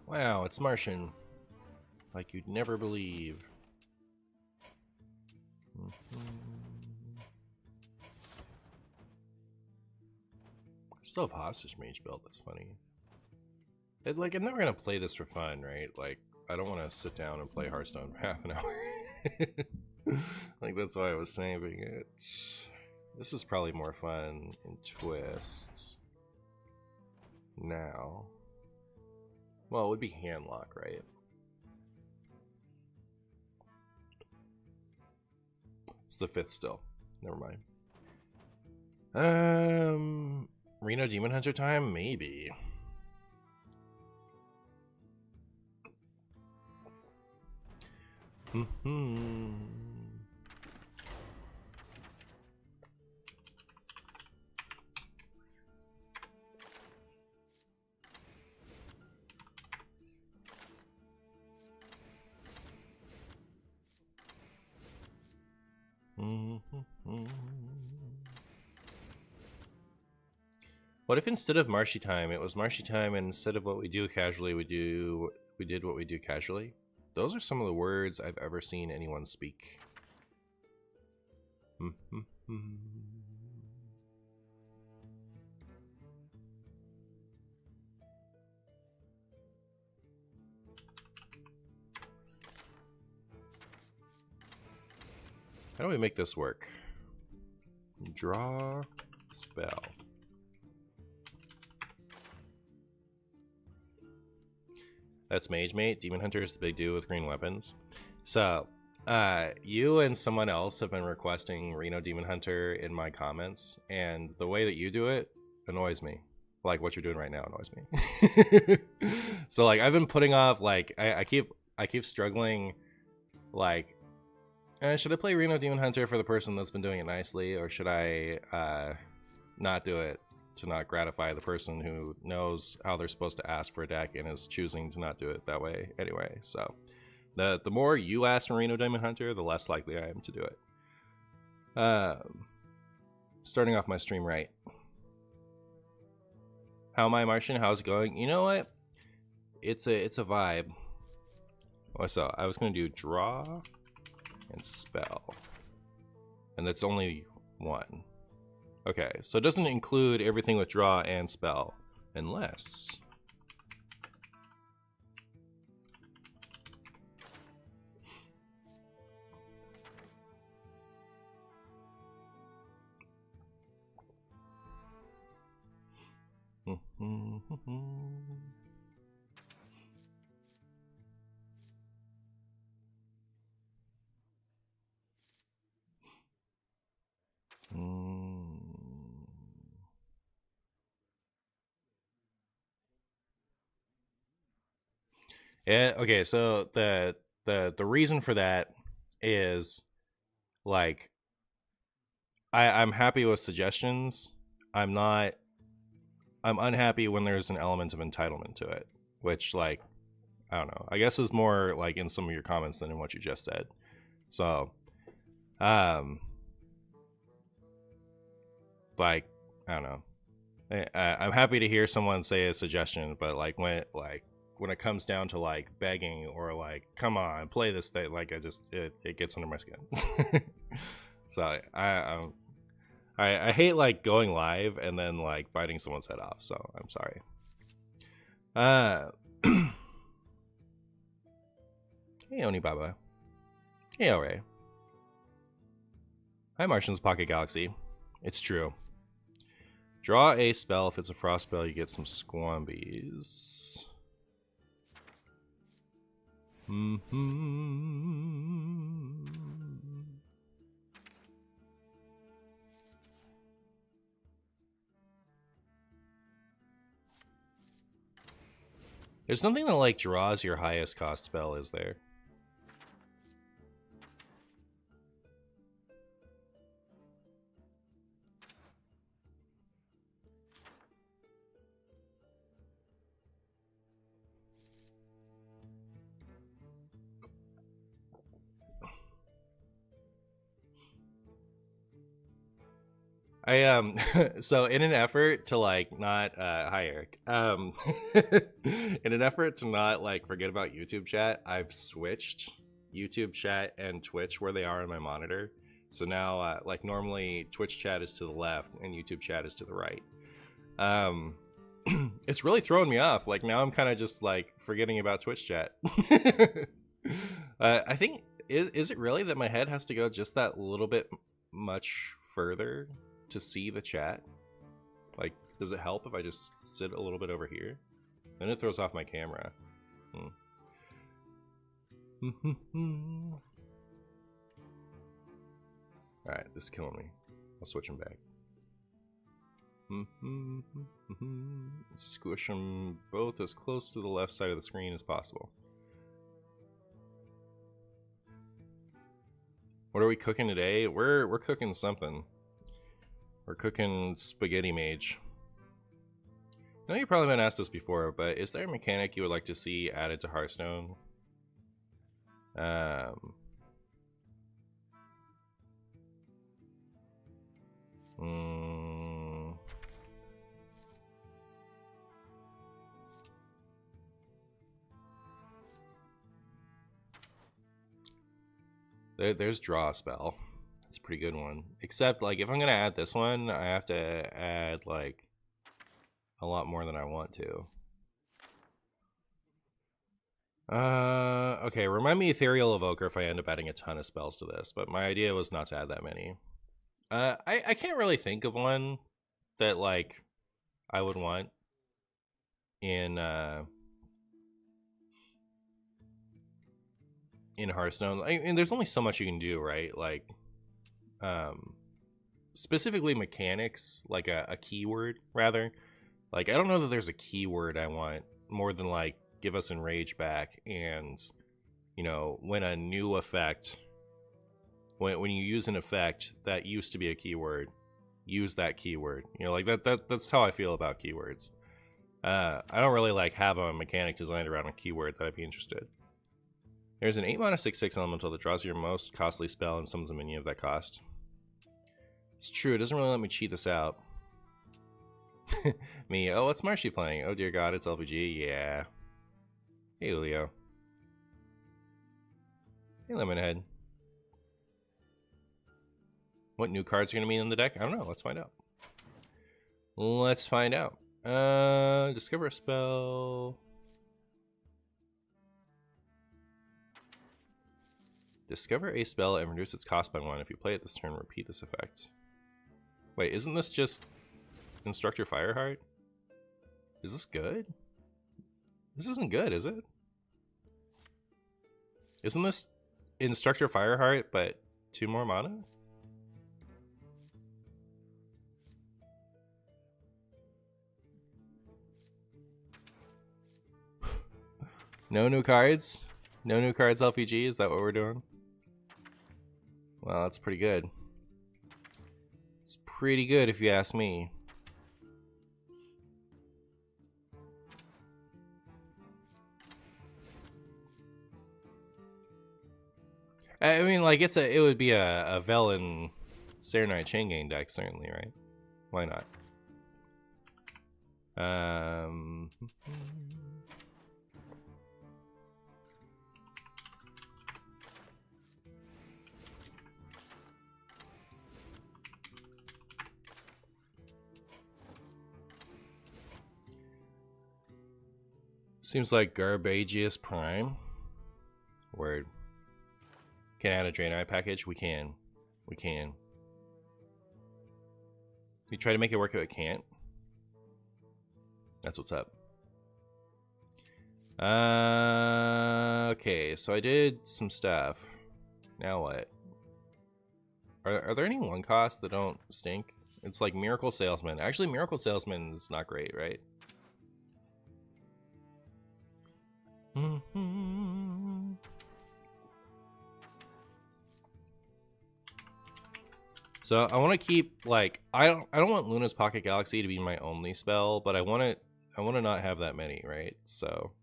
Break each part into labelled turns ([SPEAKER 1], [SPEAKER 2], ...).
[SPEAKER 1] Wow, it's Martian. Like you'd never believe. Still have hostage mage build, that's funny. Like, I'm never gonna play this for fun, right? Like, I don't want to sit down and play Hearthstone for half an hour. Like, that's why I was saving it. This is probably more fun in Twist. Now. Well, it would be Handlock, right? It's the 5th still. Never mind. Reno Demon Hunter time? Maybe. What if instead of Marshy time, it was Marshy time, and instead of what we do casually, we did what we do casually? Those are some of the words I've ever seen anyone speak. How do we make this work? Draw spell. That's Mage Mate. Demon Hunter is the big dude with green weapons. So, you and someone else have been requesting Reno Demon Hunter in my comments, and the way that you do it annoys me. Like what you're doing right now annoys me. So like I've been putting off, like I keep struggling, like should I play Reno Demon Hunter for the person that's been doing it nicely, or should I not do it to not gratify the person who knows how they're supposed to ask for a deck and is choosing to not do it that way anyway. So the more you ask for Reno Demon Hunter, the less likely I am to do it. Starting off my stream right. How am I, Martian? How's it going? You know what? It's a vibe. So I was gonna do draw and spell, and that's only one. Okay, so it doesn't include everything with draw and spell, unless yeah, okay, so the reason for that is like I'm happy with suggestions. I'm unhappy when there's an element of entitlement to it, which, like, I don't know, I guess is more like in some of your comments than in what you just said. So like, I don't know, I'm happy to hear someone say a suggestion, but like when it comes down to like begging or like, come on, play this thing, like it gets under my skin. So I hate like going live and then like biting someone's head off, so I'm sorry. Hey Onibaba. Hey Ore. Hi Martian's Pocket Galaxy. It's true. Draw a spell. If it's a frost spell, you get some squambies. There's nothing that like draws your highest cost spell, is there? I so in an effort to like not hi Eric. In an effort to not like forget about YouTube chat, I've switched YouTube chat and Twitch where they are on my monitor. So now like normally Twitch chat is to the left and YouTube chat is to the right. It's really throwing me off. Like now I'm kind of just like forgetting about Twitch chat. I think is it really that my head has to go just that little bit much further to see the chat? Like, does it help if I just sit a little bit over here? Then it throws off my camera. Alright, this is killing me. I'll switch them back. Squish them both as close to the left side of the screen as possible. What are we cooking today? We're cooking something. We're cooking spaghetti mage. I know you've probably been asked this before, but is there a mechanic you would like to see added to Hearthstone? There's draw a spell. It's a pretty good one. Except, like, if I'm gonna add this one, I have to add, like, a lot more than I want to. Okay, remind me Ethereal Evoker if I end up adding a ton of spells to this, but my idea was not to add that many. I can't really think of one that, like, I would want in Hearthstone. I mean, there's only so much you can do, right? Like, specifically mechanics, like a keyword, rather. Like, I don't know that there's a keyword I want more than, like, give us Enrage back and, you know, when a new effect, when you use an effect that used to be a keyword, use that keyword. You know, like, that's how I feel about keywords. I don't really, like, have a mechanic designed around a keyword that I'd be interested. There's an 8-mana 6/6 elemental that draws your most costly spell and summons a minion of that cost. It's true, it doesn't really let me cheat this out. Me, oh, what's Martian playing? Oh dear god, it's LPG, yeah. Hey, Julio. Hey, Lemonhead. What new cards are going to be in the deck? I don't know, let's find out. Let's find out. Discover a spell. Discover a spell and reduce its cost by 1. If you play it this turn, repeat this effect. Wait, isn't this just Instructor Fireheart? Is this good? This isn't good, is it? Isn't this Instructor Fireheart, but 2 more mana? No new cards? No new cards LPG? Is that what we're doing? Well, that's pretty good. It's pretty good if you ask me. I mean, like, it would be a Velen Serenite Chain Gang deck, certainly, right? Why not? Seems like Garbagius Prime. Word. Can I add a Draenei package? We can. We can. You try to make it work if it can't. That's what's up. Okay, so I did some stuff. Now what? Are there any 1 costs that don't stink? It's like Miracle Salesman. Actually, Miracle Salesman is not great, right? So I want to keep, like, I don't want Luna's Pocket Galaxy to be my only spell, but I want to not have that many, right? So,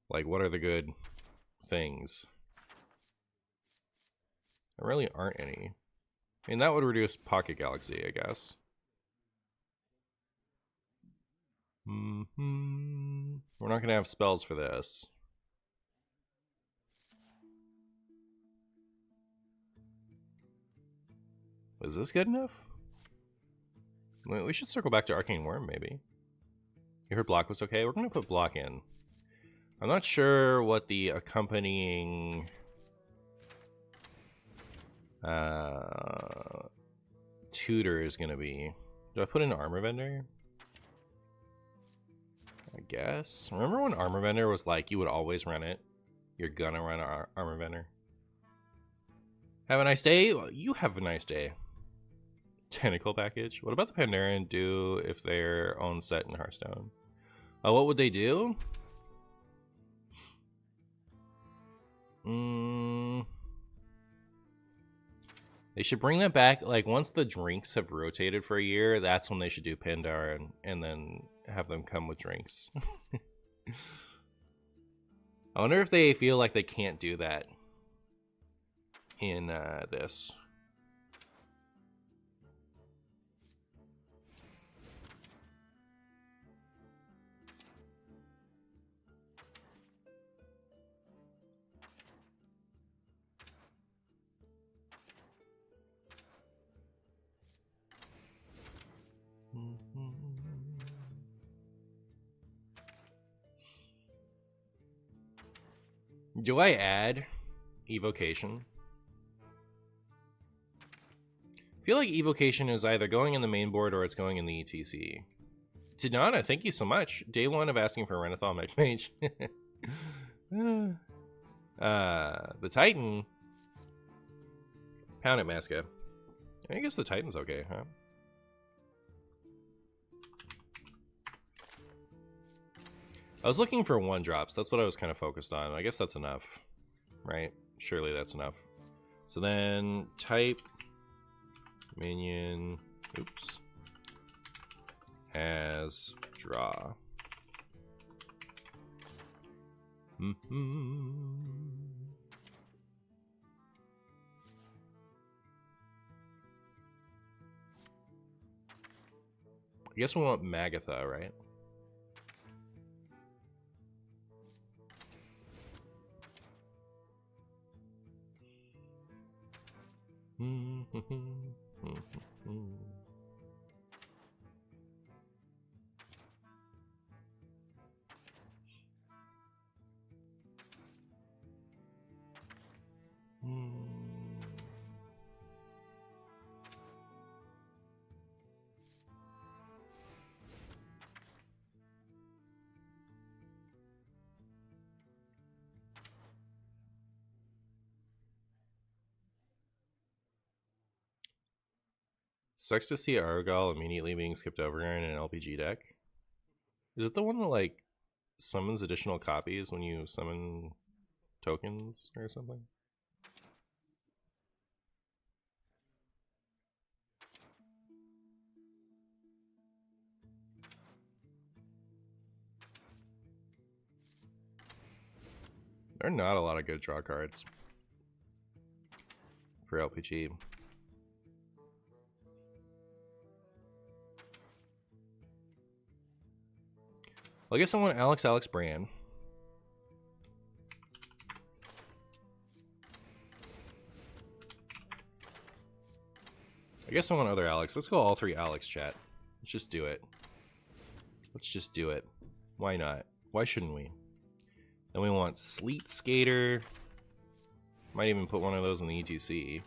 [SPEAKER 1] like, what are the good things? There really aren't any. I mean, that would reduce Pocket Galaxy, I guess. We're not gonna have spells for this. Is this good enough? We should circle back to Arcane Worm, maybe. You heard block was okay? We're gonna put block in. I'm not sure what the accompanying tutor is gonna be. Do I put in Armor Vendor? I guess. Remember when Armor Vendor was like, you would always run it? You're gonna run Armor Vendor. Have a nice day? Well, you have a nice day. Tentacle package. What about the Pandaren do if they're own set in Hearthstone? What would they do? They should bring that back. Like, once the drinks have rotated for a year, that's when they should do Pandaren and then have them come with drinks. I wonder if they feel like they can't do that in this. Do I add evocation? I feel like evocation is either going in the main board or it's going in the ETC. Tidana, thank you so much. Day one of asking for Renathal Mage. The Titan. Pound it, Masca. I guess the Titan's okay, huh? I was looking for 1-drops. That's what I was kind of focused on. I guess that's enough, right? Surely that's enough. So then type minion, oops, has draw. I guess we want Magatha, right? Sucks to see Argal immediately being skipped over in an LPG deck. Is it the one that, like, summons additional copies when you summon tokens or something? There are not a lot of good draw cards for LPG. Well, I guess I want Alex Brand. I guess I want other Alex. Let's go all 3 Alex, chat. Let's just do it. Let's just do it. Why not? Why shouldn't we? Then we want Sleet Skater. Might even put one of those in the ETC.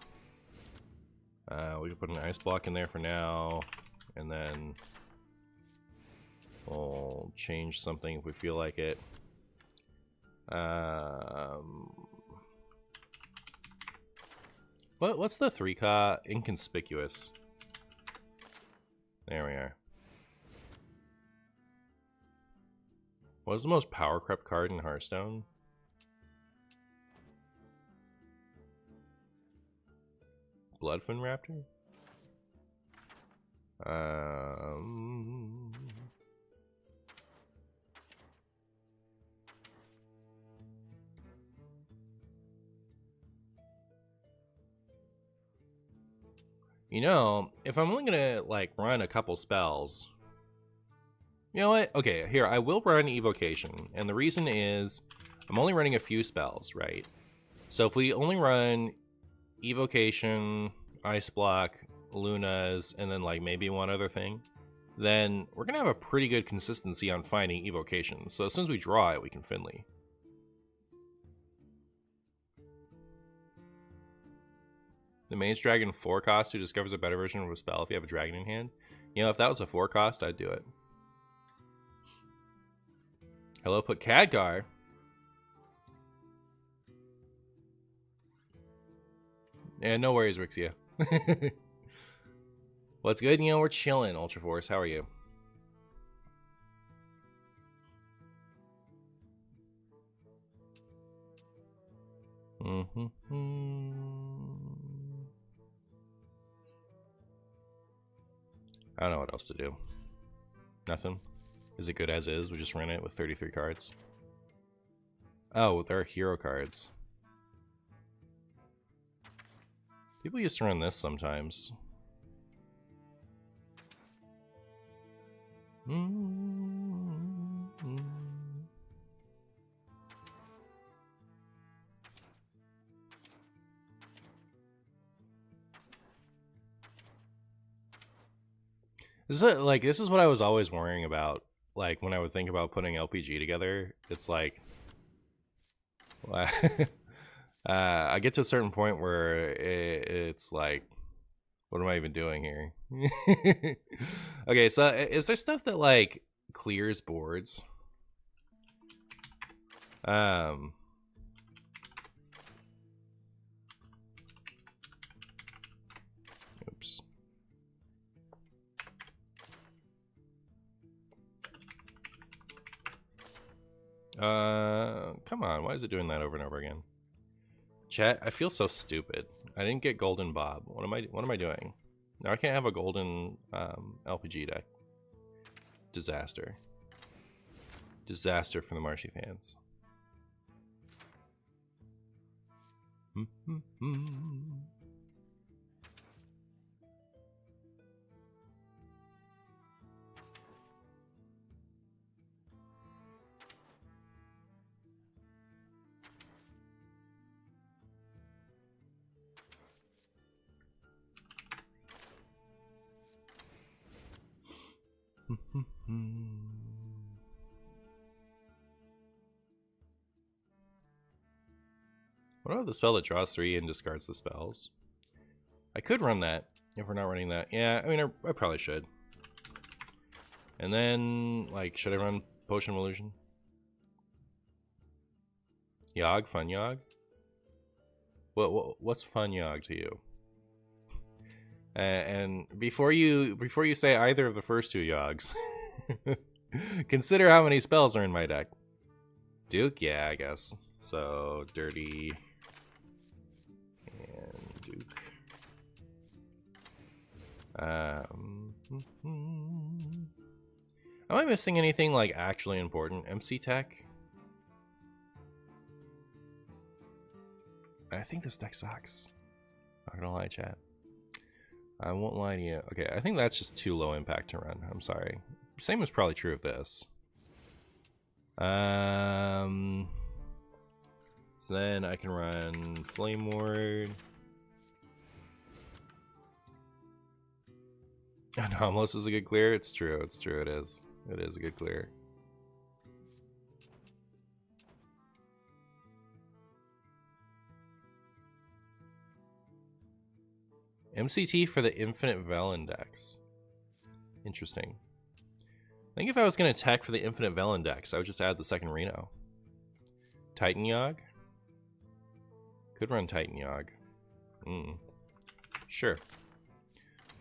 [SPEAKER 1] We could put an ice block in there for now. And then we'll change something if we feel like it. What's the 3-ka? Inconspicuous. There we are. What's the most power crept card in Hearthstone? Bloodfin Raptor? You know, if I'm only gonna like run a couple spells, you know what? Okay, here, I will run Evocation, and the reason is I'm only running a few spells, right? So if we only run Evocation, Ice Block, Lunas, and then like maybe one other thing, then we're gonna have a pretty good consistency on finding Evocation. So as soon as we draw it, we can Finley. The Mage Dragon 4 cost who discovers a better version of a spell if you have a dragon in hand. You know, if that was a 4 cost, I'd do it. Hello, put Khadgar. Yeah, no worries, Rixia. What's good? You know, we're chilling, Ultra Force. How are you? I don't know what else to do. Nothing. Is it good as is? We just ran it with 33 cards. Oh, there are hero cards. People used to run this sometimes. This is what I was always worrying about. Like when I would think about putting LPG together, it's like I get to a certain point where it's like, what am I even doing here? Okay, so is there stuff that like clears boards? Oops. Come on, why is it doing that over and over again? Chat, I feel so stupid. I didn't get Golden Bob. What am I doing? Now I can't have a golden LPG deck. Disaster. Disaster for the Marshy fans. What about the spell that draws 3 and discards the spells? I could run that if we're not running that. Yeah, I mean, I probably should. And then, like, should I run Potion of Illusion? Yogg? Fun Yogg? What's Fun Yogg to you? And before you say either of the first 2 Yoggs, consider how many spells are in my deck. Duke? Yeah, I guess. So, Dirty and Duke. Am I missing anything like actually important? MC Tech? I think this deck sucks. Not gonna lie, chat. I won't lie to you. Okay, I think that's just too low impact to run. I'm sorry. Same is probably true of this. So then I can run Flame Ward. Anomalous is a good clear. It's true. It's true. It is. It is a good clear. MCT for the Infinite Vel Index. Interesting. I think if I was going to tech for the Infinite Vel Index, I would just add the second Reno. Titan Yogg? Could run Titan Yogg. Sure.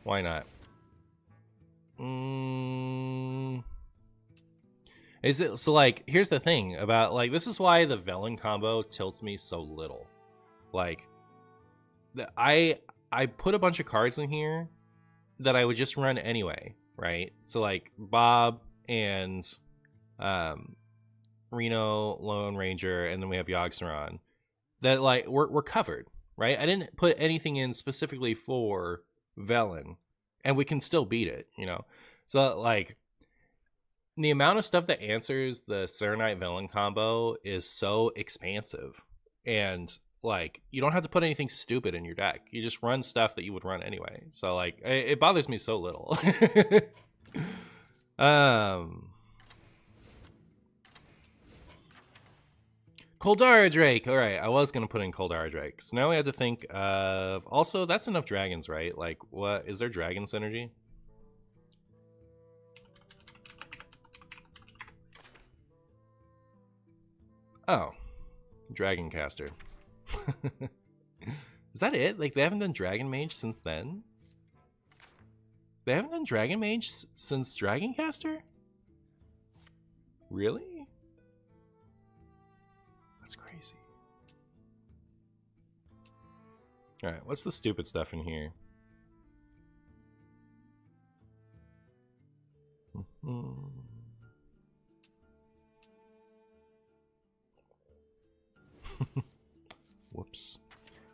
[SPEAKER 1] Why not? Is it so? Like, here's the thing about like this is why the Velen combo tilts me so little. Like, I put a bunch of cards in here that I would just run anyway, right? So like Bob and Reno, Lone Ranger, and then we have Yogg-Saron. That like we're covered, right? I didn't put anything in specifically for Velen, and we can still beat it, you know? So, like, the amount of stuff that answers the Serenite Velen combo is so expansive. And, like, you don't have to put anything stupid in your deck. You just run stuff that you would run anyway. So, like, it bothers me so little. Koldara Drake. All right, I was going to put in Koldara Drake. So now we had to think of... Also, that's enough dragons, right? Like, what? Is there dragon synergy? Oh. Dragon Caster. Is that it? Like, they haven't done Dragon Mage since then? They haven't done Dragon Mage since Dragon Caster? Really? That's crazy. Alright, what's the stupid stuff in here? Whoops.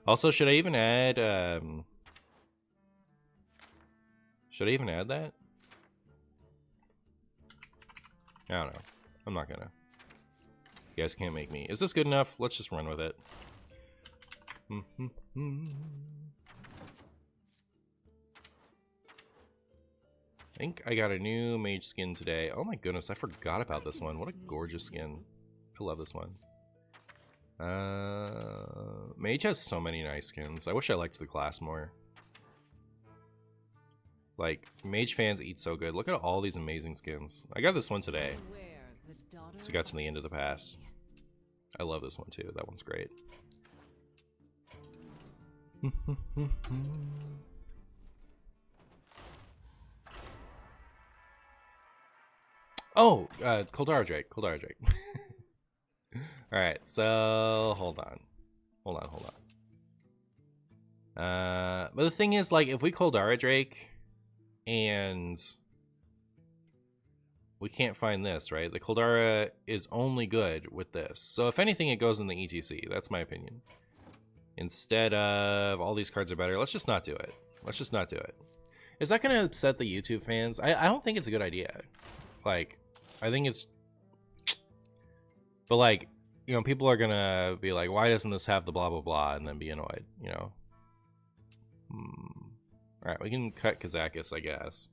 [SPEAKER 1] Also, should I even add that? I don't know. I'm not gonna. You guys can't make me. Is this good enough? Let's just run with it. I think I got a new mage skin today. Oh my goodness, I forgot about this one. What a gorgeous skin. I love this one. Mage has so many nice skins. I wish I liked the class more. Like, Mage fans eat so good. Look at all these amazing skins. I got this one today. So I got to the end of the pass. I love this one too. That one's great. Oh, Koldara Drake. Koldara Drake. Alright, so hold on. But the thing is, like, if we Koldara Drake and we can't find this, right? The Koldara is only good with this. So if anything, it goes in the ETC. That's my opinion. Instead of all these cards are better, let's just not do it. Let's just not do it. Is that going to upset the YouTube fans? I don't think it's a good idea. Like, I think it's... But, like, you know, people are going to be like, why doesn't this have the blah, blah, blah, and then be annoyed, you know? Alright, we can cut Kazakis, I guess.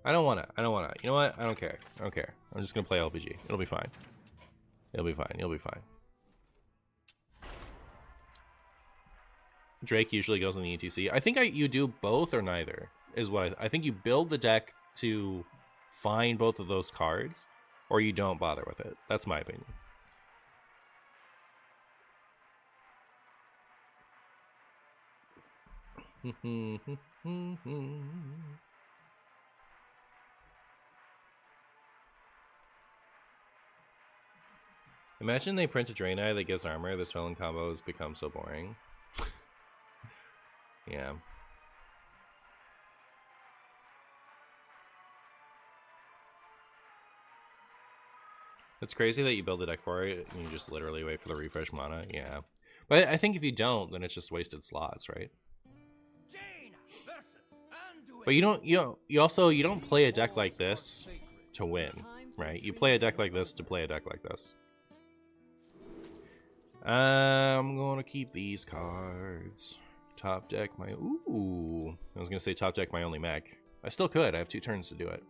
[SPEAKER 1] I don't want to. You know what? I don't care. I'm just going to play LBG. It'll be fine. It'll be fine. Drake usually goes in the ETC. I think you do both or neither, is what I think you build the deck to find both of those cards, or you don't bother with it. That's my opinion. Imagine they print a Draenei that gives armor. This villain combo has become so boring. Yeah. It's crazy that you build a deck for it and you just literally wait for the refresh mana. Yeah. But I think if you don't, then it's just wasted slots, right? But you don't play a deck like this to win, right? You play a deck like this to play a deck like this. I'm gonna keep these cards. Top deck my... Ooh. I was gonna say top deck my only mech. I still could. I have 2 turns to do it.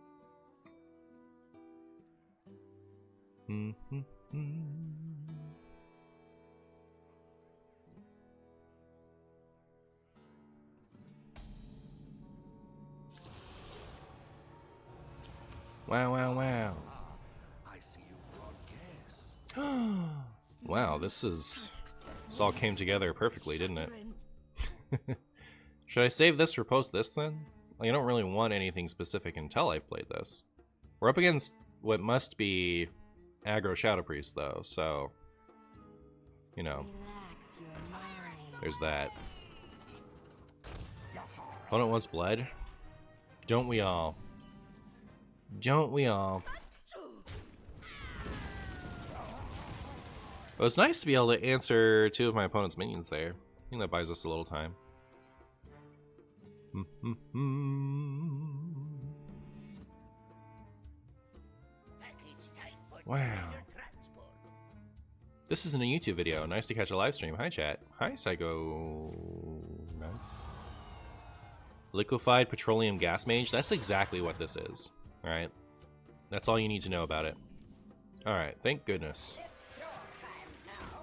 [SPEAKER 1] Wow. Wow, this all came together perfectly, didn't it? Should I save this or post this then? Like, I don't really want anything specific until I've played this. We're up against what must be aggro Shadow Priest though, so you know, there's that. Opponent wants blood. Don't we all? Don't we all? It was nice to be able to answer 2 of my opponent's minions there. I think that buys us a little time. Wow. This isn't a YouTube video. Nice to catch a live stream. Hi, chat. Hi, Psycho. No. Liquefied petroleum gas mage. That's exactly what this is. All right. That's all you need to know about it. All right. Thank goodness.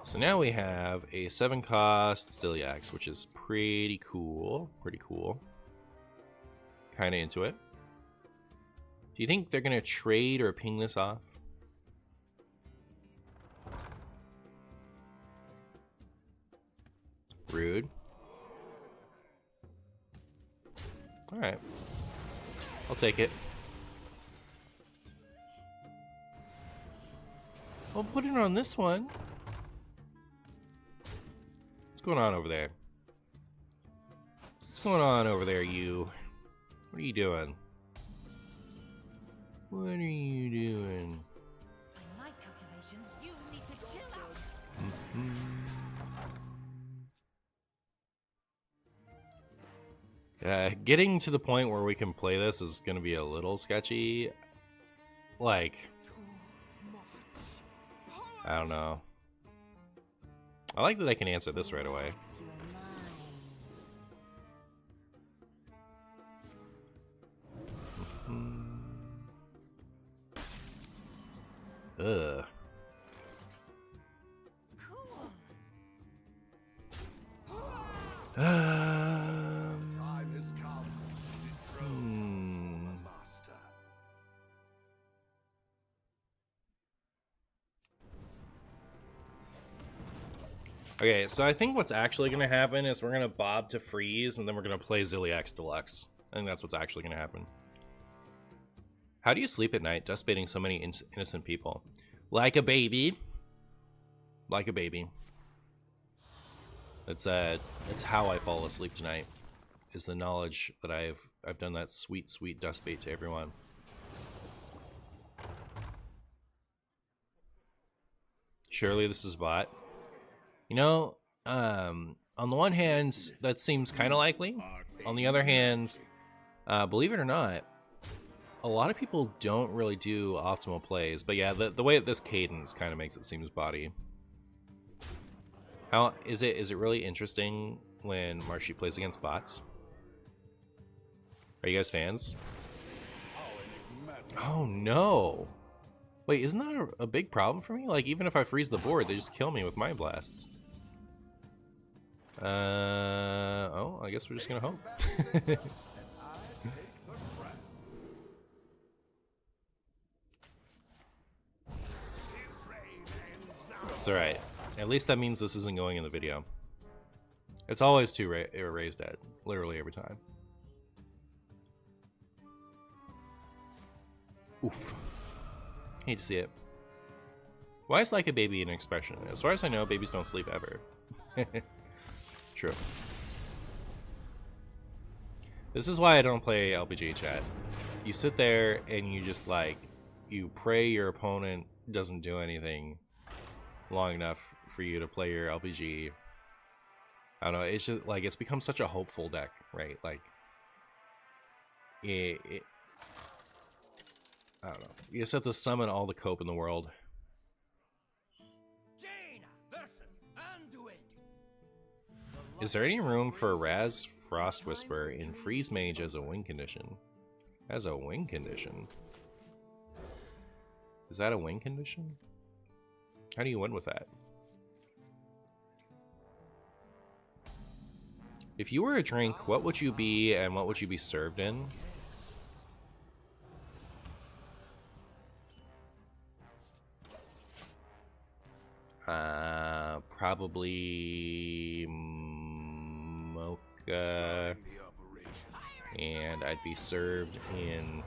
[SPEAKER 1] So now we have a 7-cost Ziliax, which is pretty cool. Pretty cool. Kind of into it. Do you think they're going to trade or ping this off? Rude. Alright. I'll take it. I'll put it on this one. What's going on over there? What's going on over there, you? What are you doing? What are you doing?
[SPEAKER 2] By my calculations, you need to chill out.
[SPEAKER 1] Getting to the point where we can play this is going to be a little sketchy. Like, I don't know. I like that I can answer this right away. Ugh. Okay, so I think what's actually going to happen is we're going to bob to freeze, and then we're going to play Ziliax Deluxe. I think that's what's actually going to happen. How do you sleep at night, dust baiting so many innocent people? Like a baby. Like a baby. It's how I fall asleep tonight, is the knowledge that I've done that sweet, sweet dust bait to everyone. Surely this is bot. You know, on the one hand, that seems kind of likely. On the other hand, believe it or not, a lot of people don't really do optimal plays. But yeah, the way that this cadence kind of makes it seem body. How is it really interesting when Martian plays against bots? Are you guys fans? Oh no! Wait, isn't that a big problem for me? Like, even if I freeze the board, they just kill me with Mind Blasts. Oh, I guess we're just gonna hope. It's alright. At least that means this isn't going in the video. It's always 2 raised at, literally every time. Oof. Hate to see it. Why is like a baby an expression? As far as I know, babies don't sleep ever. True. This is why I don't play LPG, chat. You sit there and you just like, you pray your opponent doesn't do anything long enough for you to play your LPG. I don't know, it's just like, it's become such a hopeful deck, right? Like, I don't know. You just have to summon all the cope in the world. Is there any room for a Raz Frost Whisper in Freeze Mage as a win condition? As a win condition? Is that a win condition? How do you win with that? If you were a drink, what would you be and what would you be served in? Probably mocha, and I'd be served in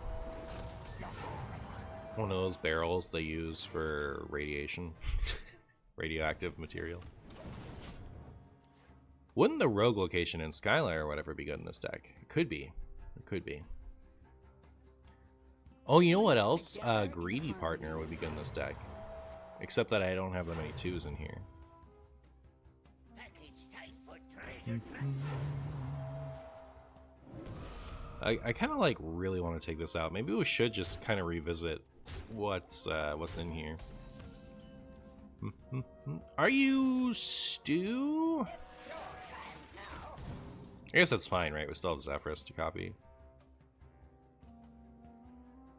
[SPEAKER 1] one of those barrels they use for radiation, radioactive material. Wouldn't the rogue location in Skylar or whatever be good in this deck? It could be. It could be. Oh, you know what else? Greedy Partner would be good in this deck. Except that I don't have that many 2s in here. I kind of like really want to take this out. Maybe we should just kind of revisit what's in here. Are you Stu? I guess that's fine, right? We still have Zephrys to copy.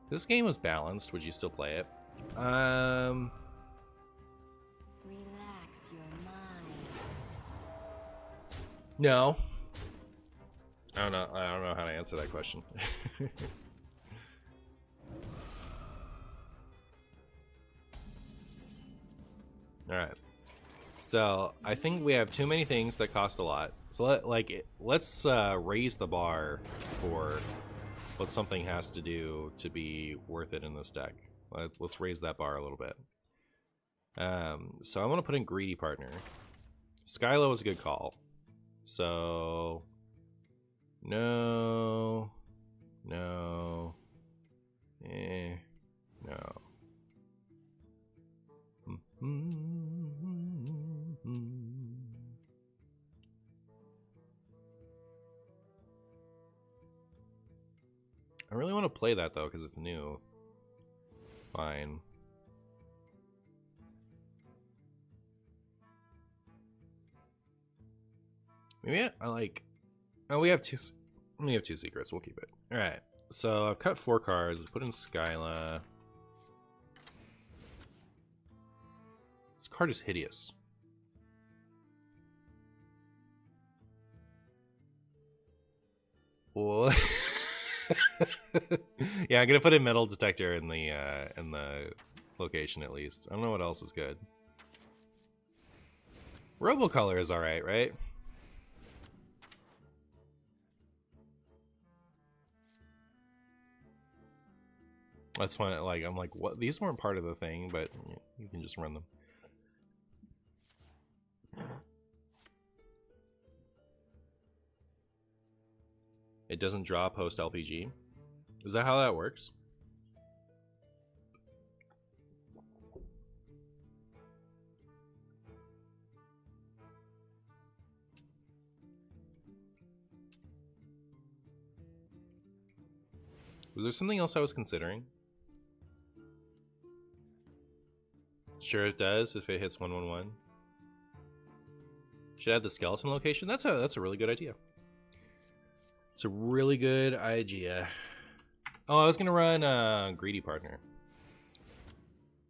[SPEAKER 1] This game was balanced. Would you still play it?
[SPEAKER 2] Relax your mind.
[SPEAKER 1] No. I don't know how to answer that question. All right. So I think we have too many things that cost a lot. So let's raise the bar for what something has to do to be worth it in this deck. Let's raise that bar a little bit. So I want to put in Greedy Partner. Skylo is a good call. So no, no, no. I really want to play that though because it's new. Fine. Maybe I like. Oh, we have two secrets. We'll keep it. All right. So I've cut 4 cards. Put in Skyla. This card is hideous. Well, yeah, I'm gonna put a metal detector in the location at least. I don't know what else is good. Robocolor is all right, right? That's fine. Like I'm like, what? These weren't part of the thing, but you can just run them. It doesn't draw post LPG. Is that how that works? Was there something else I was considering? Sure it does if it hits 1/1/1. Should add the skeleton location. That's a really good idea. It's a really good idea. Oh, I was gonna run Greedy Partner.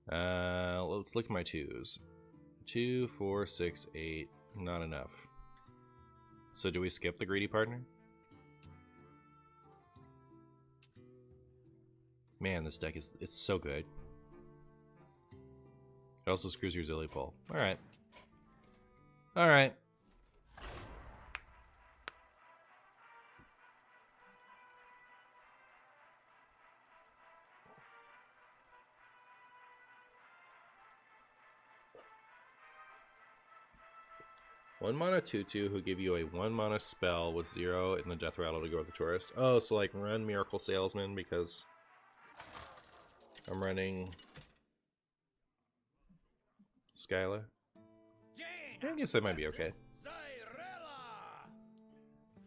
[SPEAKER 1] Let's look at my 2s. 2, 4, 6, 8. Not enough. So do we skip the Greedy Partner? Man, this deck it's so good. It also screws your Zilly pull. Alright. Alright. One mana 2/2 who give you a 1 mana spell with 0 in the death rattle to go with the tourist. Oh, so like run Miracle Salesman because I'm running Skyla. I guess that might be okay.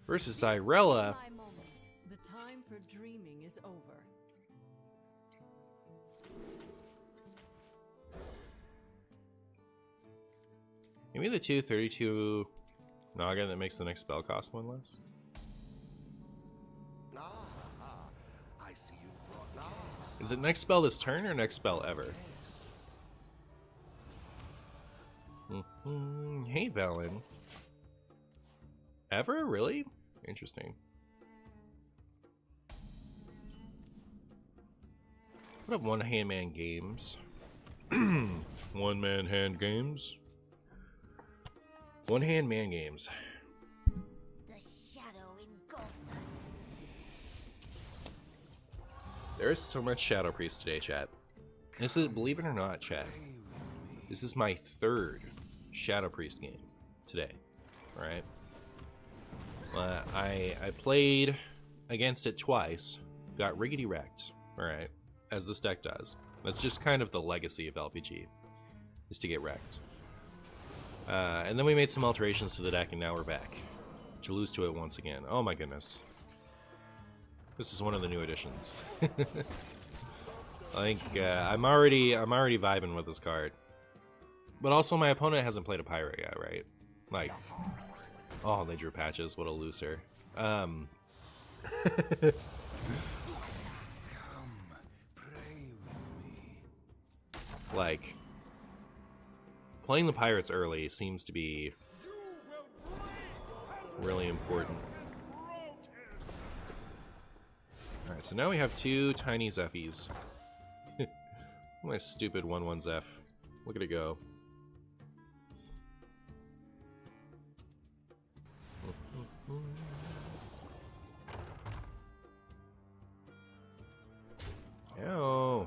[SPEAKER 1] Versus Cyrella.
[SPEAKER 2] The time for dreaming is over.
[SPEAKER 1] Maybe the 2/32 Naga that makes the next spell cost 1 less. Is it next spell this turn or next spell ever? Hey, Valen. Ever? Really? Interesting. What up, One Hand Man Games? One Man Hand Games? One Hand Man Games.
[SPEAKER 2] The shadow engulfs us.
[SPEAKER 1] There is so much Shadow Priest today, chat. This is, believe it or not, chat, this is my 3rd Shadow Priest game today. Alright? I played against it twice, got riggedy wrecked, alright, as this deck does. That's just kind of the legacy of LPG, is to get wrecked. And then we made some alterations to the deck, and now we're back to lose to it once again. Oh my goodness. This is one of the new additions. I think I'm already vibing with this card. But also my opponent hasn't played a pirate yet, right? Like, oh, they drew patches. What a loser.
[SPEAKER 3] Come, pray with me.
[SPEAKER 1] Like, playing the pirates early seems to be really important. Alright, so now we have two tiny Zephies. My stupid 1/1 Zeph. Look at it go. Ow.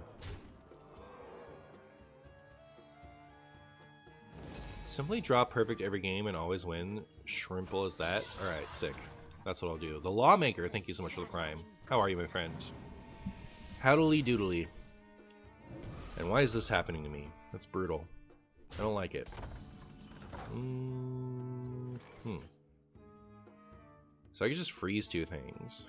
[SPEAKER 1] Simply draw perfect every game and always win. Shrimple is that? Alright, sick. That's what I'll do. The Lawmaker, thank you so much for the prime. How are you, my friend? Howdily doodly. And why is this happening to me? That's brutal. I don't like it. So I could just freeze two things.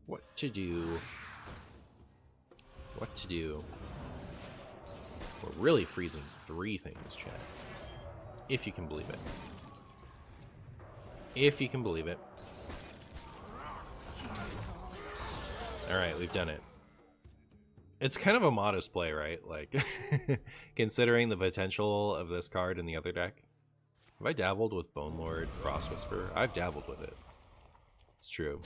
[SPEAKER 1] What to do? What to do? We're really freezing three things, chat. If you can believe it. If you can believe it. Alright, we've done it. It's kind of a modest play, right? Like, considering the potential of this card in the other deck. Have I dabbled with Bone Lord, Frost Whisper? I've dabbled with it. It's true.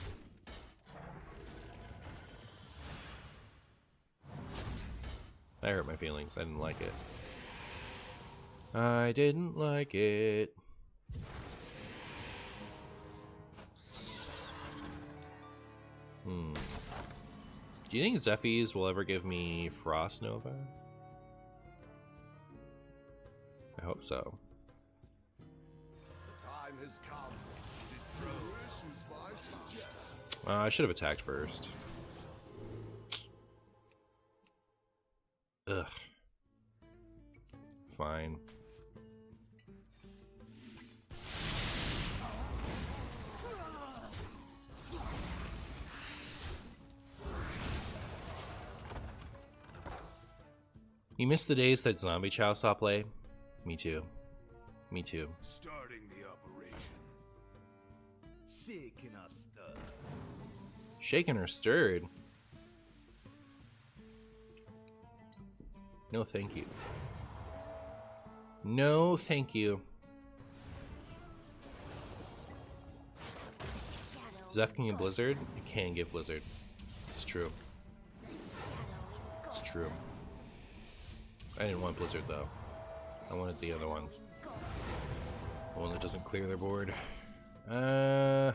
[SPEAKER 1] That hurt my feelings. I didn't like it. I didn't like it. Do you think Zephies will ever give me Frost Nova? I hope so.
[SPEAKER 3] The time has come to throw issues by suggestion.
[SPEAKER 1] I should have attacked first. Ugh. Fine. You miss the days that Zombie Chow saw play? Me too. Me too.
[SPEAKER 3] Starting the operation. Shaken or stirred.
[SPEAKER 1] Shaken or stirred? No, thank you. No, thank you. Zeph can give Blizzard? It can give Blizzard. It's true. It's true. I didn't want Blizzard though. I wanted the other one. The one that doesn't clear their board. Huh.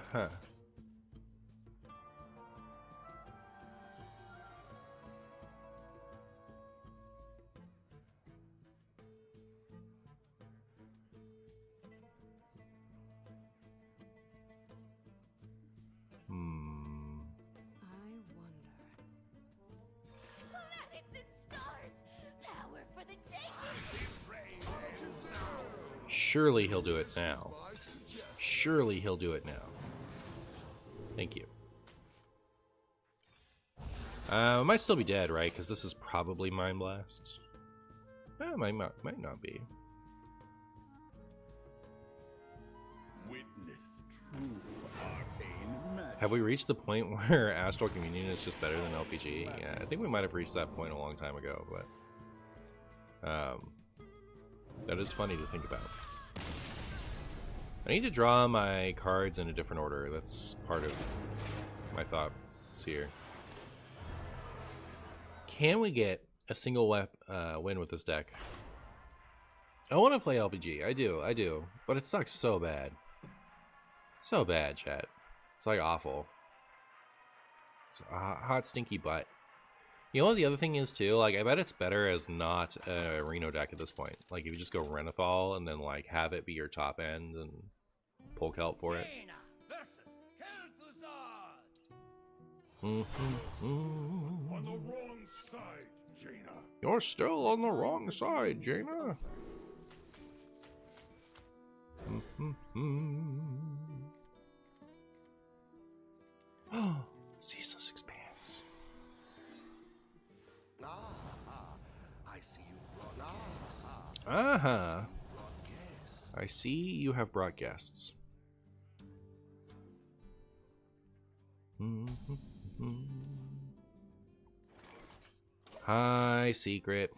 [SPEAKER 1] Surely he'll do it now. Surely he'll do it now. Thank you. Might still be dead, right? Because this is probably Mind Blast. Might not be.
[SPEAKER 3] Witness true arcane magic.
[SPEAKER 1] Have we reached the point where Astral Communion is just better than LPG? Yeah, I think we might have reached that point a long time ago, but that is funny to think about. I need to draw my cards in a different order. That's part of my thoughts here. Can we get a single win with this deck? I want to play LPG. I do. But it sucks so bad. So bad, chat. It's like awful. It's a hot, stinky butt. You know what the other thing is too? Like, I bet it's better as not a Reno deck at this point. Like, if you just go Renathal and then like have it be your top end and pull Kelp for it.
[SPEAKER 3] On the wrong side, Jaina.
[SPEAKER 1] You're still on the wrong side, Jaina. Ceaseless expanse.
[SPEAKER 3] I see you've brought.
[SPEAKER 1] I see you have brought guests. High secret.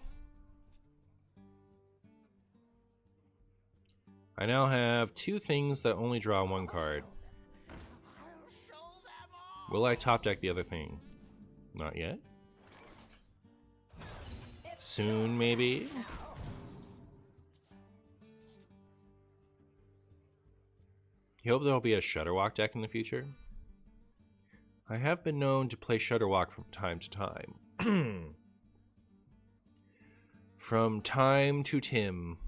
[SPEAKER 1] I now have 2 things that only draw 1 card. Will I top deck the other thing? Not yet. Soon, maybe? You hope there'll be a Shutterwalk deck in the future? I have been known to play Shutterwalk from time to time. From time to Tim.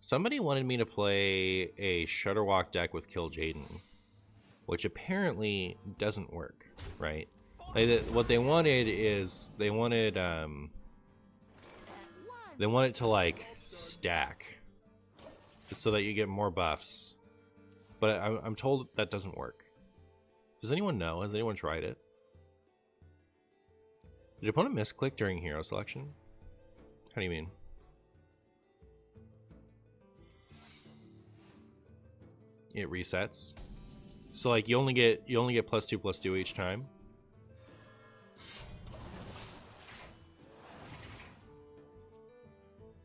[SPEAKER 1] Somebody wanted me to play a Shutterwalk deck with Kill Jaden, which apparently doesn't work, right? Like, what they wanted is they wanted to like stack so that you get more buffs, but I'm told that doesn't work. Does anyone know? Has anyone tried it? Did your opponent misclick during hero selection? How do you mean? It resets. So like you only get +2/+2 each time.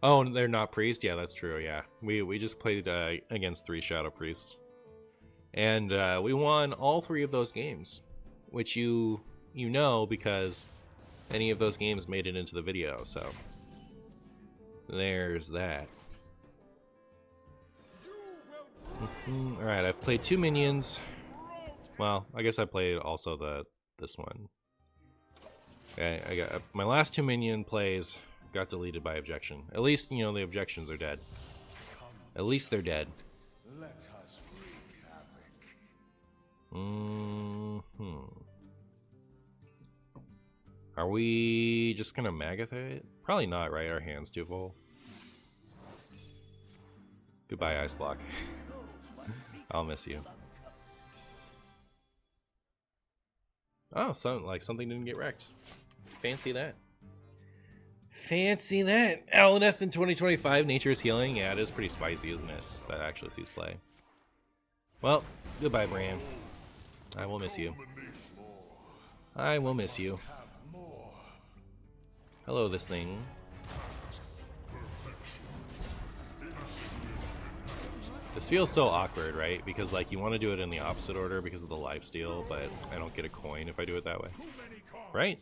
[SPEAKER 1] Oh, they're not priest. Yeah, that's true. Yeah, we just played against 3 shadow priests, and we won all 3 of those games, which you know because any of those games made it into the video. So there's that. All right, I've played 2 minions. Well, I guess I played also this one. Okay, I got my last 2 minion plays got deleted by objection. At least, you know, the objections are dead. At least they're dead.
[SPEAKER 3] Let us wreak havoc.
[SPEAKER 1] Are we just gonna Magath it? Probably not, right? Our hand's too full. Goodbye, Ice Block. I'll miss you. Oh, something didn't get wrecked. Fancy that. Fancy that. Alaneth in 2025, Nature is Healing. Yeah, it is pretty spicy, isn't it? That actually sees play. Well, goodbye, Bran. I will miss you. I will miss you. Hello, this thing. This feels so awkward, right? Because like you want to do it in the opposite order because of the lifesteal, but I don't get a coin if I do it that way. Right?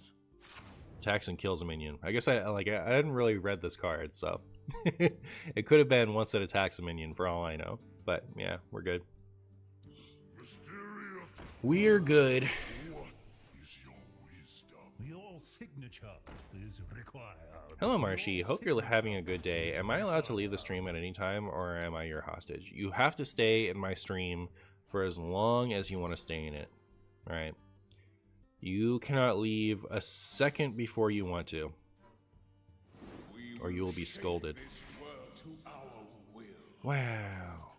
[SPEAKER 1] Attacks and kills a minion. I guess I hadn't really read this card, so it could have been once it attacks a minion for all I know. But yeah, we're good. We're good.
[SPEAKER 3] What is your wisdom?
[SPEAKER 4] Your signature is required.
[SPEAKER 1] Hello, Marshy. Hope you're having a good day. Am I allowed to leave the stream at any time, or am I your hostage? You have to stay in my stream for as long as you want to stay in it. All right. You cannot leave a second before you want to, or you will be scolded. Wow.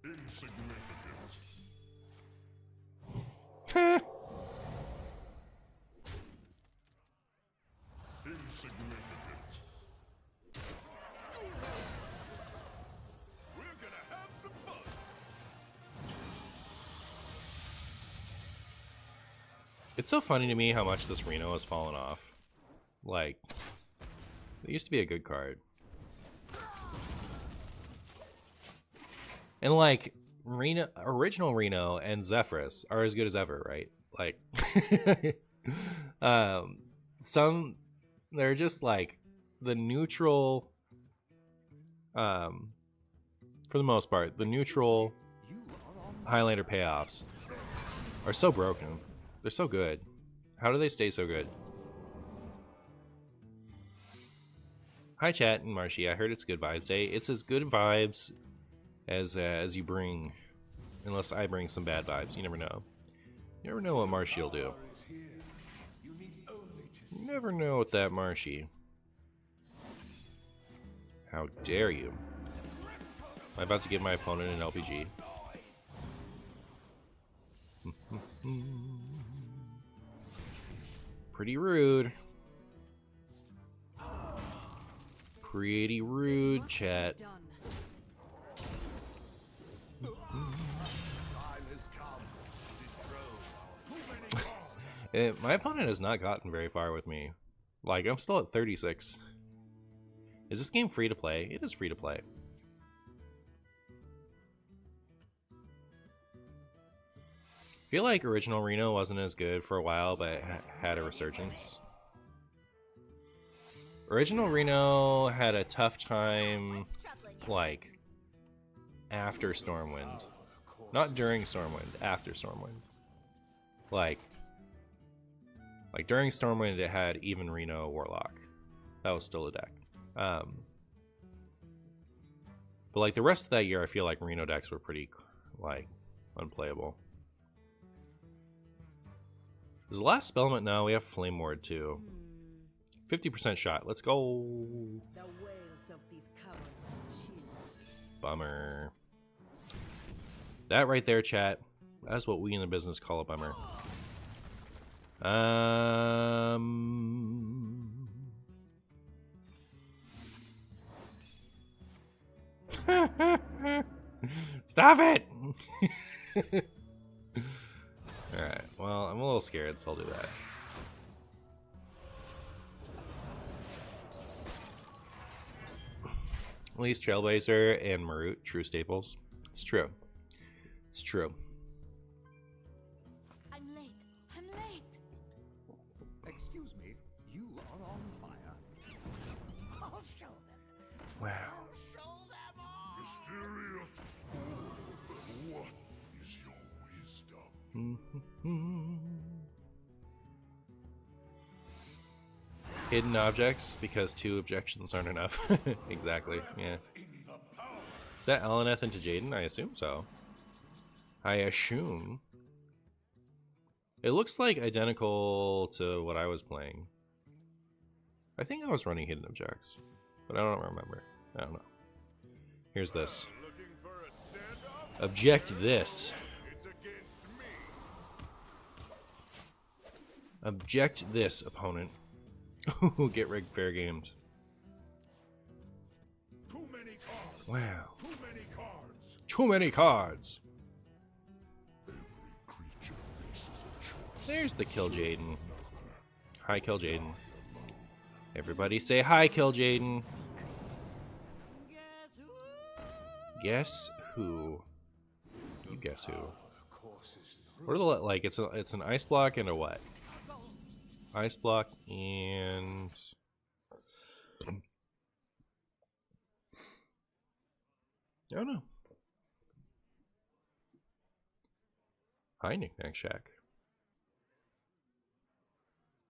[SPEAKER 3] Insignificant. We're gonna have some fun.
[SPEAKER 1] It's so funny to me how much this Reno has fallen off. Like, it used to be a good card. And like, original Reno and Zephyrus are as good as ever, right? Like, they're just like the neutral, for the most part, the neutral Highlander payoffs are so broken. They're so good. How do they stay so good? Hi, chat and Marshy. I heard it's good vibes. Hey, it's as good vibes as you bring. Unless I bring some bad vibes. You never know. You never know what Marshy will do. You never know what that Marshy. How dare you? Am I about to give my opponent an LPG? Pretty rude. Pretty rude, chat.
[SPEAKER 2] Done.
[SPEAKER 1] My opponent has not gotten very far with me. Like, I'm still at 36. Is this game free to play? It is free to play. I feel like original Reno wasn't as good for a while, but it had a resurgence. Original Reno had a tough time, like, after Stormwind. Not during Stormwind, after Stormwind. Like during Stormwind, it had even Reno Warlock. That was still a deck. But like the rest of that year, I feel like Reno decks were pretty, like, unplayable. There's the last Spellment now. We have Flame Ward too. 50% shot. Let's go.
[SPEAKER 2] The wails of these cowards chill.
[SPEAKER 1] Bummer. That right there, chat. That's what we in the business call a bummer. Stop it! Alright, well, I'm a little scared, so I'll do that. At least Trailblazer and Marut, true staples. It's true. It's true.
[SPEAKER 2] I'm late. I'm late.
[SPEAKER 3] Excuse me, you are on fire. I'll show them.
[SPEAKER 1] Wow.
[SPEAKER 3] I'll show them all. Mysterious. What is your wisdom?
[SPEAKER 1] Hidden objects, because 2 objections aren't enough. Exactly, yeah. Is that Alaneth into Jaden? I assume so. I assume. It looks like identical to what I was playing. I think I was running hidden objects, but I don't remember. I don't know. Here's this. Object this. Object this, opponent. Get rigged, fair gamed.
[SPEAKER 3] Too many cards.
[SPEAKER 1] Wow.
[SPEAKER 3] Too many cards.
[SPEAKER 1] Too many cards.
[SPEAKER 3] Every creature faces a choice.
[SPEAKER 1] There's the Kill Jaden. Hi, Kill Jaden. Everybody say hi, Kill Jaden. Guess who? You guess who? What are the, like, it's an ice block and a what? Ice block and I don't know. Hi, Knick-Knack Shack.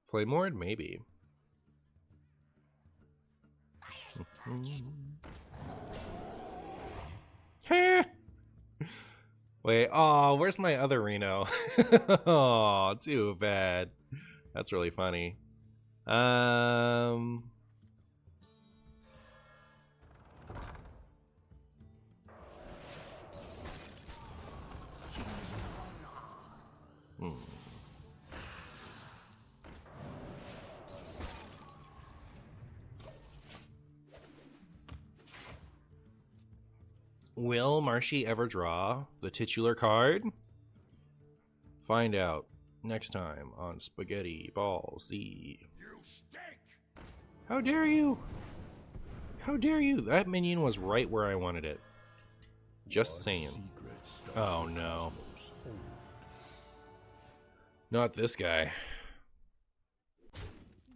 [SPEAKER 1] Play more, maybe. Wait, oh, where's my other Reno? Oh, too bad. That's really funny. Will Marshy ever draw the titular card? Find out next time on Spaghetti Ball Z.
[SPEAKER 3] You stink.
[SPEAKER 1] How dare you? How dare you? That minion was right where I wanted it. Just saying. Oh no. Not this guy.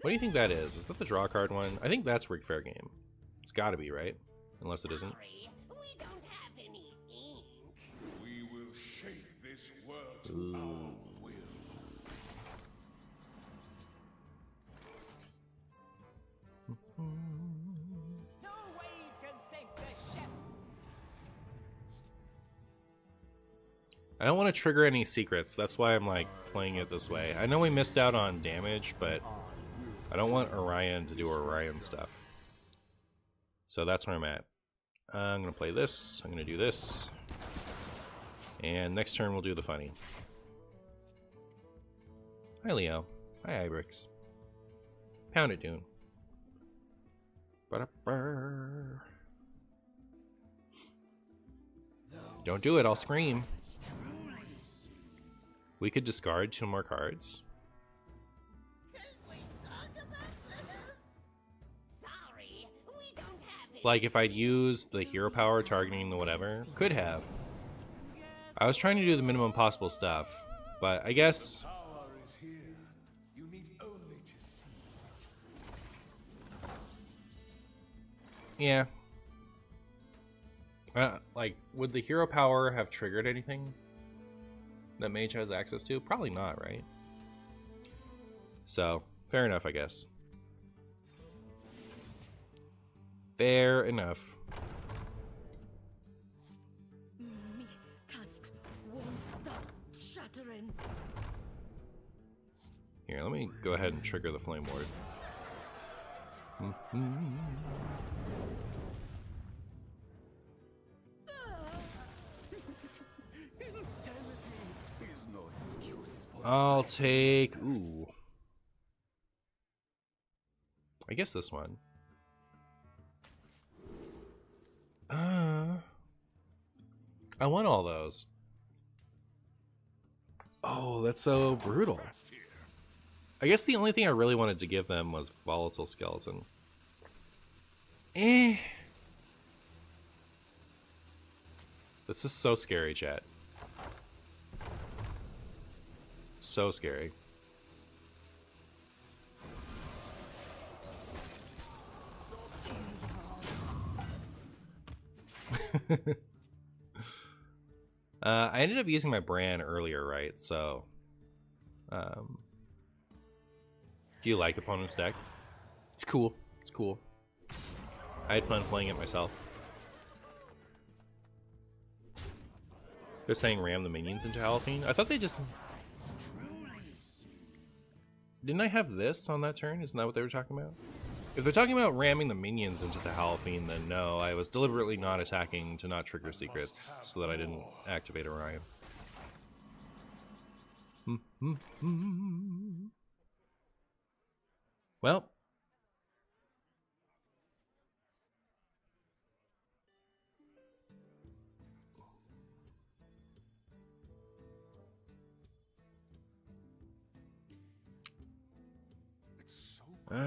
[SPEAKER 1] What do you think that is? Is that the draw card one? I think that's Rig Fair Game. It's gotta be, right? Unless it isn't.
[SPEAKER 2] We don't have any ink.
[SPEAKER 3] We will shape this world to
[SPEAKER 1] Ooh.
[SPEAKER 3] our will.
[SPEAKER 2] No waves can sink the ship.
[SPEAKER 1] I don't want to trigger any secrets. That's why I'm like playing it this way. I know we missed out on damage, but I don't want Orion to do Orion stuff. So that's where I'm at. I'm going to play this. I'm going to do this. And next turn we'll do the funny. Hi, Leo. Hi, Ibrix. Pound it, Dune. Don't do it, I'll scream. We could discard 2 more cards.
[SPEAKER 2] Sorry, we don't have it.
[SPEAKER 1] Like if I'd used the hero power targeting the whatever. Could have. I was trying to do the minimum possible stuff. But I guess...
[SPEAKER 3] Power is here. You need only to see it.
[SPEAKER 1] yeah. Like, would the hero power have triggered anything that Mage has access to? Probably not, right? So, fair enough, I guess. Fair enough.
[SPEAKER 2] Me tusks won't stop shattering.
[SPEAKER 1] Here, let me go ahead and trigger the Flame Ward.
[SPEAKER 3] Insanity is no excuse for
[SPEAKER 1] I'll take... ooh. I guess this one. I want all those. Oh, that's so brutal. I guess the only thing I really wanted to give them was Volatile Skeleton. This is so scary, chat. So scary. I ended up using my brand earlier, right? So, do you like opponent's deck? It's cool. It's cool. I had fun playing it myself. They're saying ram the minions into Halloween. I thought they just... Didn't I have this on that turn? Isn't that what they were talking about? If they're talking about ramming the minions into the Halloween, then no, I was deliberately not attacking to not trigger secrets so that I didn't activate Orion. Well.
[SPEAKER 3] It's so crazy.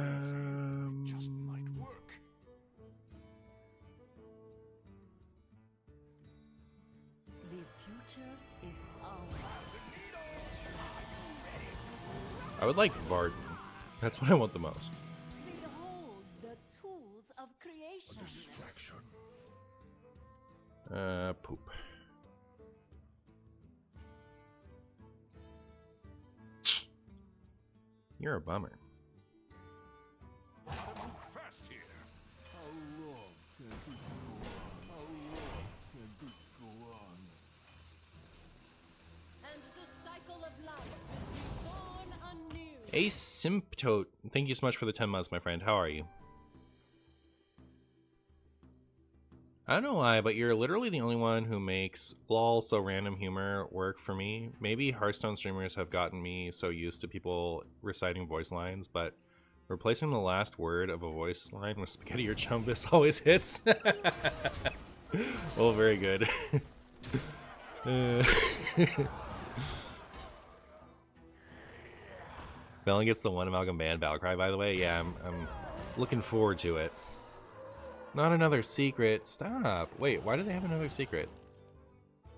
[SPEAKER 3] Just might work.
[SPEAKER 2] The future is ours.
[SPEAKER 1] I would like Varden. That's what I want the most.
[SPEAKER 2] Behold the tools of creation.
[SPEAKER 3] Distraction.
[SPEAKER 1] Poop. You're a bummer.
[SPEAKER 3] Fast here. How long can this go on? How long can this go on?
[SPEAKER 2] And the cycle of life is reborn anew.
[SPEAKER 1] Asymptote. Thank you so much for the 10 months, my friend. How are you? I don't know why, but you're literally the only one who makes lol so random humor work for me. Maybe Hearthstone streamers have gotten me so used to people reciting voice lines, but replacing the last word of a voice line with spaghetti or chumbus always hits. Well, very good. Velen gets the one amalgam band battle cry, by the way. Yeah, I'm looking forward to it. Not another secret. Stop. Wait, why do they have another secret?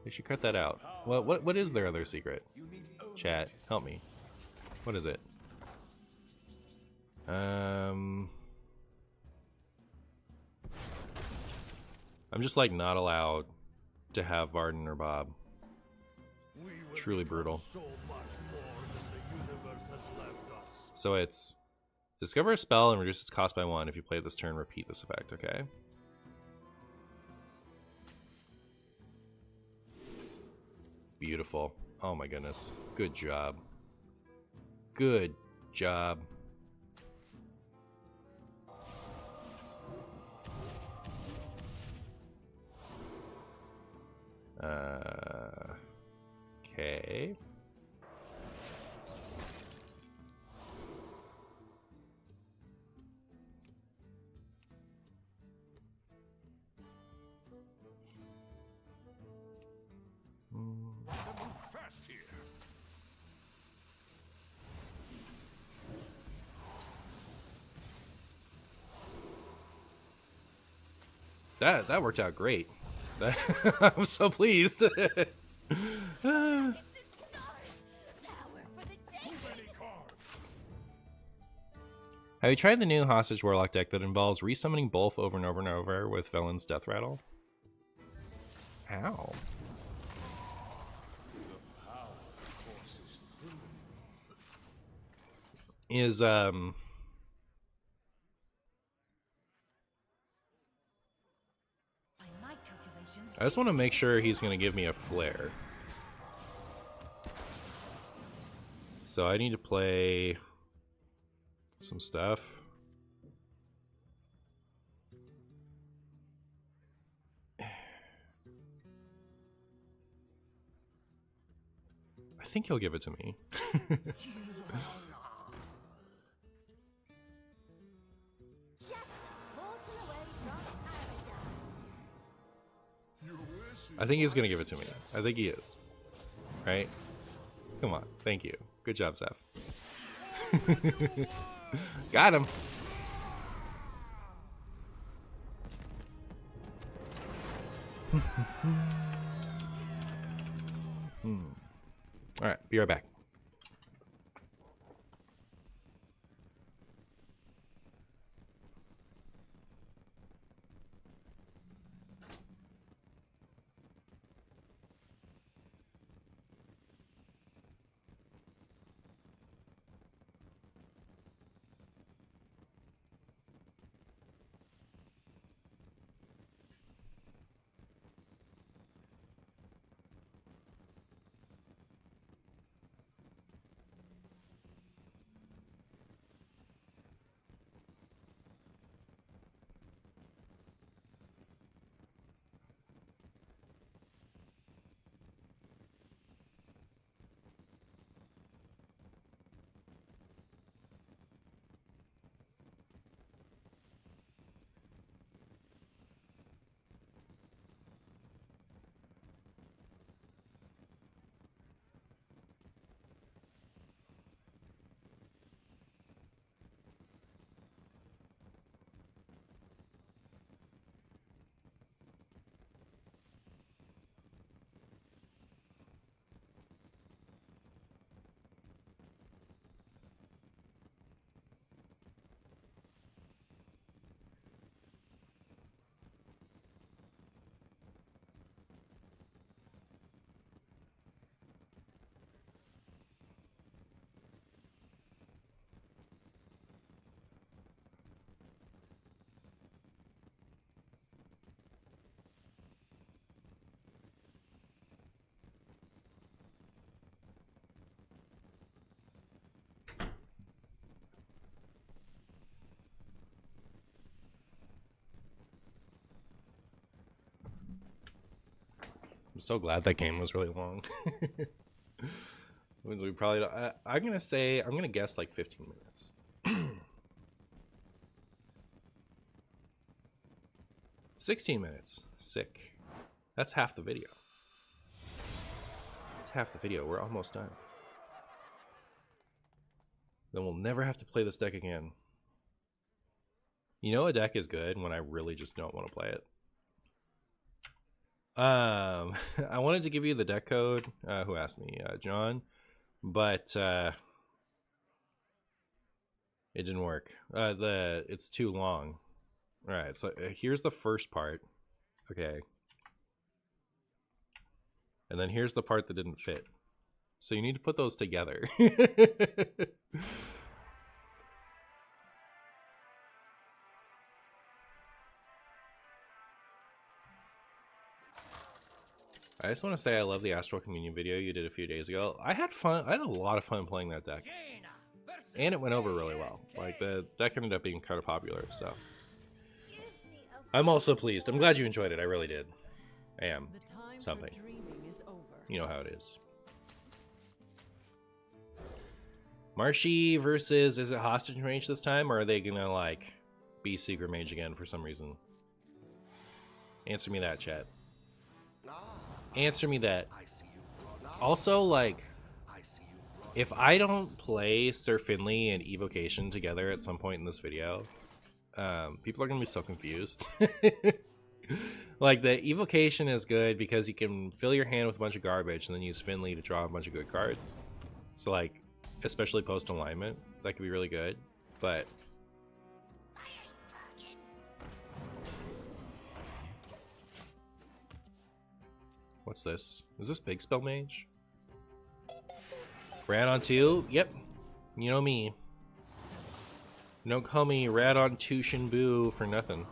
[SPEAKER 1] They should cut that out. What is their other secret? Chat, help me. What is it? I'm just like not allowed to have Varden or Bob. Truly brutal.
[SPEAKER 4] So much more than the universe has left us.
[SPEAKER 1] So it's discover a spell and reduce its cost by 1. If you play this turn, repeat this effect, okay? beautiful. Oh my goodness. Good job. Good job. Okay.
[SPEAKER 3] Move fast here.
[SPEAKER 1] That worked out great. I'm so pleased.
[SPEAKER 2] Power for the
[SPEAKER 3] Move any card.
[SPEAKER 1] Have you tried the new Hostage Warlock deck that involves resummoning both over and over and over with Felon's Death Rattle? How? Is
[SPEAKER 2] My calculations.
[SPEAKER 1] I just want to make sure he's going to give me a flare. So I need to play some stuff. I think he'll give it to me.
[SPEAKER 2] Just a portal away from paradise.
[SPEAKER 3] Your wish is
[SPEAKER 1] I think he's going to give it to me. I think he is. Right? Come on. Thank you. Good job, Zeph. Got him. All right, be right back. I'm so glad that game was really long. Means we probably don't, I'm gonna guess like 15 minutes. 16 minutes. Sick. That's half the video. That's half the video. We're almost done. Then we'll never have to play this deck again. You know a deck is good when I really just don't want to play it. I wanted to give you the deck code. Who asked me? John. But it didn't work. It's too long. All right, so here's the first part. Okay. And then here's the part that didn't fit. So you need to put those together. I just want to say I love the Astral Communion video you did a few days ago. I had fun. I had a lot of fun playing that deck. And it went over really well. Like, the deck ended up being kind of popular, so. I'm also pleased. I'm glad you enjoyed it. I really did. I am. Something. You know how it is. Marshy versus, is it Hostage Mage this time? Or are they gonna, like, be Secret Mage again for some reason? Answer me that, chat. Answer me that. Also, like, if I don't play Sir Finley and Evocation together at some point in this video, people are gonna be so confused. Like, the Evocation is good because you can fill your hand with a bunch of garbage and then use Finley to draw a bunch of good cards. So, like, especially post-alignment, that could be really good, but... What's this? Is this Big Spell Mage? Rad on 2? Yep. You know me. Don't call me Rad on 2 Shinbu for nothing.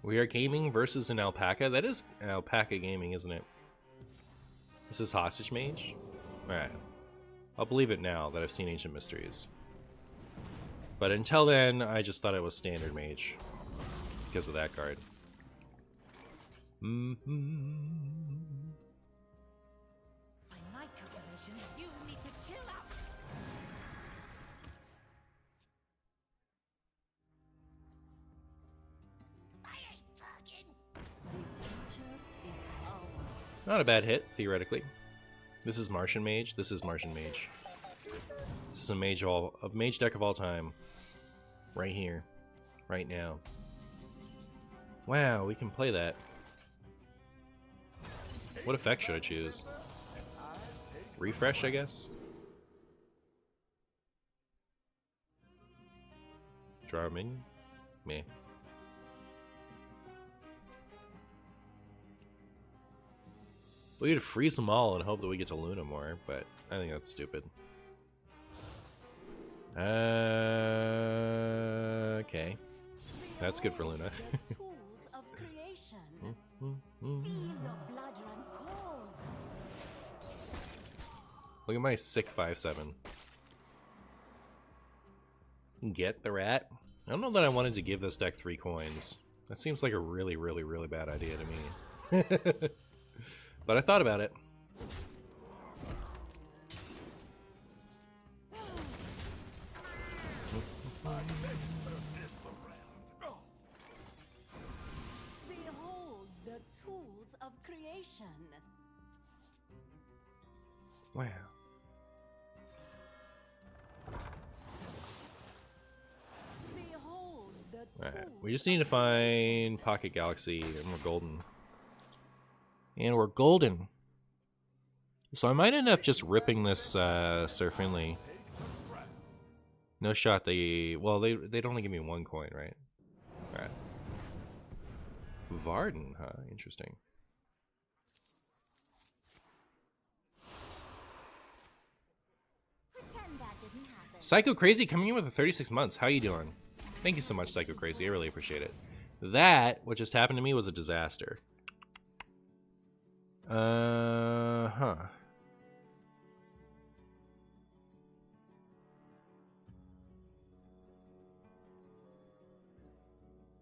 [SPEAKER 1] We are gaming versus an alpaca. That is alpaca gaming, isn't it? This is Hostage Mage? Alright. I'll believe it now that I've seen Ancient Mysteries. But until then, I just thought it was standard Mage. Because of that card.
[SPEAKER 2] By my calculations, you need to chill out. I ain't talking.
[SPEAKER 5] The future is ours.
[SPEAKER 1] Not a bad hit, theoretically. This is Martian Mage. This is Martian Mage. This is a mage deck of all time. Right here. Right now. Wow, we can play that. What effect should I choose? Refresh, I guess? Draw a minion? Meh. We could freeze them all and hope that we get to Luna more, but I think that's stupid. Okay. That's good for Luna.
[SPEAKER 5] The tools of creation.
[SPEAKER 2] Feel your blood run cold.
[SPEAKER 1] Look at my sick 5/7. Get the rat? I don't know that I wanted to give this deck 3 coins. That seems like a really, really, really bad idea to me. But I thought about it.
[SPEAKER 5] Behold the tools of creation.
[SPEAKER 1] Wow.
[SPEAKER 5] Behold the
[SPEAKER 1] Alright,
[SPEAKER 5] tools
[SPEAKER 1] we just need to
[SPEAKER 5] of
[SPEAKER 1] find Pocket Galaxy and we're golden. And we're golden. So I might end up just ripping this Sir Finley. No shot they'd only give me 1 coin, right? Alright. Varden, huh? Interesting.
[SPEAKER 2] Pretend that didn't happen.
[SPEAKER 1] Psycho Crazy coming in with a 36 months. How you doing? Thank you so much, Psycho Crazy. I really appreciate it. That, what just happened to me, was a disaster. Huh.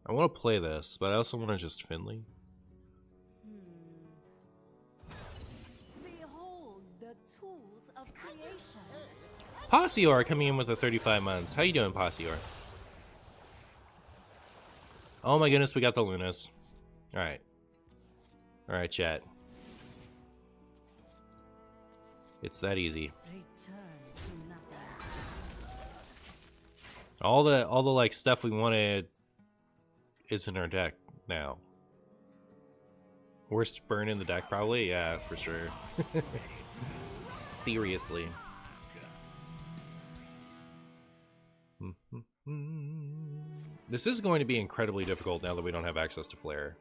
[SPEAKER 1] I want to play this, but I also want to just Finley.
[SPEAKER 5] Behold the tools of creation.
[SPEAKER 1] Posseor coming in with a 35 months. How you doing, Posseor? Oh my goodness, we got the Lunas. Alright. Alright, chat. It's that easy.
[SPEAKER 5] Return to nothing.
[SPEAKER 1] All the like stuff we wanted is in our deck now. Worst burn in the deck, probably? Yeah, for sure. Seriously. This is going to be incredibly difficult now that we don't have access to Flare.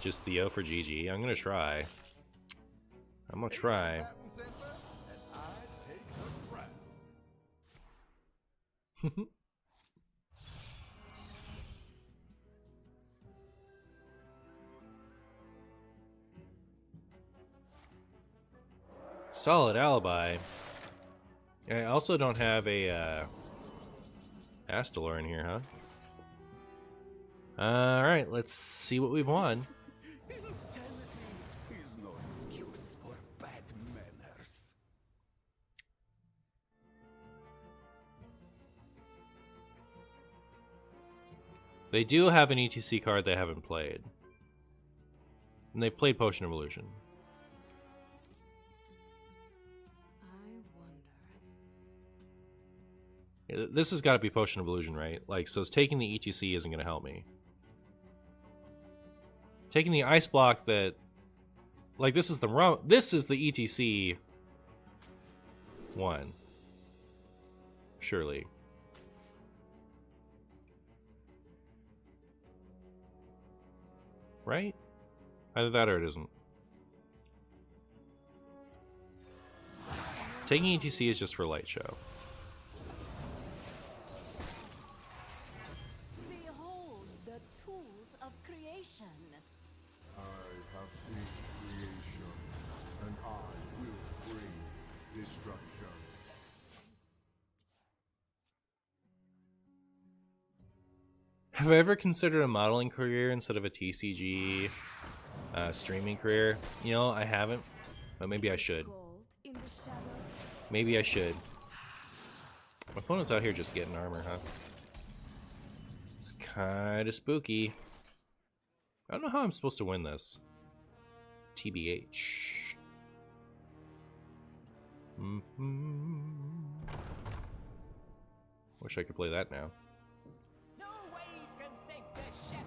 [SPEAKER 1] Just Theo for GG. I'm gonna try. I'm gonna try. Solid alibi. I also don't have a Astalor in here, huh? Alright, let's see what we've won.
[SPEAKER 3] Insanity is no excuse for bad manners.
[SPEAKER 1] They do have an ETC card they haven't played. And they've played Potion Evolution.
[SPEAKER 5] I wonder.
[SPEAKER 1] This has got to be Potion Evolution, right? Like, so it's taking the ETC isn't going to help me. Taking the ice block that, like, this is the ETC one. Surely. Right? Either that or it isn't. Taking ETC is just for light show.
[SPEAKER 5] Behold the tools of creation.
[SPEAKER 3] I have seen creation, and I will bring destruction.
[SPEAKER 1] Have I ever considered a modeling career instead of a TCG streaming career? You know, I haven't, but maybe I should.
[SPEAKER 5] Gold in the shadows.
[SPEAKER 1] Maybe I should. My opponent's out here just getting armor, huh? It's kind of spooky. I don't know how I'm supposed to win this. TBH. Wish I could play that now.
[SPEAKER 2] No waves can sink the ship.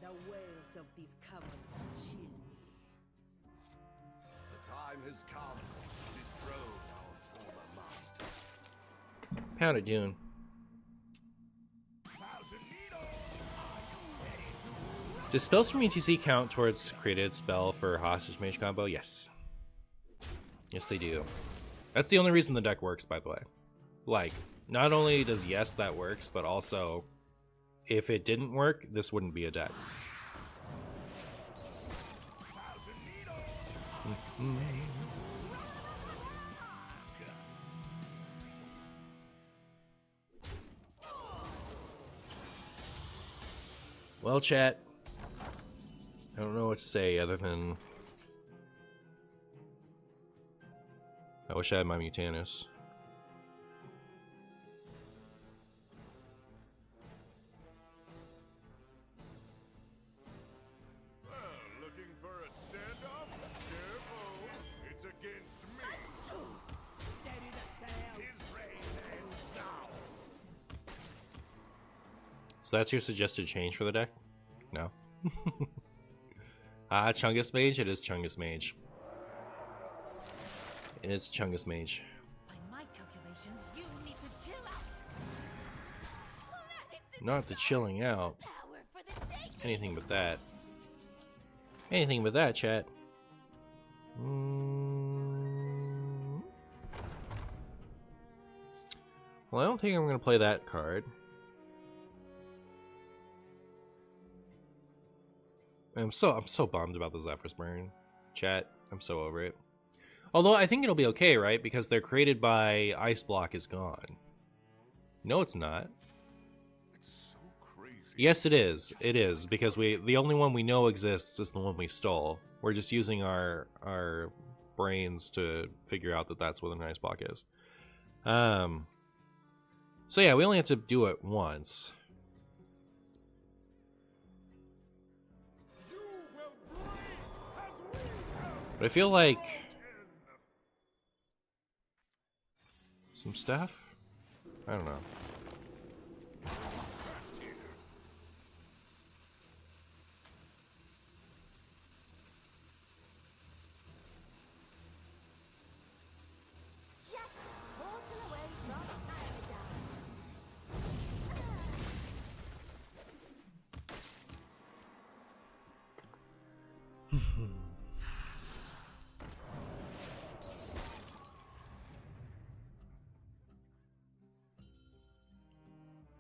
[SPEAKER 6] The wails of these caverns chill me.
[SPEAKER 3] The time has come to dethrone our former master.
[SPEAKER 1] Pound it, Dune. Does spells from ETC count towards created spell for hostage mage combo? Yes. Yes, they do. That's the only reason the deck works, by the way. Like, not only does yes, that works, but also, if it didn't work, this wouldn't be a deck. Well, chat, I don't know what to say other than I wish I had my Mutanus.
[SPEAKER 4] Well, looking for a standoff? Careful, it's against me.
[SPEAKER 6] Steady the sail.
[SPEAKER 4] His reign ends now.
[SPEAKER 1] So that's your suggested change for the deck? No. Chungus Mage? It is Chungus Mage. It is Chungus Mage.
[SPEAKER 2] By my calculations, you need to chill out. Planets in
[SPEAKER 1] Not the chilling out.
[SPEAKER 2] power for the taking.
[SPEAKER 1] Anything but that. Anything but that, chat. Well, I don't think I'm going to play that card. I'm so bummed about the Zephyr's Burn, chat. I'm so over it. Although I think it'll be okay, right? Because they're created by Ice Block is gone. No, it's not.
[SPEAKER 3] It's so crazy.
[SPEAKER 1] Yes, it is. It is because the only one we know exists is the one we stole. We're just using our brains to figure out that that's what an Ice Block is. So yeah, we only have to do it once. But I feel like some stuff? I don't know.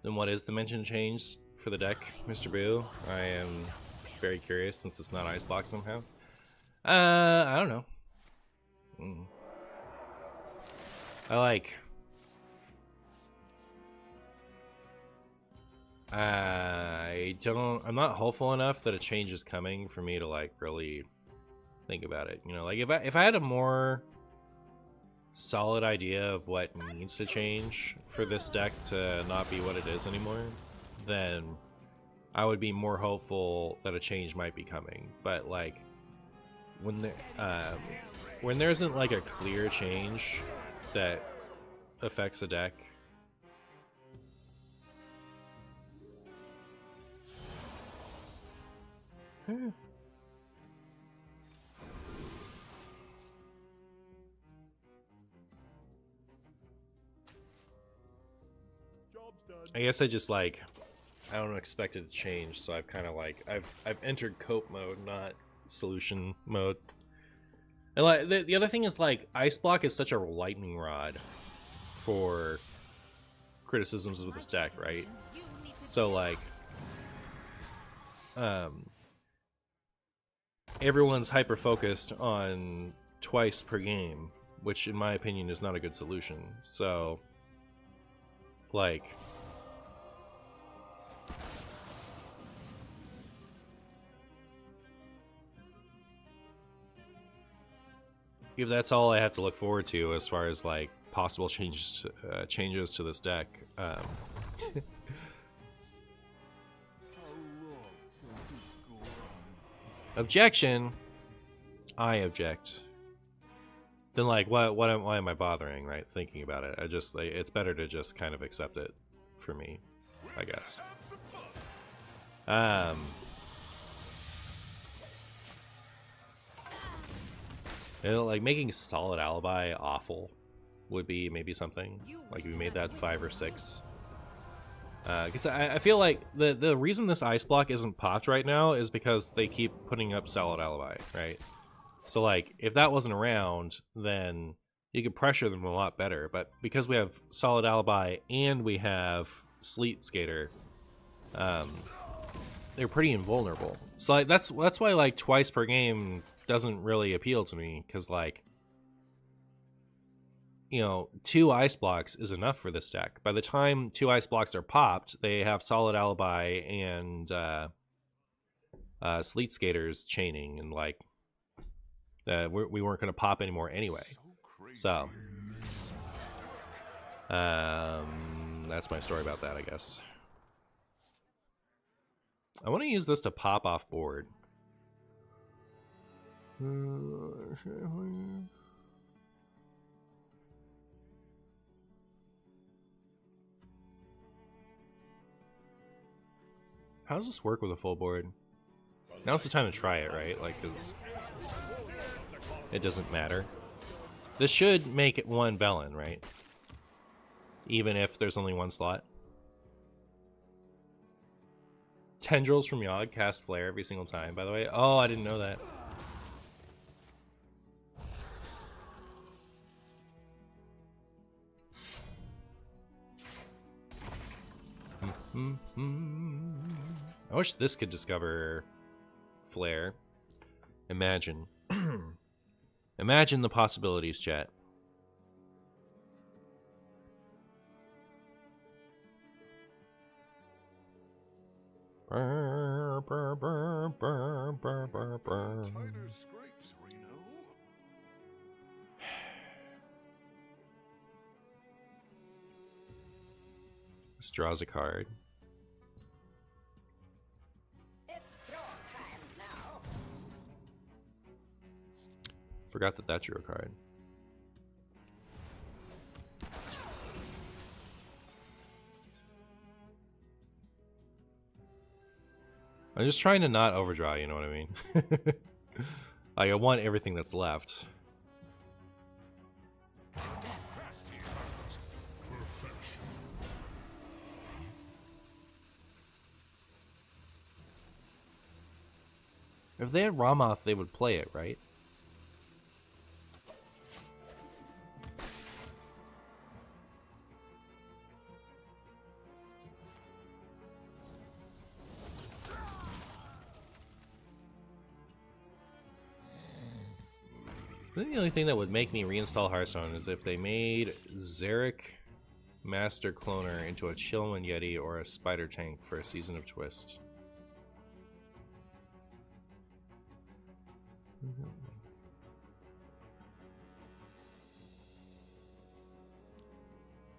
[SPEAKER 1] Then what is the mentioned change for the deck, Mr. Boo? I am very curious since it's not ice block somehow. I don't know. I'm not hopeful enough that a change is coming for me to like really think about it. You know, like if I had a more solid idea of what needs to change for this deck to not be what it is anymore, then I would be more hopeful that a change might be coming. But like when there isn't like a clear change that affects a deck, I guess I just like I don't expect it to change, so I've kind of like I've entered cope mode, not solution mode. And like the other thing is like ice block is such a lightning rod for criticisms of this deck, right? So like everyone's hyper focused on twice per game, which in my opinion is not a good solution. So like if that's all I have to look forward to as far as like possible changes to this deck, objection, I object. Then like why am I bothering, right? Thinking about it, I just like, it's better to just kind of accept it for me, I guess. You know, like making solid alibi awful would be maybe something. Like if we made that 5 or 6. Because I feel like the reason this ice block isn't popped right now is because they keep putting up solid alibi, right? So like if that wasn't around, then you could pressure them a lot better. But because we have solid alibi and we have sleet skater, they're pretty invulnerable. So like that's why like twice per game doesn't really appeal to me, because like, you know, 2 ice blocks is enough for this deck. By the time 2 ice blocks are popped, they have solid alibi and sleet skaters chaining, and like we weren't going to pop anymore anyway. So that's my story about that, I guess. I want to use this to pop off board. How does this work with a full board? Now's the time to try it, right? Like, 'cause it doesn't matter. This should make it 1 Velen, right? Even if there's only 1 slot. Tendrils from Yogg cast Flare every single time, by the way. Oh, I didn't know that. I wish this could discover Flare. Imagine. Imagine the possibilities, chat.
[SPEAKER 3] Tighter scrapes, Reno.
[SPEAKER 1] This draws a card. Forgot that drew a card. I'm just trying to not overdraw, you know what I mean? Like, I want everything that's left. If they had Ramoth, they would play it, right? I think the only thing that would make me reinstall Hearthstone is if they made Zarek Master Cloner into a Chillman Yeti or a Spider Tank for a Season of Twist.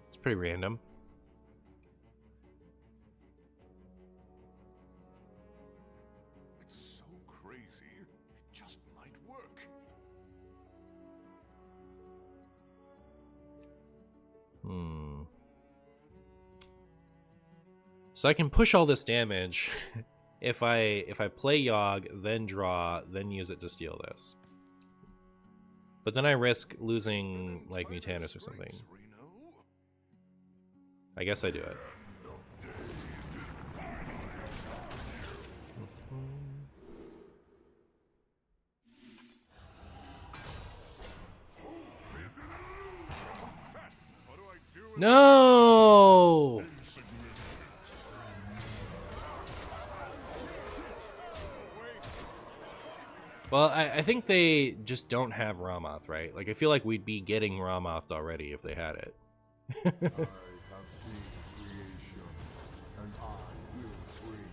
[SPEAKER 1] It's pretty random.
[SPEAKER 4] It's so crazy. It just might work.
[SPEAKER 1] So I can push all this damage if I play Yogg, then draw, then use it to steal this. But then I risk losing like Mutanus or something. I guess I do it. No! Well, I think they just don't have Ramoth, right? Like, I feel like we'd be getting Ramoth already if they had it.
[SPEAKER 3] I have seen creation, and I will bring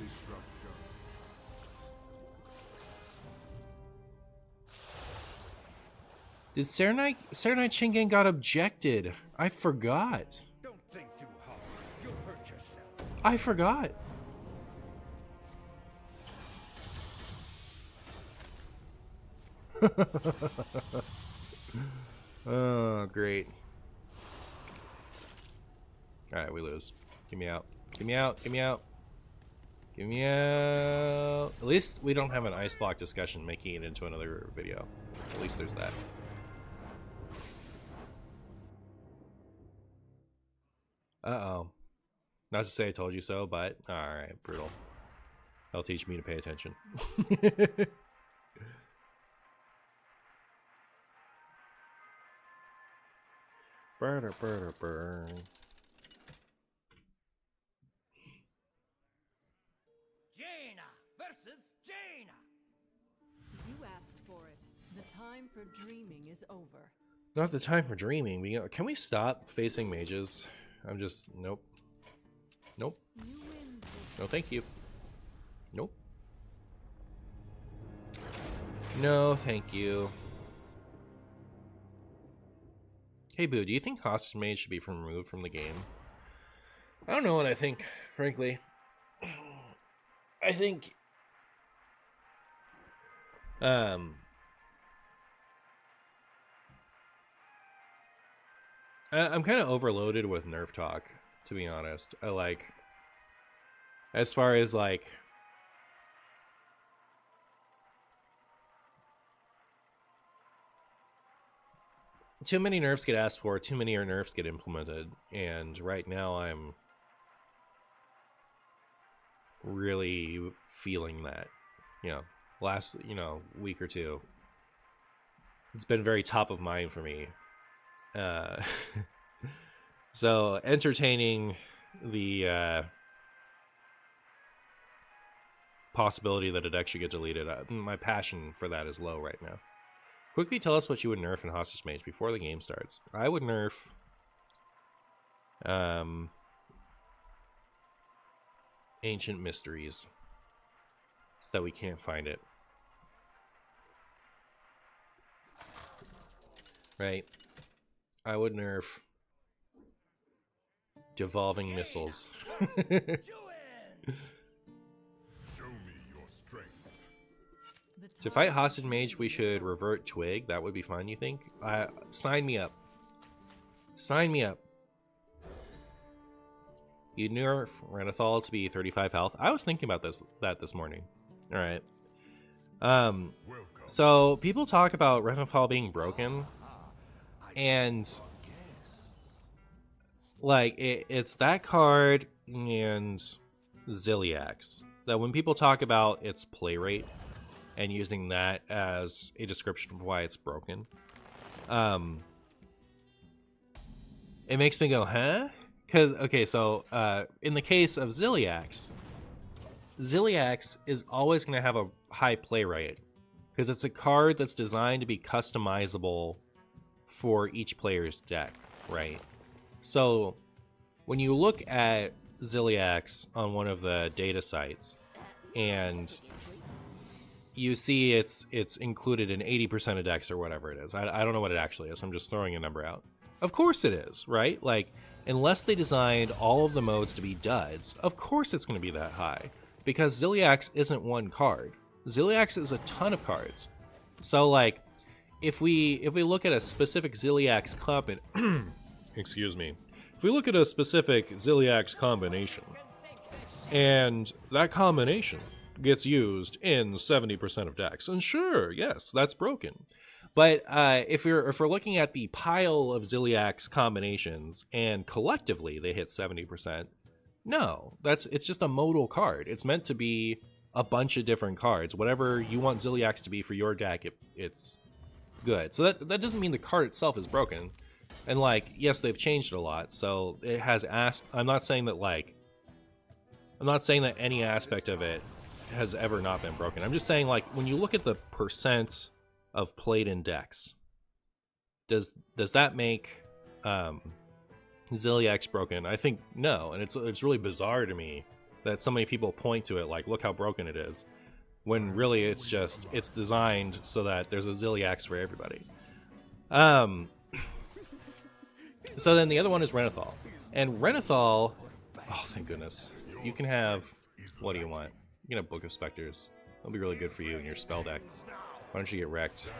[SPEAKER 3] destruction.
[SPEAKER 1] Did Serenite Shingen got objected? I forgot.
[SPEAKER 6] Don't think too hard. You'll hurt yourself.
[SPEAKER 1] I forgot. Oh, great. Alright, we lose. Get me out. Get me out. Get me out. Get me out. At least we don't have an ice block discussion making it into another video. At least there's that. Uh-oh. Not to say I told you so, but alright, brutal. That'll teach me to pay attention. Burr, burr, burr.
[SPEAKER 6] Jaina versus Jaina.
[SPEAKER 5] You asked for it. The time for dreaming is over.
[SPEAKER 1] Not the time for dreaming. Can we stop facing mages? I'm just nope. Nope.
[SPEAKER 5] You win this.
[SPEAKER 1] No, thank you. Nope. No, thank you. Hey, Boo, do you think Hostage Mage should be removed from the game? I don't know what I think, frankly. I think... I'm kind of overloaded with nerf talk, to be honest. I like... As far as, like... Too many nerfs get asked for, too many nerfs get implemented, and right now I'm really feeling that, last, week or two. It's been very top of mind for me. So entertaining the possibility that it actually gets deleted, my passion for that is low right now. Quickly tell us what you would nerf in Hostage Mage before the game starts. I would nerf Ancient Mysteries so that we can't find it. Right? I would nerf Devolving Missiles. To fight Hostage Mage, we should revert Twig. That would be fun, you think? Sign me up. Sign me up. You nerf Renathal to be 35 health. I was thinking about this morning. Alright. So, people talk about Renathal being broken. And... like, it's that card and Ziliax. That when people talk about its play rate... and using that as a description of why it's broken. It makes me go, huh? Because, okay, so in the case of Ziliax is always going to have a high play rate because it's a card that's designed to be customizable for each player's deck, right? So when you look at Ziliax on one of the data sites and you see it's included in 80% of decks or whatever it is. I don't know what it actually is. I'm just throwing a number out. Of course it is, right? Like, unless they designed all of the modes to be duds, of course it's going to be that high. Because Ziliax isn't one card. Ziliax is a ton of cards. So, like, if we look at a specific Ziliax excuse me. If we look at a specific Ziliax combination, and that combination gets used in 70% of decks, and sure, yes, that's broken. But if we're looking at the pile of Ziliax combinations and collectively they hit 70%, no, it's just a modal card. It's meant to be a bunch of different cards. Whatever you want Ziliax to be for your deck, it's good. So that doesn't mean the card itself is broken. And like, yes, they've changed it a lot. So it has I'm not saying that any aspect of it has ever not been broken. I'm just saying, like, when you look at the percent of played in decks, does that make Ziliax broken? I think no, and it's really bizarre to me that so many people point to it like, look how broken it is, when really it's designed so that there's a Ziliax for everybody. So then the other one is Renathal, and Renathal, oh thank goodness, you can have, what do you want? You can have Book of Specters. That'll be really good for you in your spell deck. Why don't you get wrecked?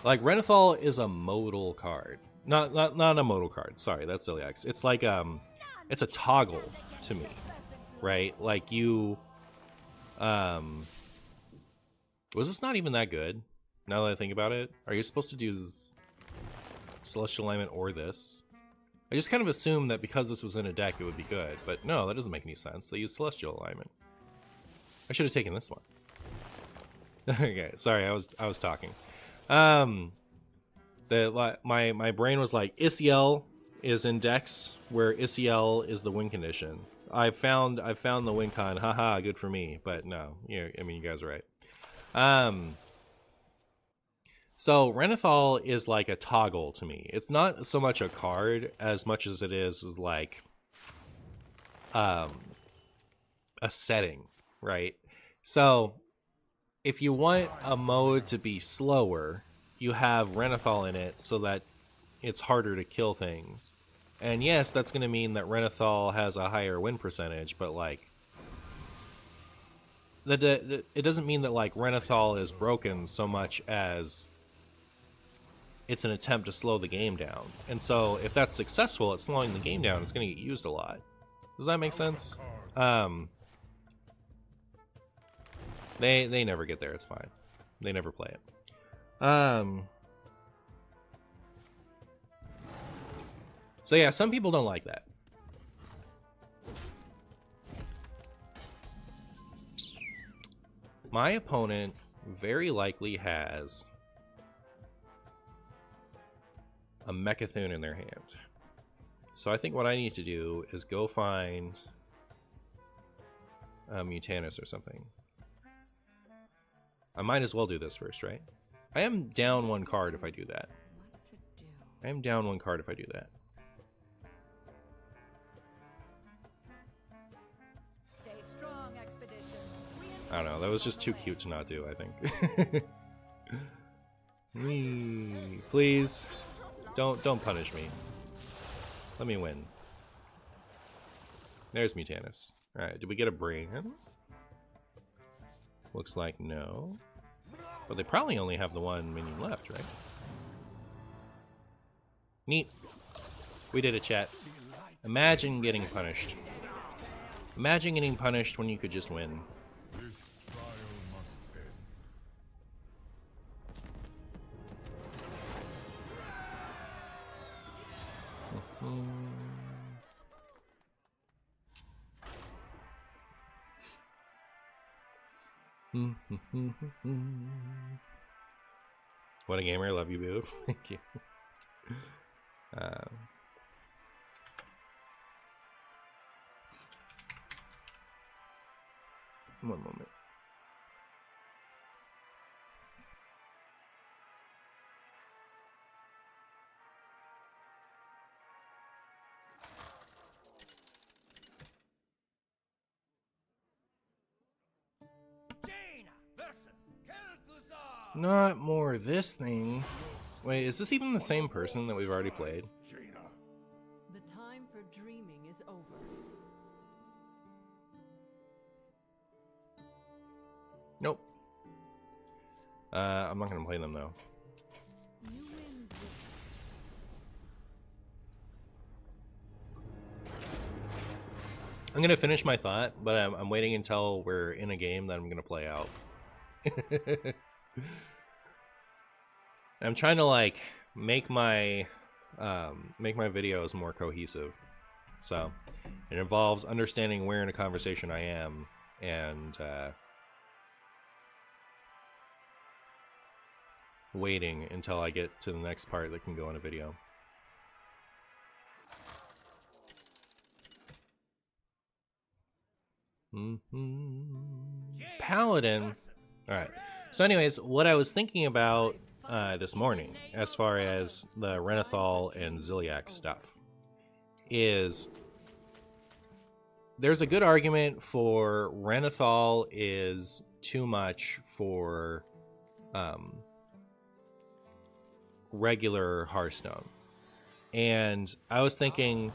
[SPEAKER 1] Like, Renathal is a modal card. Not a modal card. Sorry, that's Ziliax. It's like, it's a toggle to me, right? Like, you, was this not even that good? Now that I think about it, are you supposed to do Celestial Alignment or this? I just kind of assumed that because this was in a deck, it would be good, but no, that doesn't make any sense. They use Celestial Alignment. I should have taken this one. Okay, sorry, I was talking. My brain was like, Isiel is in decks where Isiel is the win condition. I found the win con. Haha, good for me. But no, I mean, you guys are right. So Renathal is like a toggle to me. It's not so much a card as much as it is like a setting, right? So if you want a mode to be slower, you have Renathal in it so that it's harder to kill things. And yes, that's going to mean that Renathal has a higher win percentage, but like it doesn't mean that like Renathal is broken so much as it's an attempt to slow the game down. And so if that's successful at slowing the game down, it's going to get used a lot. Does that make sense? They never get there. It's fine. They never play it. So yeah, some people don't like that. My opponent very likely has a Mechathune in their hand. So I think what I need to do is go find a Mutanus or something. I might as well do this first, right? I am down one card if I do that.
[SPEAKER 5] What to do?
[SPEAKER 1] I am down one card if I do that.
[SPEAKER 2] Stay strong, expedition.
[SPEAKER 1] I don't know, that was just too cute to not do, I think. Please. Don't punish me. Let me win. There's Mutanus. Alright, did we get a brain? Looks like no. But they probably only have the one minion left, right? Neat. We did it, chat. Imagine getting punished. Imagine getting punished when you could just win.
[SPEAKER 3] This trial must end.
[SPEAKER 1] What a gamer. Love you, boo. Thank you. One moment.
[SPEAKER 6] Jaina versus Kel'Thuzar.
[SPEAKER 1] Not more this thing. Wait, is this even the same person that we've already played?
[SPEAKER 4] Jaina.
[SPEAKER 5] The time for dreaming is over.
[SPEAKER 1] Nope. I'm not gonna play them though.
[SPEAKER 5] You win this.
[SPEAKER 1] I'm gonna finish my thought, but I'm waiting until we're in a game that I'm gonna play out. I'm trying to like make my videos more cohesive. So it involves understanding where in a conversation I am and waiting until I get to the next part that can go in a video. Paladin. All right. So anyways, what I was thinking about this morning, as far as the Renathal and Ziliac stuff, is there's a good argument for Renathal is too much for regular Hearthstone. And I was thinking,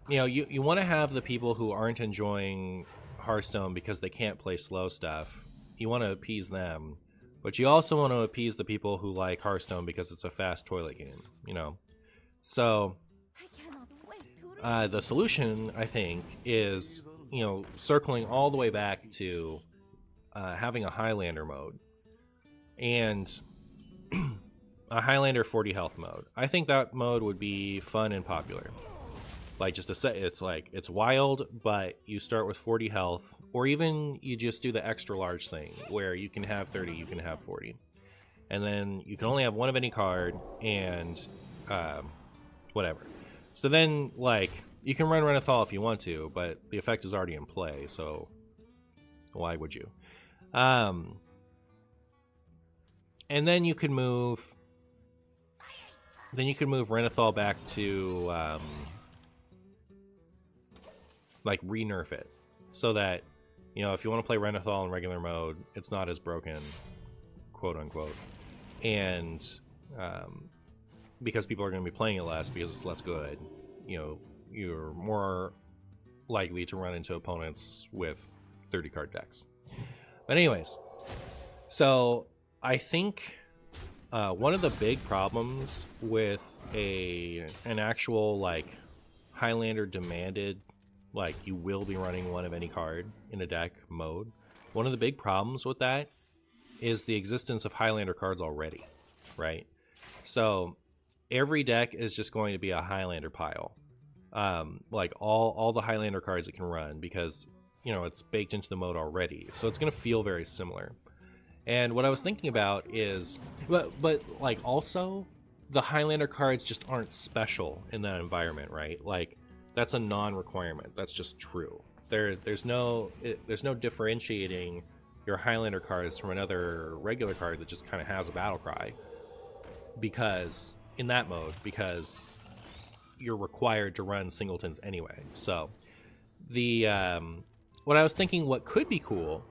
[SPEAKER 1] you know, you want to have the people who aren't enjoying Hearthstone because they can't play slow stuff. You want to appease them, but you also want to appease the people who like Hearthstone because it's a fast toilet game, you know. So
[SPEAKER 2] I cannot wait to
[SPEAKER 1] the solution, I think, is, you know, circling all the way back to having a Highlander mode and a Highlander 40 health mode. I think that mode would be fun and popular. Like, just to say, it's like, it's wild, but you start with 40 health, or even you just do the extra large thing where you can have 30, you can have 40, and then you can only have one of any card and whatever. So then, like, you can run Renathal if you want to, but the effect is already in play, so why would you? And then you could move. Then you could move Renathal back to like re-nerf it, so that, you know, if you want to play Renathal in regular mode, it's not as broken, quote unquote, and because people are going to be playing it less because it's less good, you know, you're more likely to run into opponents with 30 card decks. But anyways, so I think one of the big problems with an actual like Highlander demanded, like, you will be running one of any card in a deck mode, one of the big problems with that is the existence of Highlander cards already, right? So every deck is just going to be a Highlander pile, like all the Highlander cards it can run, because, you know, it's baked into the mode already, so it's going to feel very similar. And what I was thinking about is, but like, also the Highlander cards just aren't special in that environment, right? Like, that's a non-requirement. That's just true. There's no differentiating your Highlander cards from another regular card that just kind of has a battle cry, because in that mode, because you're required to run singletons anyway. So the what I was thinking, what could be cool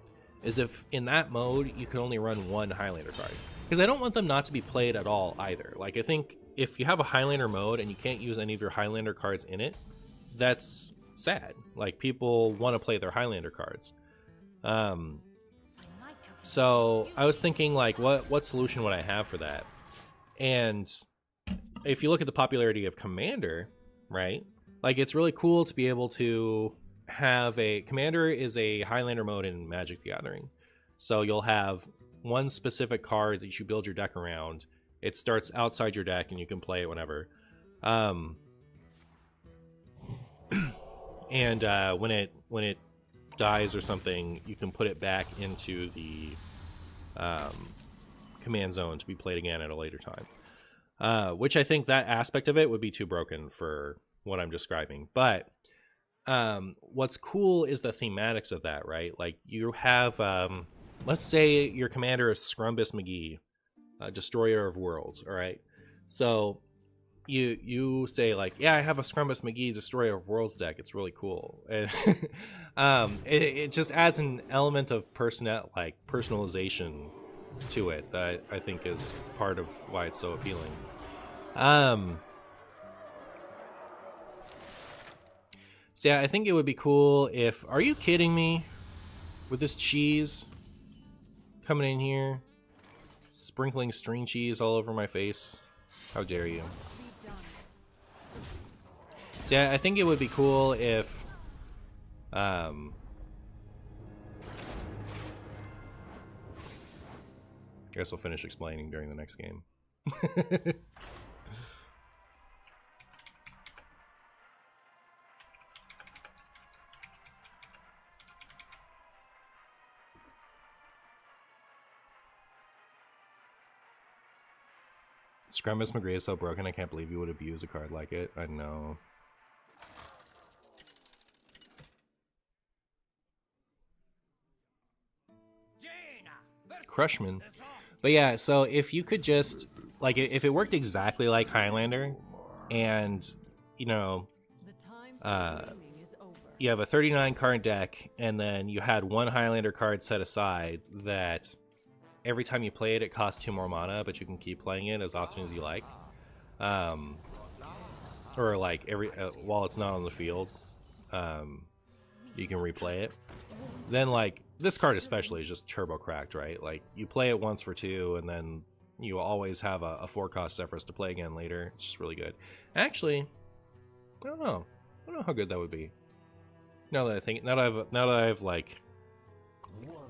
[SPEAKER 1] is if in that mode you could only run one Highlander card, because I don't want them not to be played at all either. Like, I think if you have a Highlander mode and you can't use any of your Highlander cards in it, that's sad. Like, people want to play their Highlander cards. So I was thinking, like, what solution would I have for that? And if you look at the popularity of Commander, right? Like, it's really cool to be able to have a Commander is a Highlander mode in Magic the Gathering. So you'll have one specific card that you build your deck around. It starts outside your deck and you can play it whenever. And when it dies or something, you can put it back into the command zone to be played again at a later time. Which I think that aspect of it would be too broken for what I'm describing. But what's cool is the thematics of that, right? Like you have, let's say your commander is Scrumbus McGee, Destroyer of Worlds, all right? So you say like, yeah, I have a Scrumbus McGee Destroyer of Worlds deck. It's really cool. And it just adds an element of personalization to it that I think is part of why it's so appealing. So yeah, I think it would be cool if... Are you kidding me? With this cheese coming in here, sprinkling string cheese all over my face. How dare you? So yeah, I think it would be cool if... I guess we'll finish explaining during the next game. Scrumbus McGree is so broken, I can't believe you would abuse a card like it. I know. Crushman. But yeah, so if you could just, like, if it worked exactly like Highlander, and, you know, you have a 39 card deck, and then you had one Highlander card set aside that every time you play it, it costs 2 more mana, but you can keep playing it as often as you like. Or like while it's not on the field, you can replay it. Then like this card especially is just turbo cracked, right? Like you play it once for 2, and then you always have a 4-cost Zephrys to play again later. It's just really good. Actually, I don't know how good that would be. Now that I think, now that I've like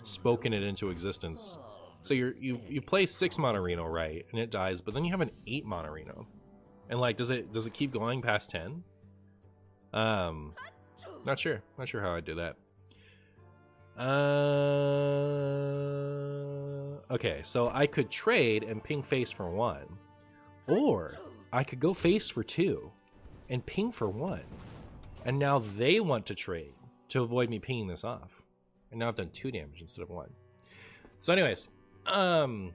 [SPEAKER 1] spoken it into existence. So you play 6 mana Reno, right, and it dies, but then you have an 8 mana Reno, and like does it keep going past 10? Not sure how I'd do that. Okay, so I could trade and ping face for 1, or I could go face for 2 and ping for 1, and now they want to trade to avoid me pinging this off, and now I've done 2 damage instead of 1. So anyways, so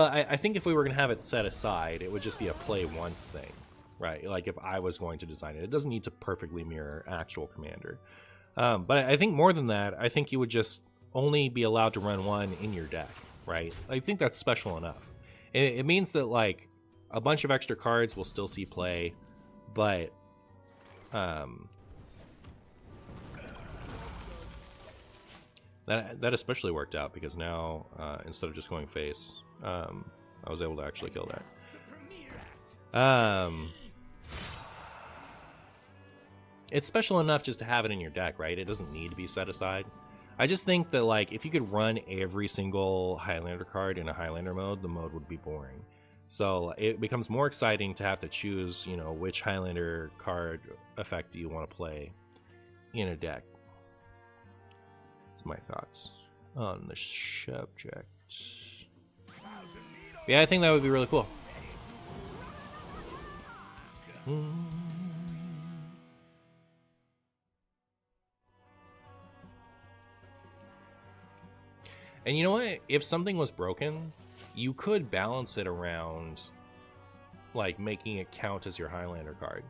[SPEAKER 1] I think if we were gonna have it set aside, it would just be a play once thing, right? Like if I was going to design it, it doesn't need to perfectly mirror actual Commander. But I think more than that, I think you would just only be allowed to run 1 in your deck, right? I think that's special enough. It means that like a bunch of extra cards will still see play, but that especially worked out because now instead of just going face, I was able to actually kill that. It's special enough just to have it in your deck, right? It doesn't need to be set aside. I just think that like if you could run every single Highlander card in a Highlander mode, the mode would be boring. So it becomes more exciting to have to choose, you know, which Highlander card effect do you want to play in a deck. That's my thoughts on the subject. Yeah, I think that would be really cool. And you know what? If something was broken, you could balance it around, like, making it count as your Highlander card.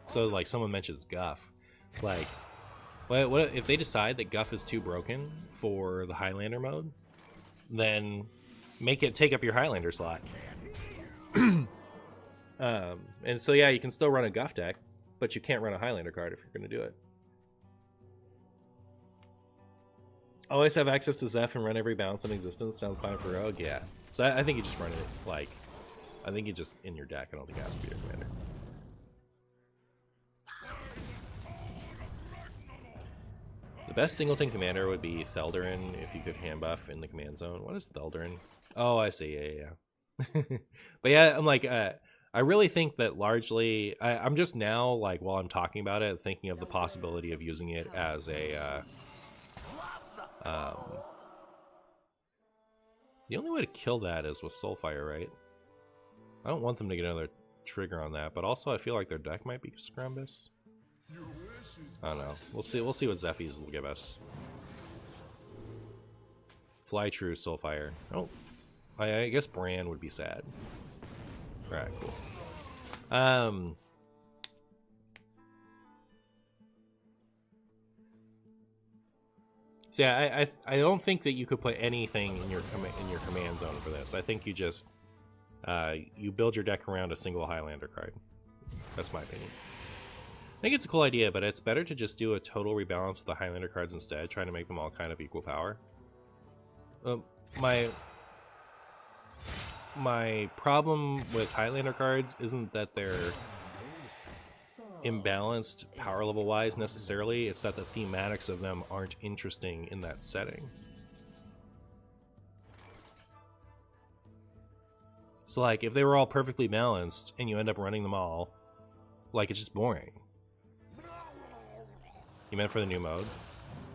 [SPEAKER 1] So, like, someone mentions Guff. Like, what if they decide that Guff is too broken for the Highlander mode? Then make it take up your Highlander slot. And so, yeah, you can still run a Guff deck, but you can't run a Highlander card if you're going to do it. Always have access to Zeph and run every bounce in existence. Sounds fine for Rogue, yeah. So I think you just run it, like, I think you just in your deck. I don't think it has to be your commander. The best singleton commander would be Theldurin if you could hand buff in the command zone. What is Theldurin? Oh, I see, yeah. But yeah, I'm like, I I really think that largely, I'm just now, like, while I'm talking about it, thinking of the possibility of using it as a, the only way to kill that is with Soulfire, right? I don't want them to get another trigger on that, but also I feel like their deck might be Scrumbus. I don't know. We'll see what Zephy's will give us. Fly True, Soulfire. Oh, I guess Bran would be sad. Alright, cool. So yeah, I don't think that you could put anything in your command zone for this. I think you just you build your deck around a single Highlander card. That's my opinion. I think it's a cool idea, but it's better to just do a total rebalance of the Highlander cards instead, trying to make them all kind of equal power. My problem with Highlander cards isn't that they're imbalanced power level wise necessarily, it's that the thematics of them aren't interesting in that setting. So like if they were all perfectly balanced and you end up running them all, like it's just boring. You meant for the new mode?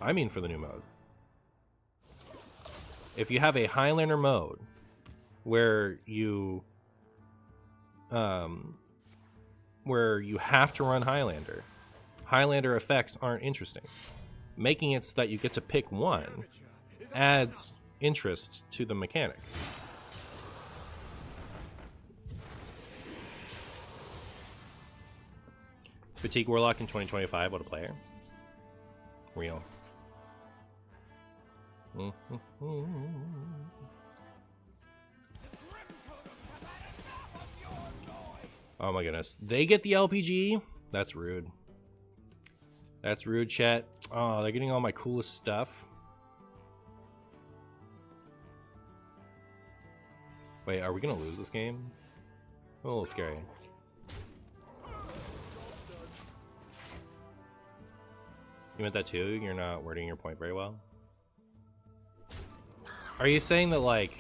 [SPEAKER 1] I mean for the new mode. If you have a Highlander mode where you have to run Highlander, Highlander effects aren't interesting. Making it so that you get to pick one adds interest to the mechanic. Fatigue Warlock in 2025, what a player. Real. Oh my goodness. They get the LPG? That's rude. That's rude, chat. Oh, they're getting all my coolest stuff. Wait, are we gonna lose this game? A little scary. You meant that too? You're not wording your point very well? Are you saying that, like,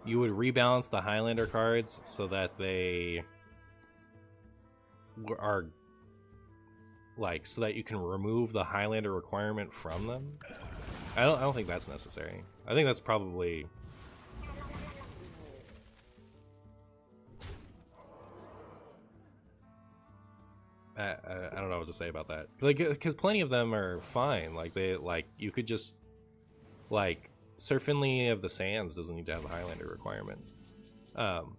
[SPEAKER 1] you would rebalance the Highlander cards so that they are, like, so that you can remove the Highlander requirement from them? I don't think that's necessary. I think that's probably... I don't know what to say about that. Like, because plenty of them are fine. Like, you could just, like, Sir Finley of the Sands doesn't need to have a Highlander requirement. And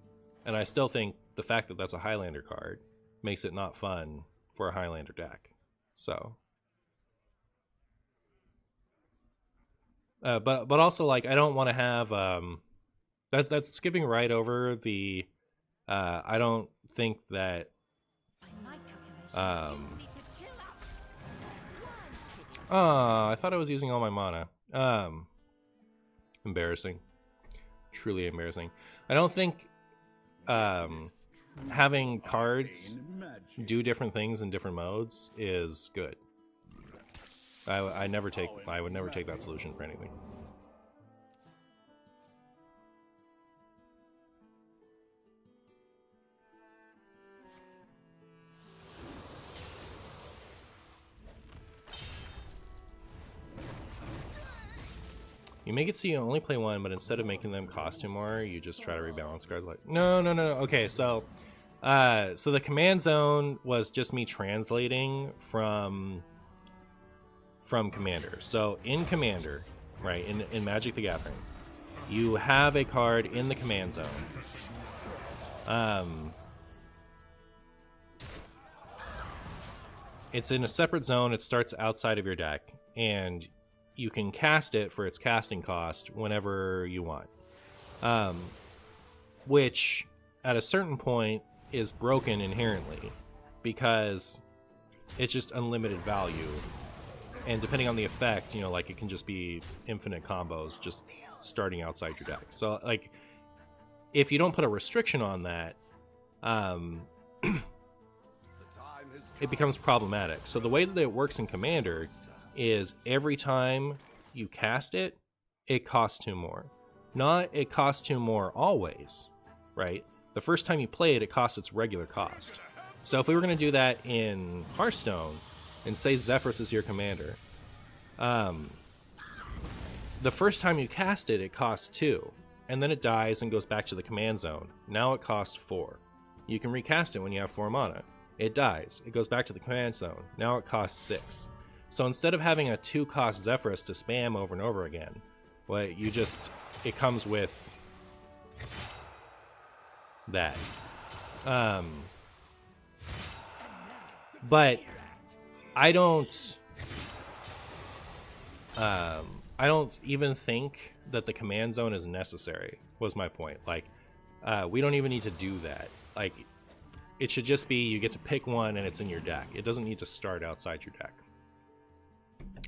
[SPEAKER 1] I still think the fact that that's a Highlander card makes it not fun for a Highlander deck. So, but also, like, I don't want to have that's skipping right over the. I don't think that. Oh, I thought I was using all my mana. Embarrassing. Truly embarrassing. I don't think having cards do different things in different modes is good. I would never take that solution for anything. You make it so you only play one, but instead of making them cost you more, you just try to rebalance cards. Like, no. Okay, so the command zone was just me translating from Commander. So in Commander, right, in Magic the Gathering, you have a card in the command zone. It's in a separate zone. It starts outside of your deck, and you can cast it for its casting cost whenever you want. Which, at a certain point, is broken inherently, because it's just unlimited value. And depending on the effect, you know, like, it can just be infinite combos just starting outside your deck. So, like, if you don't put a restriction on that, it becomes problematic. So the way that it works in Commander is every time you cast it, it costs 2 more. Not it costs 2 more always. right? The first time you play it, it costs its regular cost. So if we were going to do that in Hearthstone, and say Zephrys is your commander, the first time you cast it, it costs 2, and then it dies and goes back to the command zone. Now it costs 4. You can recast it when you have 4 mana. It dies. It goes back to the command zone. Now it costs 6. So instead of having a 2-cost Zephrys to spam over and over again, well, you just, it comes with that. But I don't even think that the command zone is necessary, was my point. Like, we don't even need to do that. Like, it should just be you get to pick one and it's in your deck. It doesn't need to start outside your deck,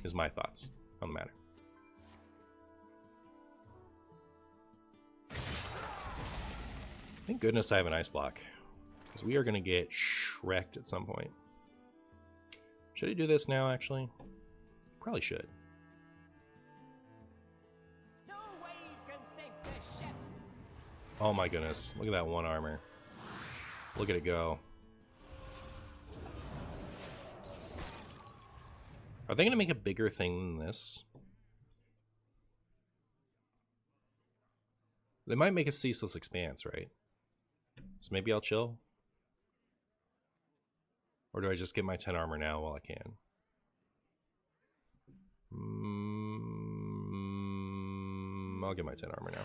[SPEAKER 1] is my thoughts on the matter. Thank goodness I have an ice block, because we are going to get shreked at some point. Should I do this now, actually? Probably should.
[SPEAKER 6] No waves can sink this ship.
[SPEAKER 1] Oh my goodness, look at that 1 armor. Look at it go. Are they going to make a bigger thing than this? They might make a Ceaseless Expanse, right? So maybe I'll chill? Or do I just get my 10 armor now while I can? I'll get my 10 armor now.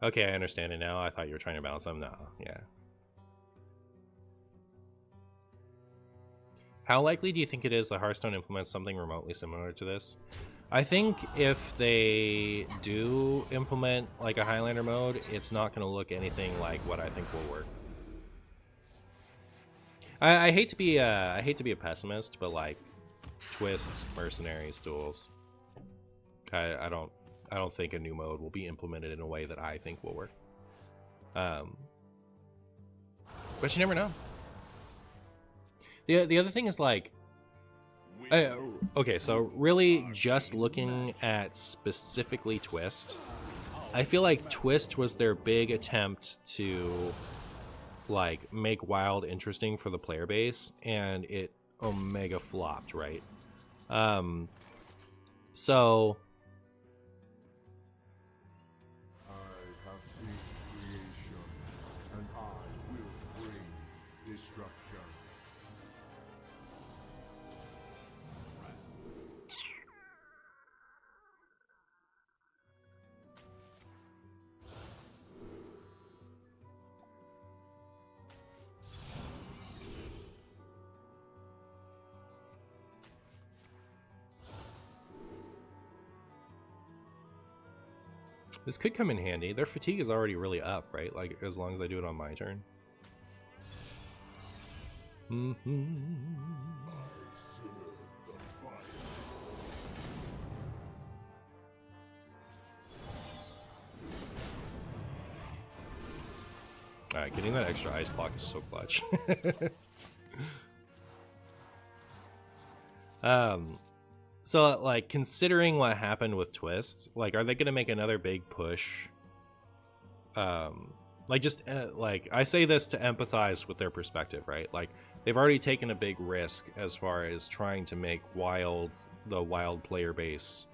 [SPEAKER 1] Okay, I understand it now. I thought you were trying to balance them. No, yeah. How likely do you think it is that Hearthstone implements something remotely similar to this? I think if they do implement like a Highlander mode, it's not going to look anything like what I think will work. I hate to be a pessimist, but like twists, mercenaries, duels. I don't think a new mode will be implemented in a way that I think will work. But you never know. The other thing is like, okay, so really just looking at specifically Twist, I feel like Twist was their big attempt to like make Wild interesting for the player base, and it omega flopped, right? So
[SPEAKER 3] I have seen creation, and I will bring destruction.
[SPEAKER 1] this could come in handy. Their fatigue is already really up, right? Like, as long as I do it on my turn. Alright, getting that extra ice block is so clutch. So, like, considering what happened with Twist, like, are they going to make another big push? Like, just, like, I say this to empathize with their perspective, right? Like, they've already taken a big risk as far as trying to make the Wild player base,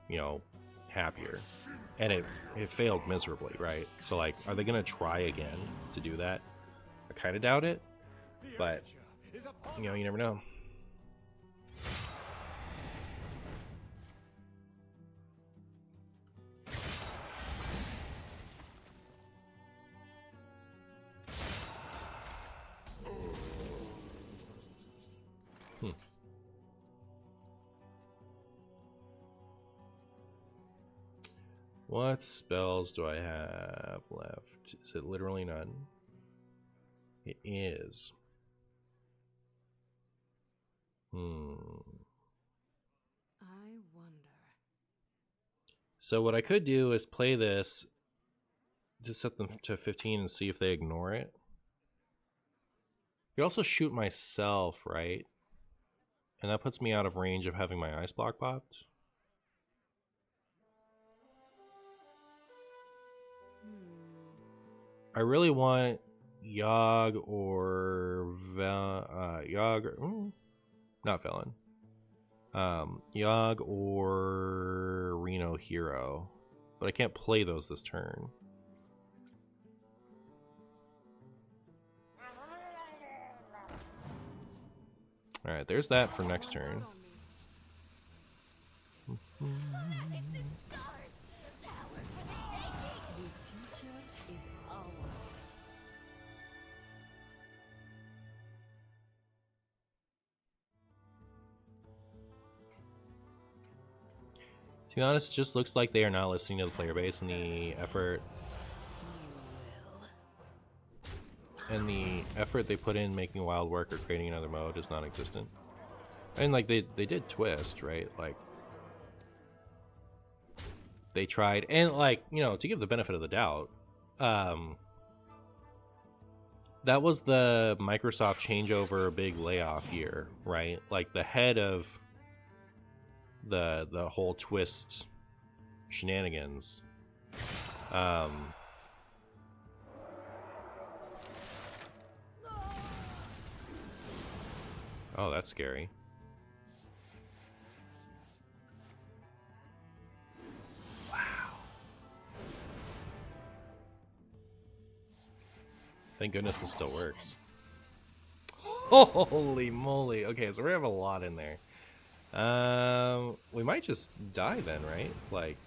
[SPEAKER 1] you know, happier. And it failed miserably, right? So, like, are they going to try again to do that? I kind of doubt it, but, you know, you never know. What spells do I have left? Is it literally none? It is.
[SPEAKER 5] I wonder.
[SPEAKER 1] So what I could do is play this, just set them to 15 and see if they ignore it. You could also shoot myself, right? And that puts me out of range of having my ice block popped. I really want Yogg or Yogg, not Felon. Yogg or Reno Hero, but I can't play those this turn. All right, there's that for next turn.
[SPEAKER 5] The future is ours.
[SPEAKER 1] To be honest, it just looks like they are not listening to the player base and the effort. And the effort they put in making wild work or creating another mode is non-existent. And like they did twist, right? Like they tried, and like, you know, to give the benefit of the doubt, that was the Microsoft changeover big layoff year, right? Like the head of the whole twist shenanigans. Oh, that's scary. Wow. Thank goodness this still works. Holy moly. Okay, so we have a lot in there. We might just die then, right? Like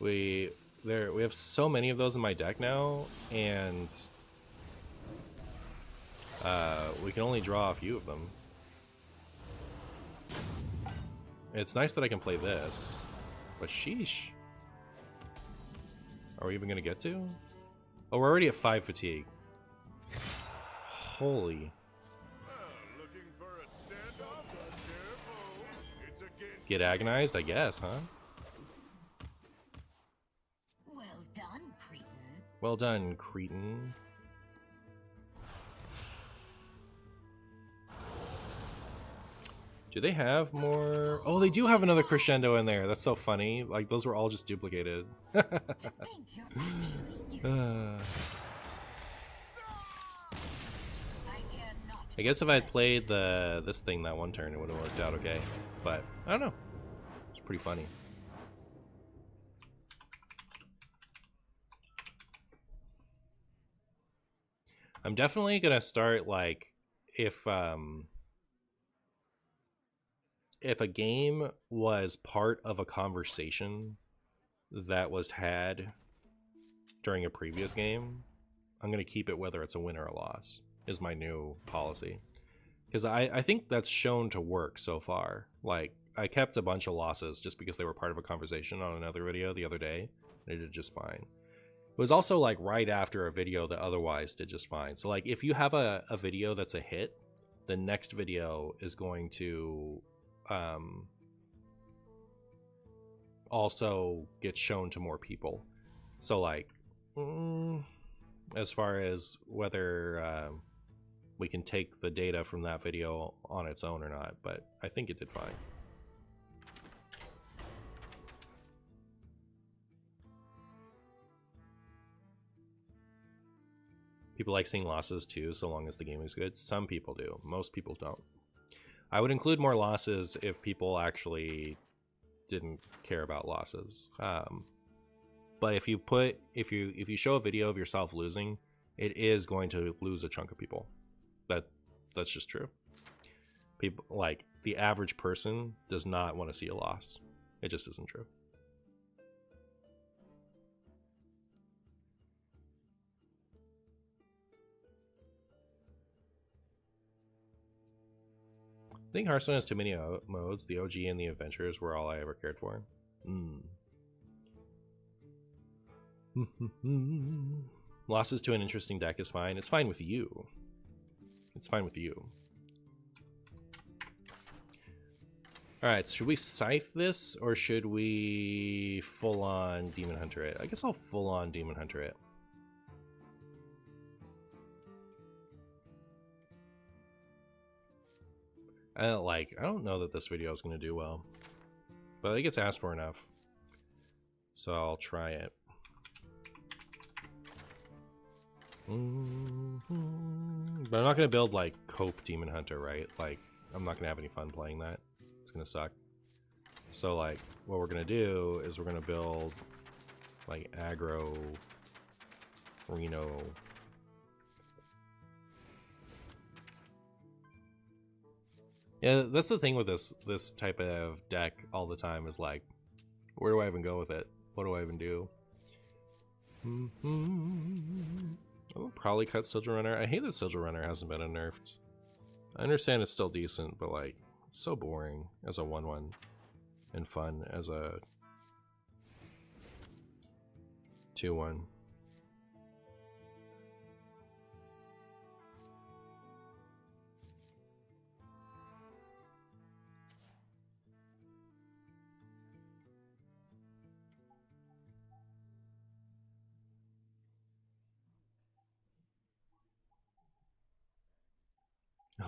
[SPEAKER 1] we have so many of those in my deck now, and we can only draw a few of them. It's nice that I can play this, but sheesh. Are we even gonna get to? Oh, we're already at 5 fatigue. Holy.
[SPEAKER 4] Looking for a standoff? Careful. It's against
[SPEAKER 1] Get agonized, I guess, huh?
[SPEAKER 2] Well done, Cretan.
[SPEAKER 1] Well done, Cretan. Do they have more? Oh, they do have another crescendo in there. That's so funny. Like, those were all just duplicated.
[SPEAKER 2] To think you're actually useful. I care not.
[SPEAKER 1] I guess if I had played this thing that one turn, it would have worked out okay. But, I don't know. It's pretty funny. I'm definitely gonna start, like, if a game was part of a conversation that was had during a previous game, I'm going to keep it whether it's a win or a loss, is my new policy. Because I think that's shown to work so far. Like, I kept a bunch of losses just because they were part of a conversation on another video the other day, and it did just fine. It was also, like, right after a video that otherwise did just fine. So, like, if you have a video that's a hit, the next video is going to also get shown to more people. So, like, as far as whether we can take the data from that video on its own or not, but I think it did fine. People like seeing losses too, so long as the game is good. Some people do. Most people don't. I would include more losses if people actually didn't care about losses. But if you show a video of yourself losing, it is going to lose a chunk of people. That's just true. People, like, the average person does not want to see a loss. It just isn't true. I think Hearthstone has too many modes. The OG and the Adventures were all I ever cared for. Losses to an interesting deck is fine. It's fine with you. It's fine with you. Alright, so should we Scythe this, or should we full-on Demon Hunter it? I guess I'll full-on Demon Hunter it. I don't know that this video is going to do well, but I think it's asked for enough, so I'll try it. But I'm not gonna build like Cope Demon Hunter, right? Like, I'm not gonna have any fun playing that. It's gonna suck. So like, what we're gonna do is we're gonna build like aggro Reno. Yeah, that's the thing with this type of deck all the time is like, where do I even go with it? What do I even do? I will probably cut Sigil Runner. I hate that Sigil Runner hasn't been nerfed. I understand it's still decent, but like, it's so boring as a 1/1 and fun as a 2/1.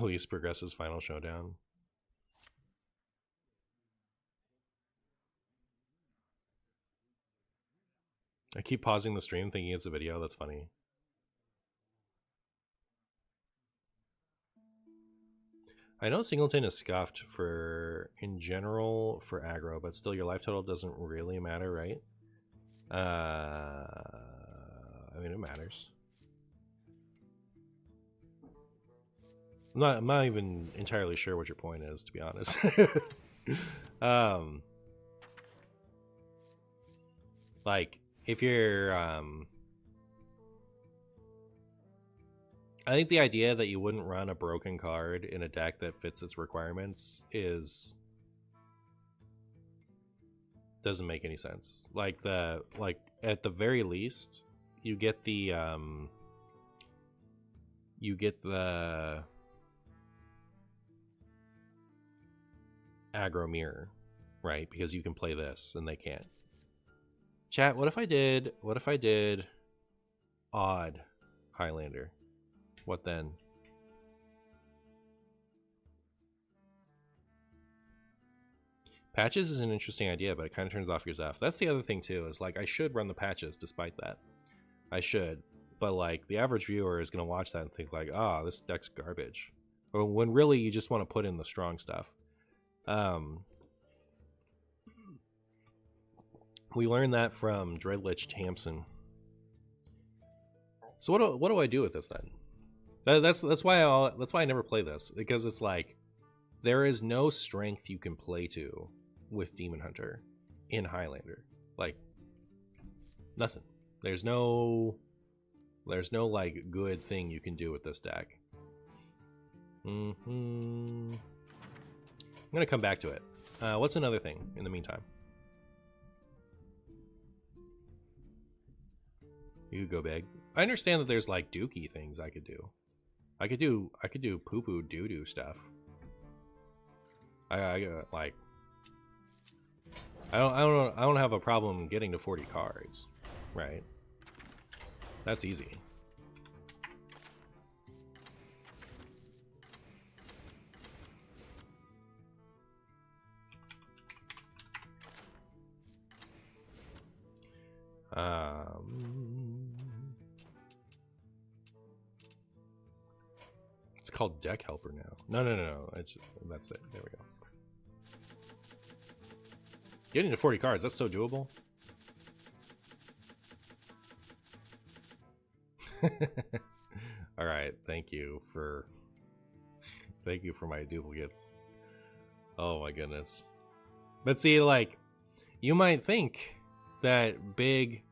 [SPEAKER 1] Least progresses final showdown. I keep pausing the stream thinking it's a video. That's funny. I know Singleton is scuffed for, in general, for aggro, but still your life total doesn't really matter, right? I mean, it matters. I'm not even entirely sure what your point is, to be honest. Like, if you're, I think the idea that you wouldn't run a broken card in a deck that fits its requirements doesn't make any sense. Like at the very least, you get the aggro mirror, right? Because you can play this and they can't. Chat, what if I did odd Highlander? What then? Patches is an interesting idea, but it kind of turns off your Zeph. That's the other thing too, is like I should run the patches despite that. I should. But like the average viewer is gonna watch that and think like, ah, this deck's garbage. Or when really you just want to put in the strong stuff. We learned that from Dreadlich Tamsin. So what do I do with this then? That's why I never play this, because it's like there is no strength you can play to with Demon Hunter in Highlander. Like nothing. There's no like good thing you can do with this deck. I'm gonna come back to it. What's another thing in the meantime? You could go big. I understand that there's like dookie things I could do. I could do poo poo doo doo stuff. I don't have a problem getting to 40 cards, right? That's easy. It's called Deck Helper now. No. That's it. There we go. Getting to 40 cards, that's so doable. All right, thank you for my duplicates. Oh my goodness. But see, like, you might think that big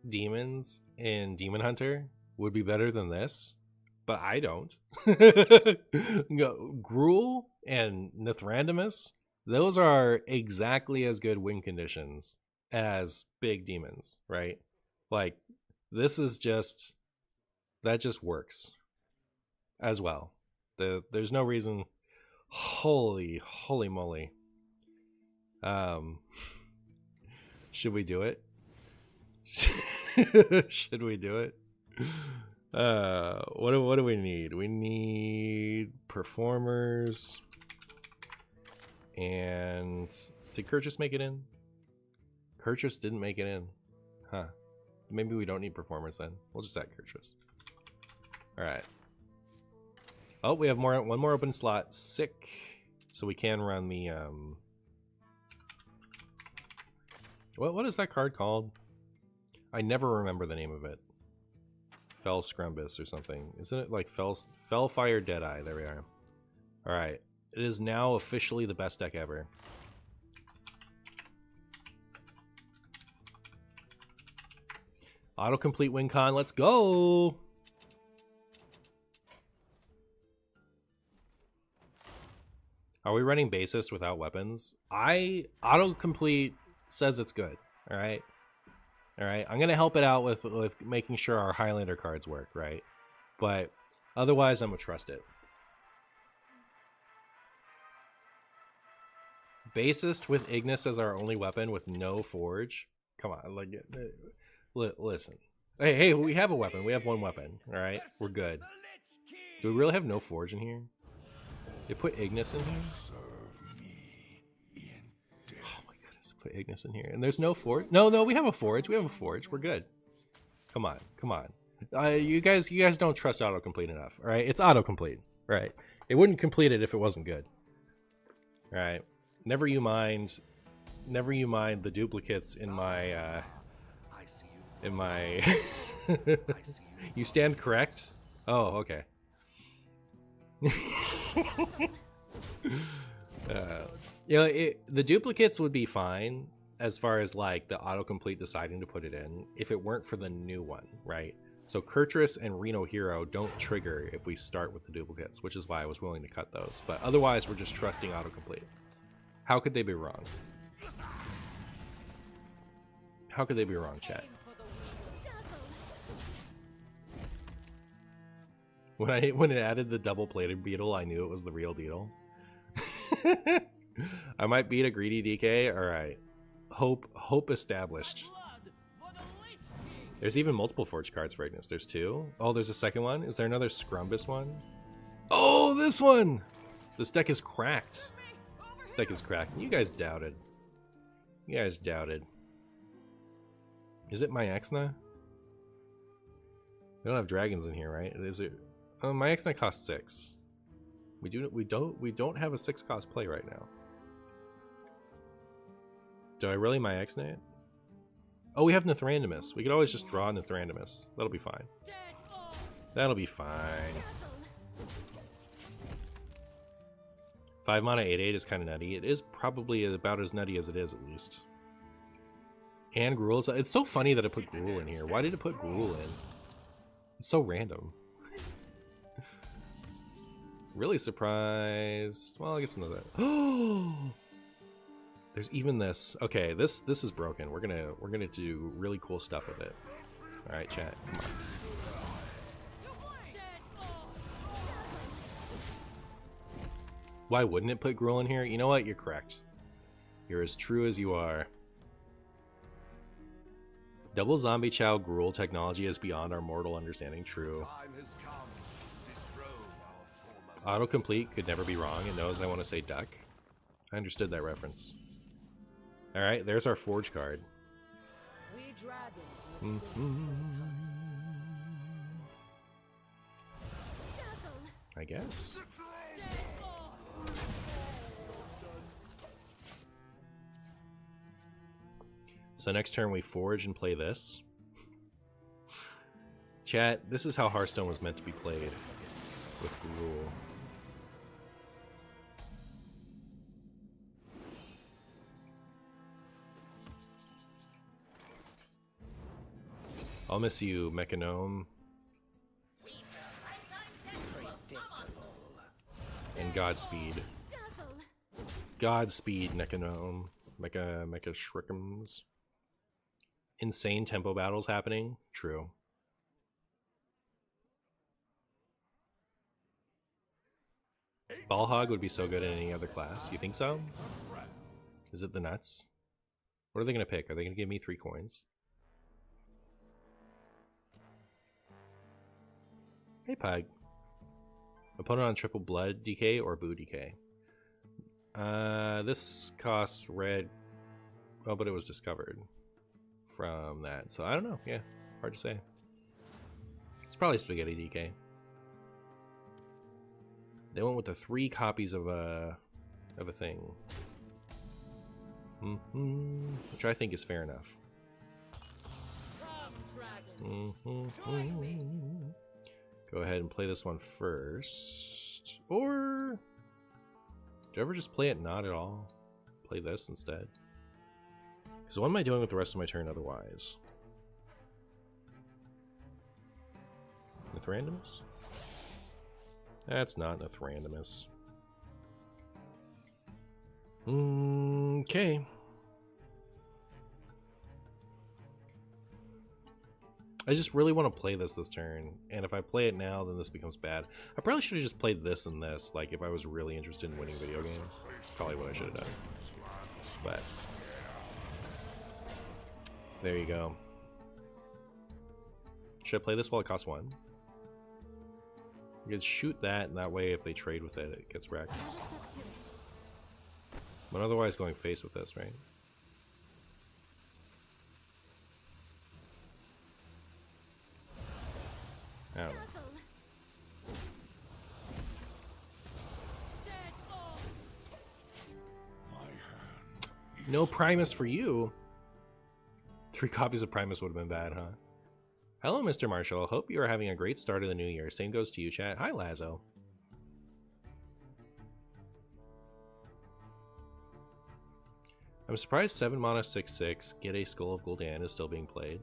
[SPEAKER 1] demons in Demon Hunter would be better than this, but I don't. Gruul and Nithrandamus, those are exactly as good win conditions as big demons, right? Like, this is just, that just works as well. There's no reason. Holy moly. Should we do it? Should we do it? What do we need? We need performers. And did Kurchus make it in? Kurchus didn't make it in. Huh. Maybe we don't need performers then. We'll just add Kurtrus. Alright. Oh, we have one more open slot. Sick. So we can run the what is that card called? I never remember the name of it. Fell Scrumbus or something. Isn't it like Fellfire Deadeye? There we are. Alright. It is now officially the best deck ever. Autocomplete win con, let's go! Are we running bassist without weapons? Autocomplete says it's good. Alright. Alright. I'm gonna help it out with making sure our Highlander cards work, right? But otherwise I'm gonna trust it. Bassist with Ignis as our only weapon with no forge. Come on, like listen. Hey, we have a weapon. We have one weapon. All right, we're good. Do we really have no forge in here? They put Ignis in here. Oh my goodness, put Ignis in here, and there's no forge. No, we have a forge. We have a forge. We're good. Come on. You guys don't trust autocomplete enough. All right, it's autocomplete. Right? It wouldn't complete it if it wasn't good. All right. Never you mind the duplicates in my You stand correct? Oh, okay. The duplicates would be fine as far as like the autocomplete deciding to put it in if it weren't for the new one, right? So Kurtrus and Reno Hero don't trigger if we start with the duplicates, which is why I was willing to cut those. But otherwise, we're just trusting autocomplete. How could they be wrong? How could they be wrong, chat? When it added the double-plated beetle, I knew it was the real deal. I might beat a greedy DK. All right, hope established. There's even multiple forge cards for Ignis. There's 2. Oh, there's a second one. Is there another Scrumbus one? Oh, this one. This deck is cracked. This deck is cracked. You guys doubted. You guys doubted. Is it my Exna? We don't have dragons in here, right? Is it? Oh, my Exna costs 6. We don't have a 6 cost play right now. Do I really my Exna it? Oh, we have Nithrandimus. We could always just draw Nithrandimus. That'll be fine. That'll be fine. 5 mana 8/8 is kind of nutty. It is probably about as nutty as it is, at least. And Gruul. It's so funny that it put Gruul in here. Why did it put Gruul in? It's so random. Really surprised. Well, I guess I'm not that. Oh, there's even this. Okay, this is broken. We're gonna do really cool stuff with it. All right, chat. Come on. Why wouldn't it put Gruul in here? You know what? You're correct. You're as true as you are. Double Zombie Chow Gruul technology is beyond our mortal understanding. True. Autocomplete could never be wrong. It knows I want to say duck. I understood that reference. Alright, there's our forge card.
[SPEAKER 5] We dragons
[SPEAKER 1] I guess. So next turn we forge and play this. Chat, this is how Hearthstone was meant to be played. With Gruul. I'll miss you, Mechanome. And Godspeed. Godspeed, Mechanome. Mecha Shriekums. Insane tempo battles happening. True. Ballhog would be so good in any other class. You think so? Is it the nuts? What are they going to pick? Are they going to give me 3 coins? Hey, Pug. Opponent on triple blood DK or boo DK? This costs red. Oh, but it was discovered. from that. So I don't know. Yeah, hard to say. It's probably Spaghetti DK. They went with the 3 copies of a thing, which I think is fair enough. Go ahead and play this one first, or do you ever just play it not at all? Play this instead. Because what am I doing with the rest of my turn otherwise? Mithrandamus? That's not Mithrandamus. Okay. I just really want to play this turn, and if I play it now, then this becomes bad. I probably should have just played this and this, like if I was really interested in winning video games. That's probably what I should have done. But there you go. Should I play this while it costs 1? You can shoot that, and that way if they trade with it, it gets wrecked. But otherwise going face with this, right? I don't know. No Primus for you. 3 copies of Primus would have been bad, huh? Hello, Mr. Marshall. Hope you are having a great start of the new year. Same goes to you, chat. Hi, Lazo. I'm surprised 7 mana 6/6 get a Skull of Gul'dan is still being played.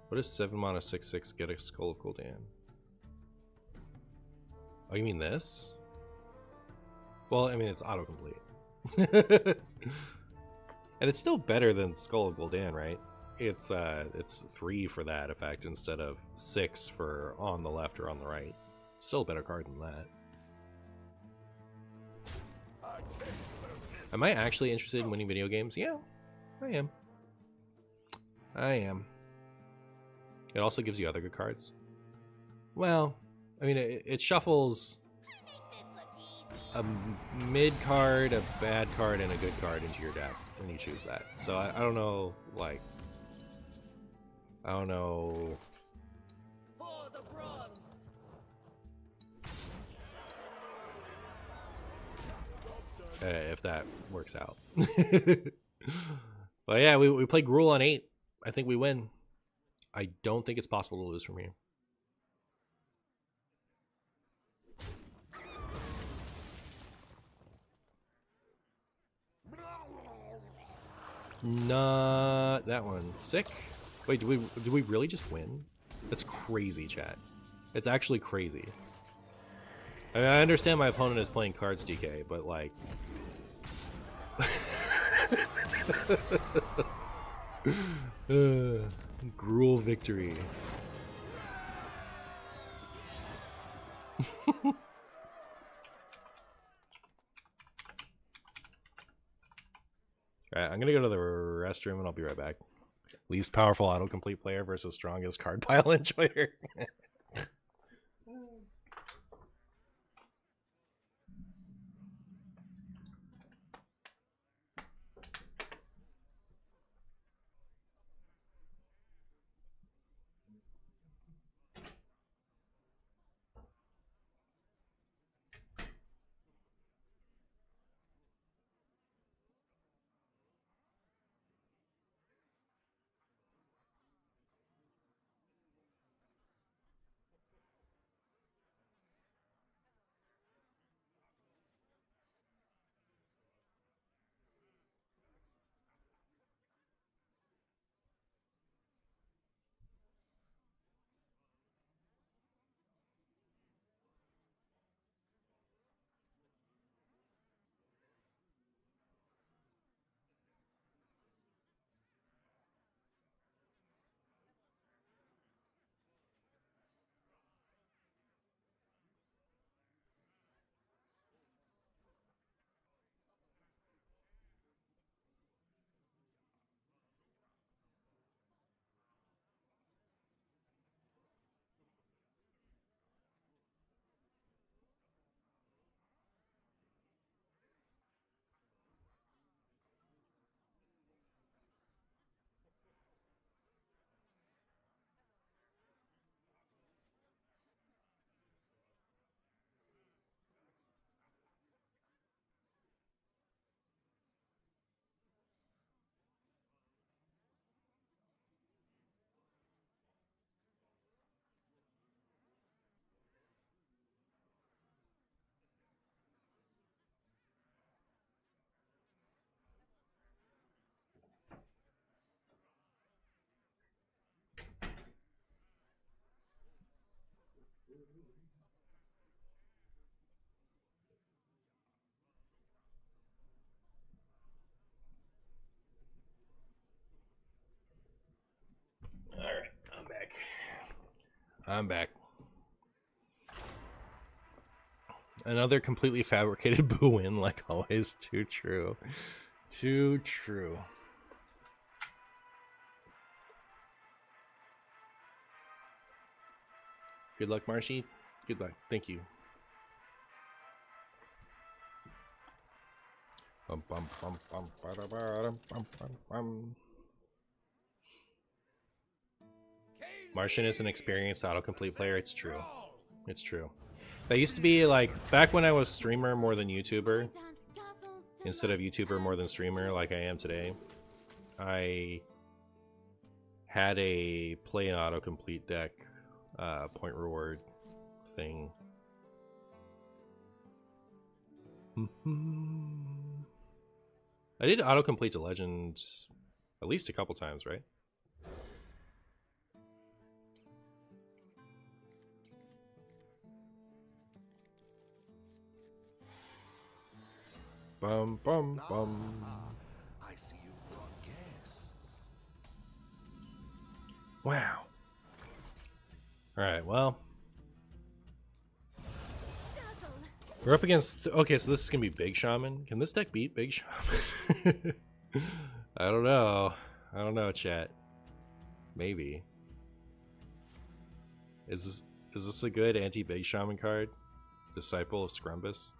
[SPEAKER 1] What is 7 mana 6/6 get a Skull of Gul'dan? Oh, you mean this? Well, I mean, it's autocomplete. And it's still better than Skull of Gul'dan, right? It's 3 for that effect instead of 6 for on the left or on the right. Still a better card than that. Am I actually interested in winning video games? Yeah, I am. I am. It also gives you other good cards. Well, I mean, it shuffles a mid card, a bad card, and a good card into your deck when you choose that. So I don't know, like, I don't know.
[SPEAKER 6] For the bronze.
[SPEAKER 1] If that works out. But yeah, we play Gruul on 8. I think we win. I don't think it's possible to lose from here. Not that one. Sick. Wait, do we really just win? That's crazy, chat. It's actually crazy. I mean, I understand my opponent is playing cards, DK, but like Gruul victory. Alright, I'm gonna go to the restroom and I'll be right back. Least powerful autocomplete player versus strongest card pile enjoyer. I'm back. Another completely fabricated boo win, like always. Too true. Too true. Good luck, Marshy. Good luck. Thank you. Bum, bum, bum, bum, ba-da-ba-dum, bum, bum, bum. Martian is an experienced autocomplete player. It's true. It's true. That used to be like back when I was streamer more than YouTuber, instead of YouTuber more than streamer like I am today. I had a play an autocomplete deck point reward thing. I did autocomplete to legend at least a couple times, right? Bum bum bum.
[SPEAKER 4] I see you brought guests.
[SPEAKER 1] Wow. Alright, well. We're up against... Okay, so this is going to be Big Shaman. Can this deck beat Big Shaman? I don't know. I don't know, chat. Maybe. Is this a good anti-Big Shaman card? Disciple of Scrumbus?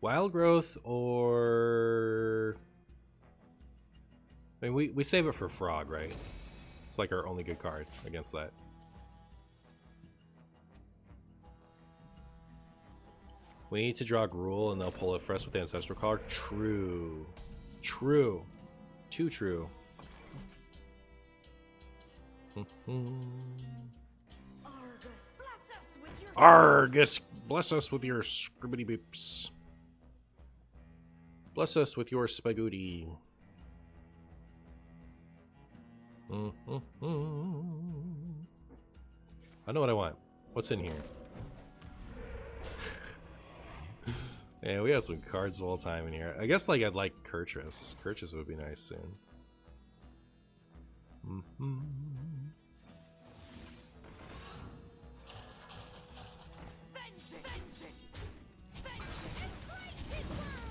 [SPEAKER 1] Wild Growth or... I mean, we save it for Frog, right? It's like our only good card against that. We need to draw Gruul and they'll pull it for us with the Ancestral Card. True. True. Too true. Argus, bless us with your scribbity beeps. Bless us with your spaghetti. I know what I want. What's in here? Yeah, we have some cards of all time in here. I guess like I'd like Kurtrus. Kurtrus would be nice soon.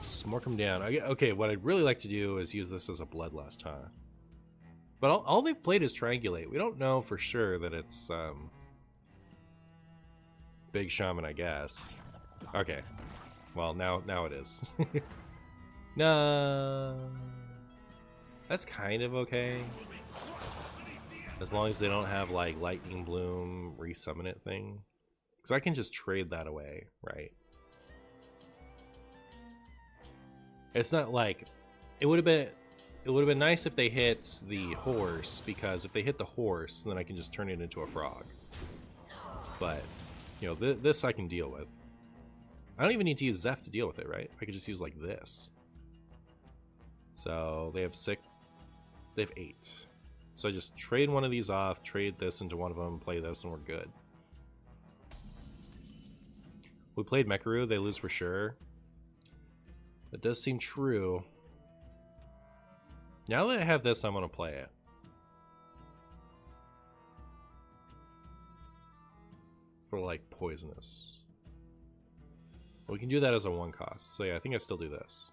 [SPEAKER 1] Smork him down. Okay, what I'd really like to do is use this as a Bloodlust, huh? But all they've played is Triangulate. We don't know for sure that it's Big Shaman, I guess. Okay. Well, now it is. No. That's kind of okay. As long as they don't have like Lightning Bloom resummon it thing. Because I can just trade that away, right? It's not like it would have been nice if they hit the horse, because if they hit the horse, then I can just turn it into a frog. But you know, this I can deal with. I don't even need to use Zeph to deal with it, right? I could just use like this. So they have 6, they have 8. So I just trade one of these off, trade this into one of them, play this, and we're good. We played Mekaru, they lose for sure. That does seem true. Now that I have this, I'm going to play it. For like poisonous. We can do that as a 1 cost. So yeah, I think I still do this.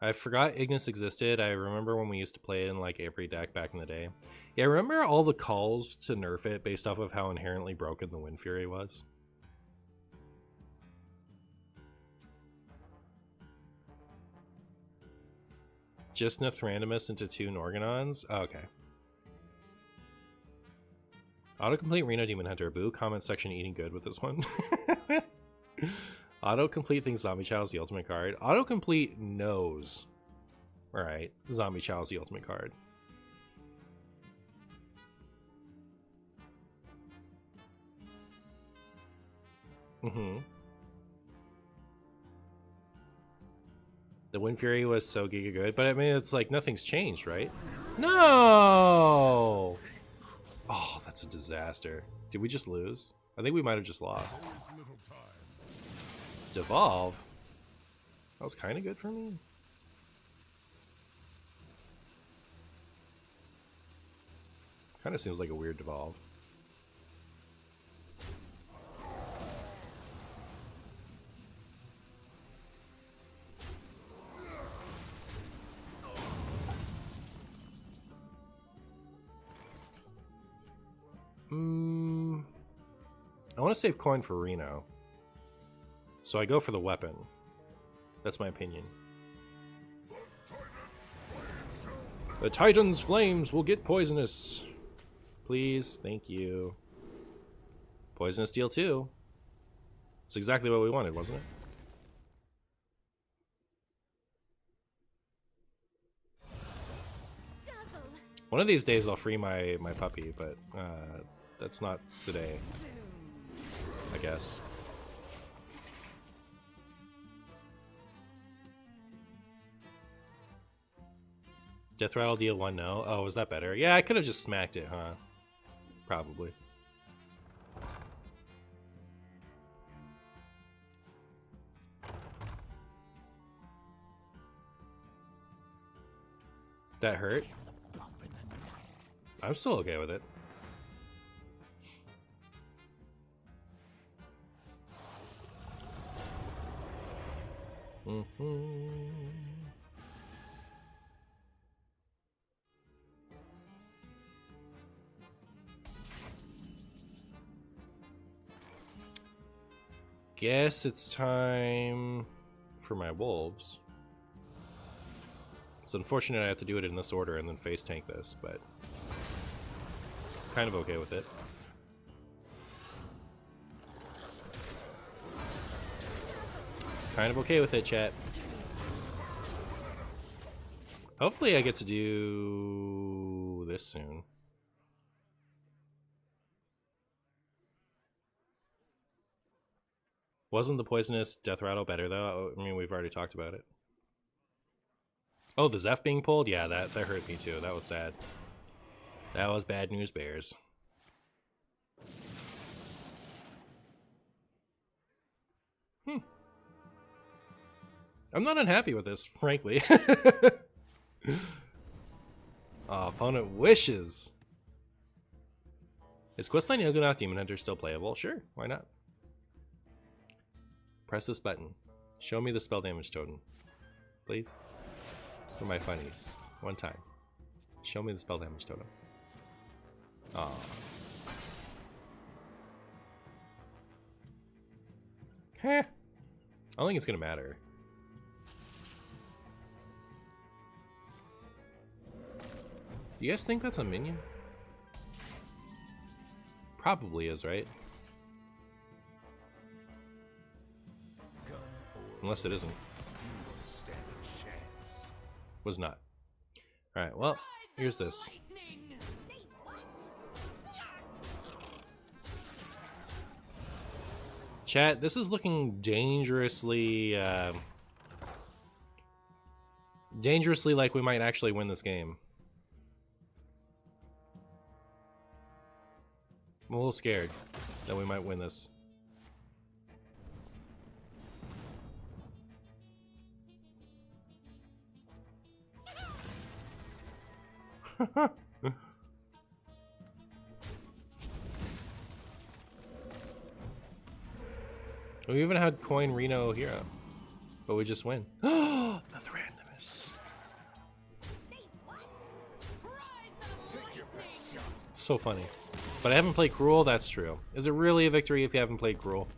[SPEAKER 1] I forgot Ignis existed. I remember when we used to play it in like every deck back in the day. Yeah, I remember all the calls to nerf it based off of how inherently broken the Wind Fury was. Just Randomus into 2 Norganons? Oh, okay. Autocomplete Reno Demon Hunter. Boo, comment section eating good with this one. Autocomplete thinks Zombie Chow is the ultimate card. Autocomplete knows. Alright, Zombie Chow is the ultimate card. The Wind Fury was so giga good, but I mean, it's like nothing's changed, right? No! Oh, that's a disaster. Did we just lose? I think we might have just lost. Devolve? That was kind of good for me. Kind of seems like a weird devolve. I want to save coin for Reno. So I go for the weapon. That's my opinion. The Titan's flames will get poisonous. Please, thank you. Poisonous deal too. It's exactly what we wanted, wasn't it? One of these days I'll free my puppy, but that's not today, I guess. Death Rattle deal 1 no. Oh, was that better? Yeah, I could have just smacked it, huh? Probably. That hurt? I'm still okay with it. Guess it's time for my wolves. It's unfortunate I have to do it in this order and then face tank this, but kind of okay with it. Kind of okay with it, chat. Hopefully I get to do this soon. Wasn't the poisonous Death Rattle better though? I mean, we've already talked about it. Oh, the Zeph being pulled? Yeah, that hurt me too. That was sad. That was bad news bears. I'm not unhappy with this, frankly. Oh, opponent wishes. Is Questline Yogonaut Demon Hunter still playable? Sure, why not? Press this button. Show me the spell damage totem. Please. For my funnies. One time. Show me the spell damage totem. Aww. Heh. I don't think it's gonna matter. You guys think that's a minion? Probably is, right? Unless it isn't. Was not. Alright, well, here's this. Chat, this is looking dangerously dangerously like we might actually win this game. I'm a little scared that we might win this. We even had coin Reno hero, but we just win. Oh, that's randomness. So funny. But I haven't played Cruel, that's true. Is it really a victory if you haven't played Cruel?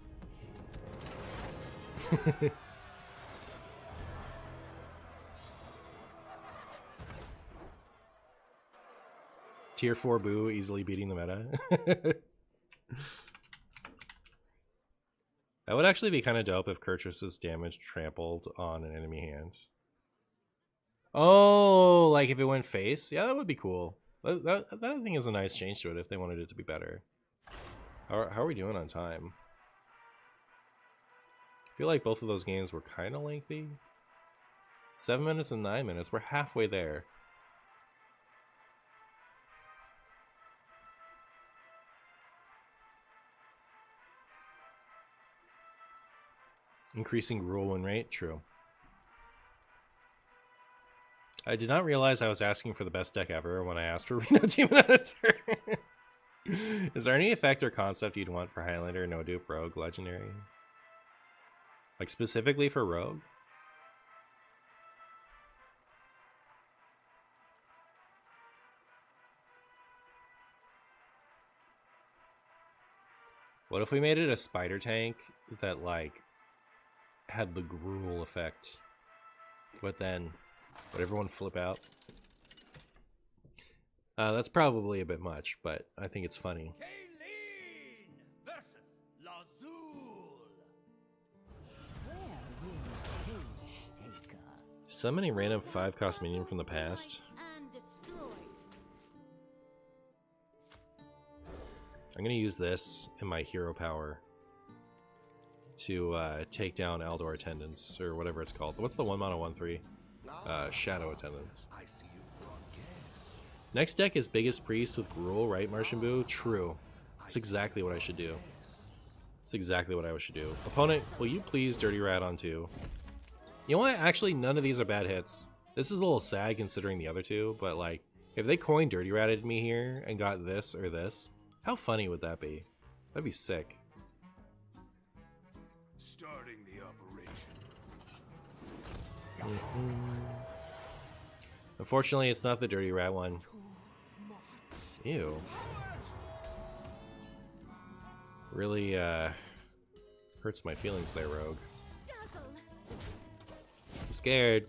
[SPEAKER 1] Tier 4 Boo easily beating the meta. That would actually be kind of dope if Kurtrus's damage trampled on an enemy hand. Oh, like if it went face? Yeah, that would be cool. That I think is a nice change to it if they wanted it to be better. How are we doing on time? I feel like both of those games were kind of lengthy. 7 minutes and 9 minutes. We're halfway there. Increasing rule win rate? True. I did not realize I was asking for the best deck ever when I asked for Reno Demon Hunter. Is there any effect or concept you'd want for Highlander, no dupe, Rogue, Legendary? Like specifically for Rogue? What if we made it a spider tank that like had the gruel effect, but then would everyone flip out? That's probably a bit much, but I think it's funny.
[SPEAKER 6] Kaylin versus Lazul.
[SPEAKER 1] Summoning random 5-cost minion from the past.
[SPEAKER 2] And destroy.
[SPEAKER 1] I'm gonna use this in my hero power to take down Eldor Attendants, or whatever it's called. What's the 1-mana 1/3? Shadow Attendants. Next deck is Biggest Priest with Gruul, right, Martian Boo? True. That's exactly what I should do. That's exactly what I should do. Opponent, will you please Dirty Rat on 2? You know what? Actually, none of these are bad hits. This is a little sad considering the other two, but like, if they coin Dirty Ratted me here and got this or this, how funny would that be? That'd be sick.
[SPEAKER 4] Starting the operation.
[SPEAKER 1] Unfortunately, it's not the Dirty Rat one. Ew. Really, hurts my feelings there, Rogue. I'm scared.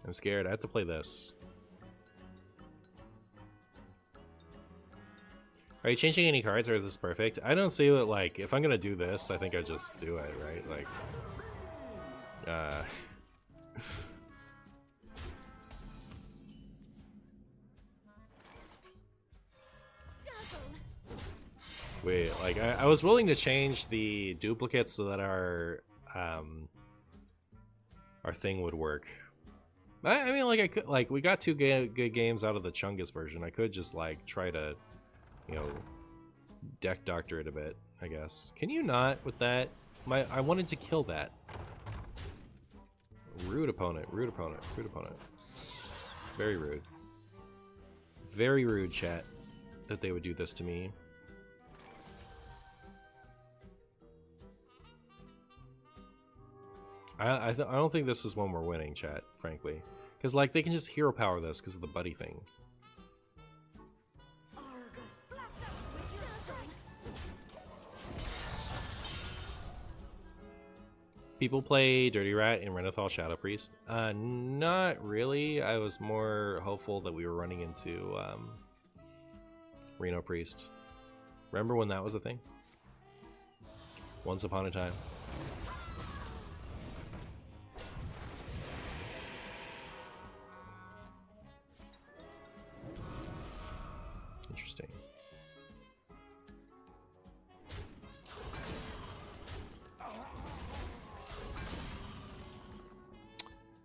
[SPEAKER 1] I'm scared. I have to play this. Are you changing any cards, or is this perfect? I don't see what, like, if I'm gonna do this, I think I just do it, right? Like, wait, like, I was willing to change the duplicates so that our thing would work. I mean, like, I could, like, we got two good games out of the Chungus version. I could just, like, try to, you know, deck doctor it a bit, I guess. Can you not with that? I wanted to kill that. Rude opponent, rude opponent, rude opponent. Very rude. Very rude, chat, that they would do this to me. I don't think this is one we're winning, chat, frankly. Because, like, they can just hero power this because of the buddy thing. People play Dirty Rat in Renathal Shadow Priest? Not really. I was more hopeful that we were running into Reno Priest. Remember when that was a thing? Once upon a time. Interesting.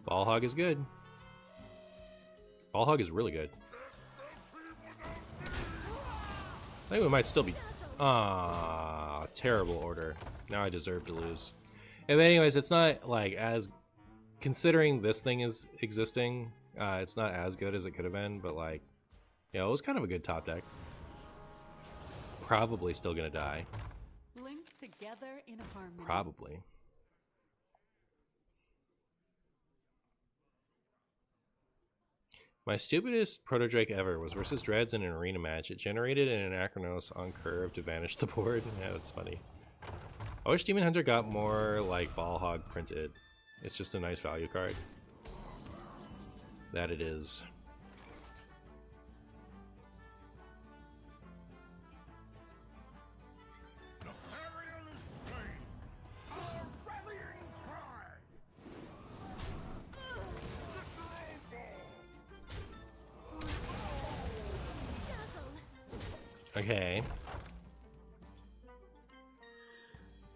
[SPEAKER 1] Ball Hog is good. Ball Hog is really good. I think we might still be... Ah, terrible order. Now I deserve to lose. And anyways, it's not like as... Considering this thing is existing, it's not as good as it could have been, but like... Yeah, it was kind of a good top deck. Probably still gonna die.
[SPEAKER 5] Linked together in harmony.
[SPEAKER 1] Probably. My stupidest Proto Drake ever was versus Dreads in an arena match. It generated an Anachronos on curve to vanish the board. Yeah, that's funny. I wish Demon Hunter got more like Ball Hog printed. It's just a nice value card. That it is. Okay.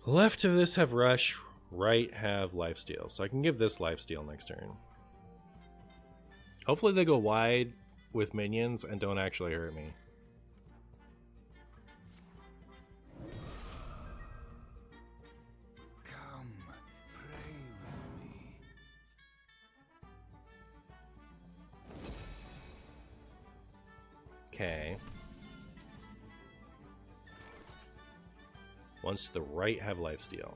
[SPEAKER 1] Left of this have Rush, right have lifesteal, so I can give this lifesteal next turn. Hopefully they go wide with minions and don't actually hurt me.
[SPEAKER 3] Come, pray with me.
[SPEAKER 1] Okay. Ones to the right have lifesteal.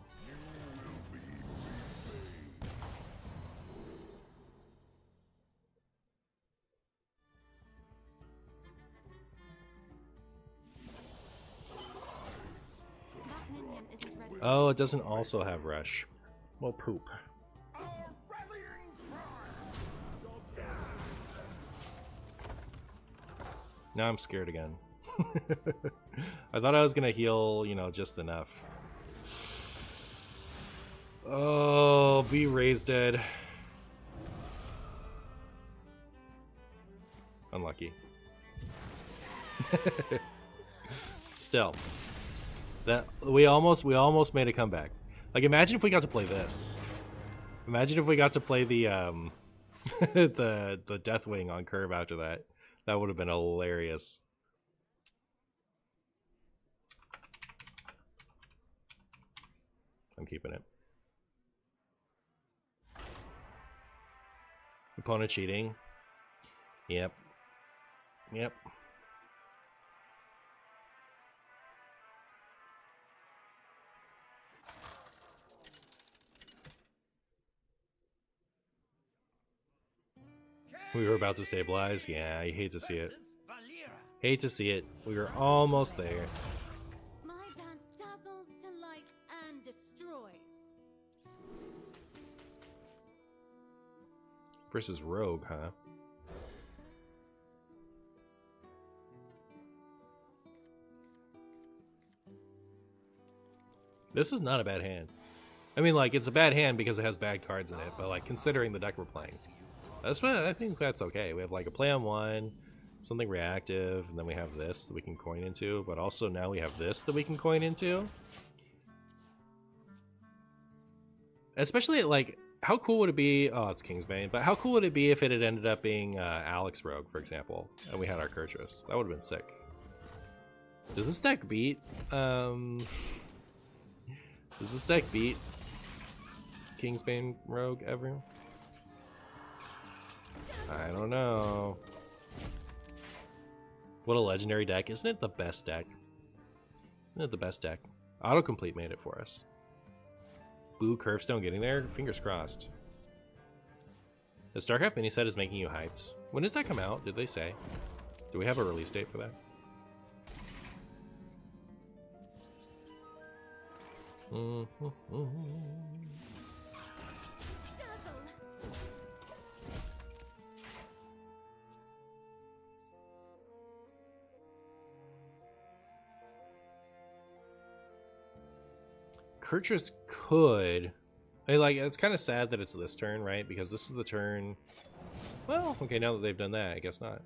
[SPEAKER 2] That minion isn't ready.
[SPEAKER 1] Oh, it doesn't also have rush. Well, poop. Now I'm scared again. I thought I was gonna heal, you know, just enough. Oh, be raised dead. Unlucky. Still, that we almost made a comeback. Like, imagine if we got to play this. Imagine if we got to play the the Deathwing on curve after that. That would have been hilarious. I'm keeping it. Opponent cheating. Yep. Yep. We were about to stabilize. Yeah, I hate to see it. Hate to see it. We were almost there.
[SPEAKER 2] My dance dazzles, delights, and destroys.
[SPEAKER 1] Versus Rogue, huh? This is not a bad hand. I mean, like, it's a bad hand because it has bad cards in it, but, like, considering the deck we're playing, I think that's okay. We have, like, a play on one, something reactive, and then we have this that we can coin into, but also now we have this that we can coin into. Especially, like, how cool would it be? Oh, it's Kingsbane, but how cool would it be if it had ended up being Alex Rogue, for example, and we had our Kurtrus? That would have been sick. Does this deck beat? Does this deck beat Kingsbane Rogue ever? I don't know. What a legendary deck. Isn't it the best deck? Isn't it the best deck? Autocomplete made it for us. Blue Curvestone getting there? Fingers crossed. The StarCraft mini set is making you hyped. When does that come out? Did they say? Do we have a release date for that? Kurtrus could. I mean, like, it's kind of sad that it's this turn, right? Because this is the turn. Well, okay, now that they've done that, I guess not.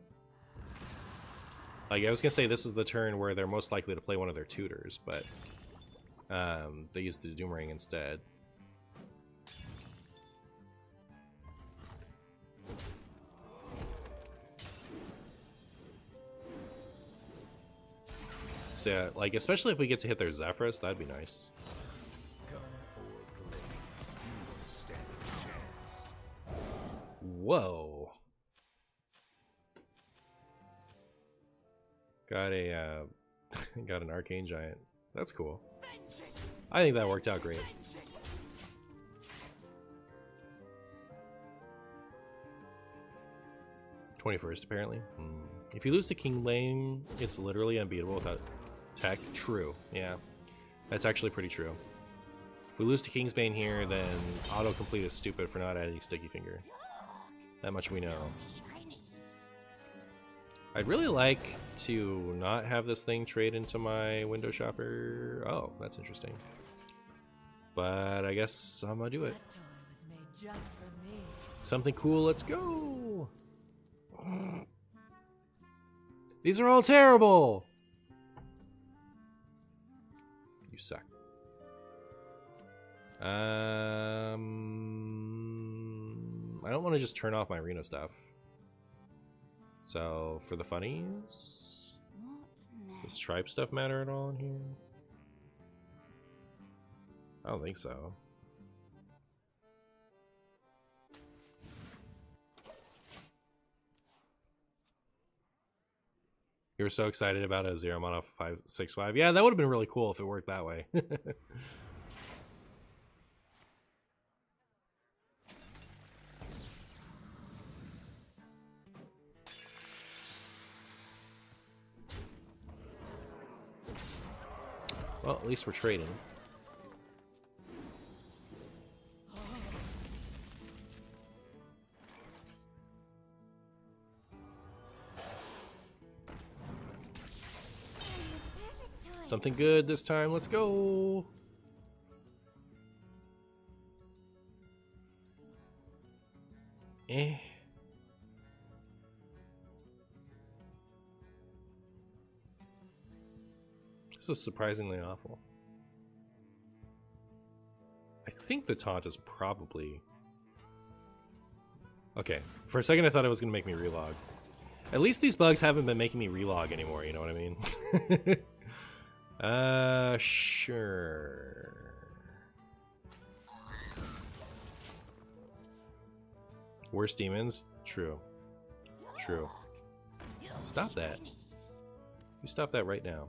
[SPEAKER 1] Like, I was gonna say this is the turn where they're most likely to play one of their tutors, but they used the Doom Ring instead. So yeah, like, especially if we get to hit their Zephrys, that'd be nice. Whoa. Got a got an Arcane Giant. That's cool. I think that worked out great. '21st apparently. If you lose to King Lane, it's literally unbeatable without tech. True. Yeah. That's actually pretty true. If we lose to Kingsbane here, then autocomplete is stupid for not adding Sticky Finger. That much we know. I'd really like to not have this thing trade into my window shopper. Oh, that's interesting. But I guess I'm gonna do it.
[SPEAKER 5] That toy was made just for me.
[SPEAKER 1] Something cool, let's go! These are all terrible! You suck. I don't want to just turn off my Reno stuff. So for the funnies, does stripe stuff matter at all in here? I don't think so. You were so excited about a 0 mana 5/6/5. Yeah, that would have been really cool if it worked that way. Well, at least we're trading. Something good this time. Let's go. Eh. This is surprisingly awful. I think the taunt is probably... Okay, for a second I thought it was going to make me relog. At least these bugs haven't been making me relog anymore, you know what I mean? Sure. Worse demons? True. True. Stop that. You stop that right now.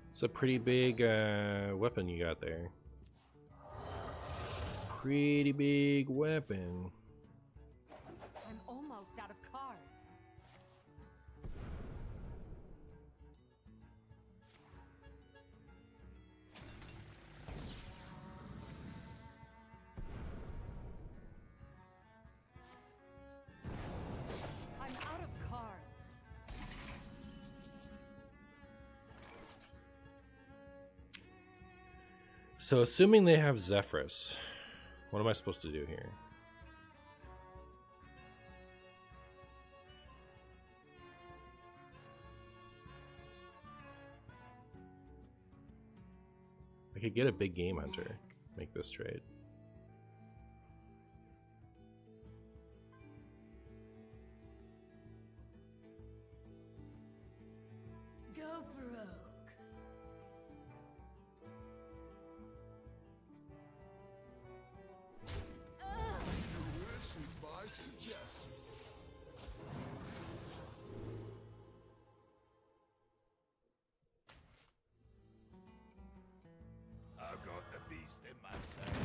[SPEAKER 1] It's a pretty big weapon you got there. Pretty big weapon.
[SPEAKER 2] I'm almost out of cards. I'm out of cards.
[SPEAKER 1] So assuming they have Zephyrus, what am I supposed to do here? I could get a big game hunter, make this trade.
[SPEAKER 2] Go broke.
[SPEAKER 3] Wish is my suggestion.
[SPEAKER 4] I've got the beast in my sight.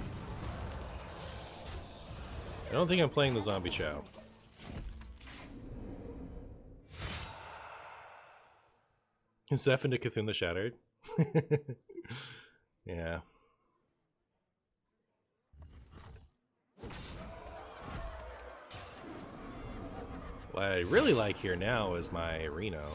[SPEAKER 1] I don't think I'm playing the Zombie Chow. Zeph into Cthulhu the Shattered. Yeah. What I really like here now is my Reno.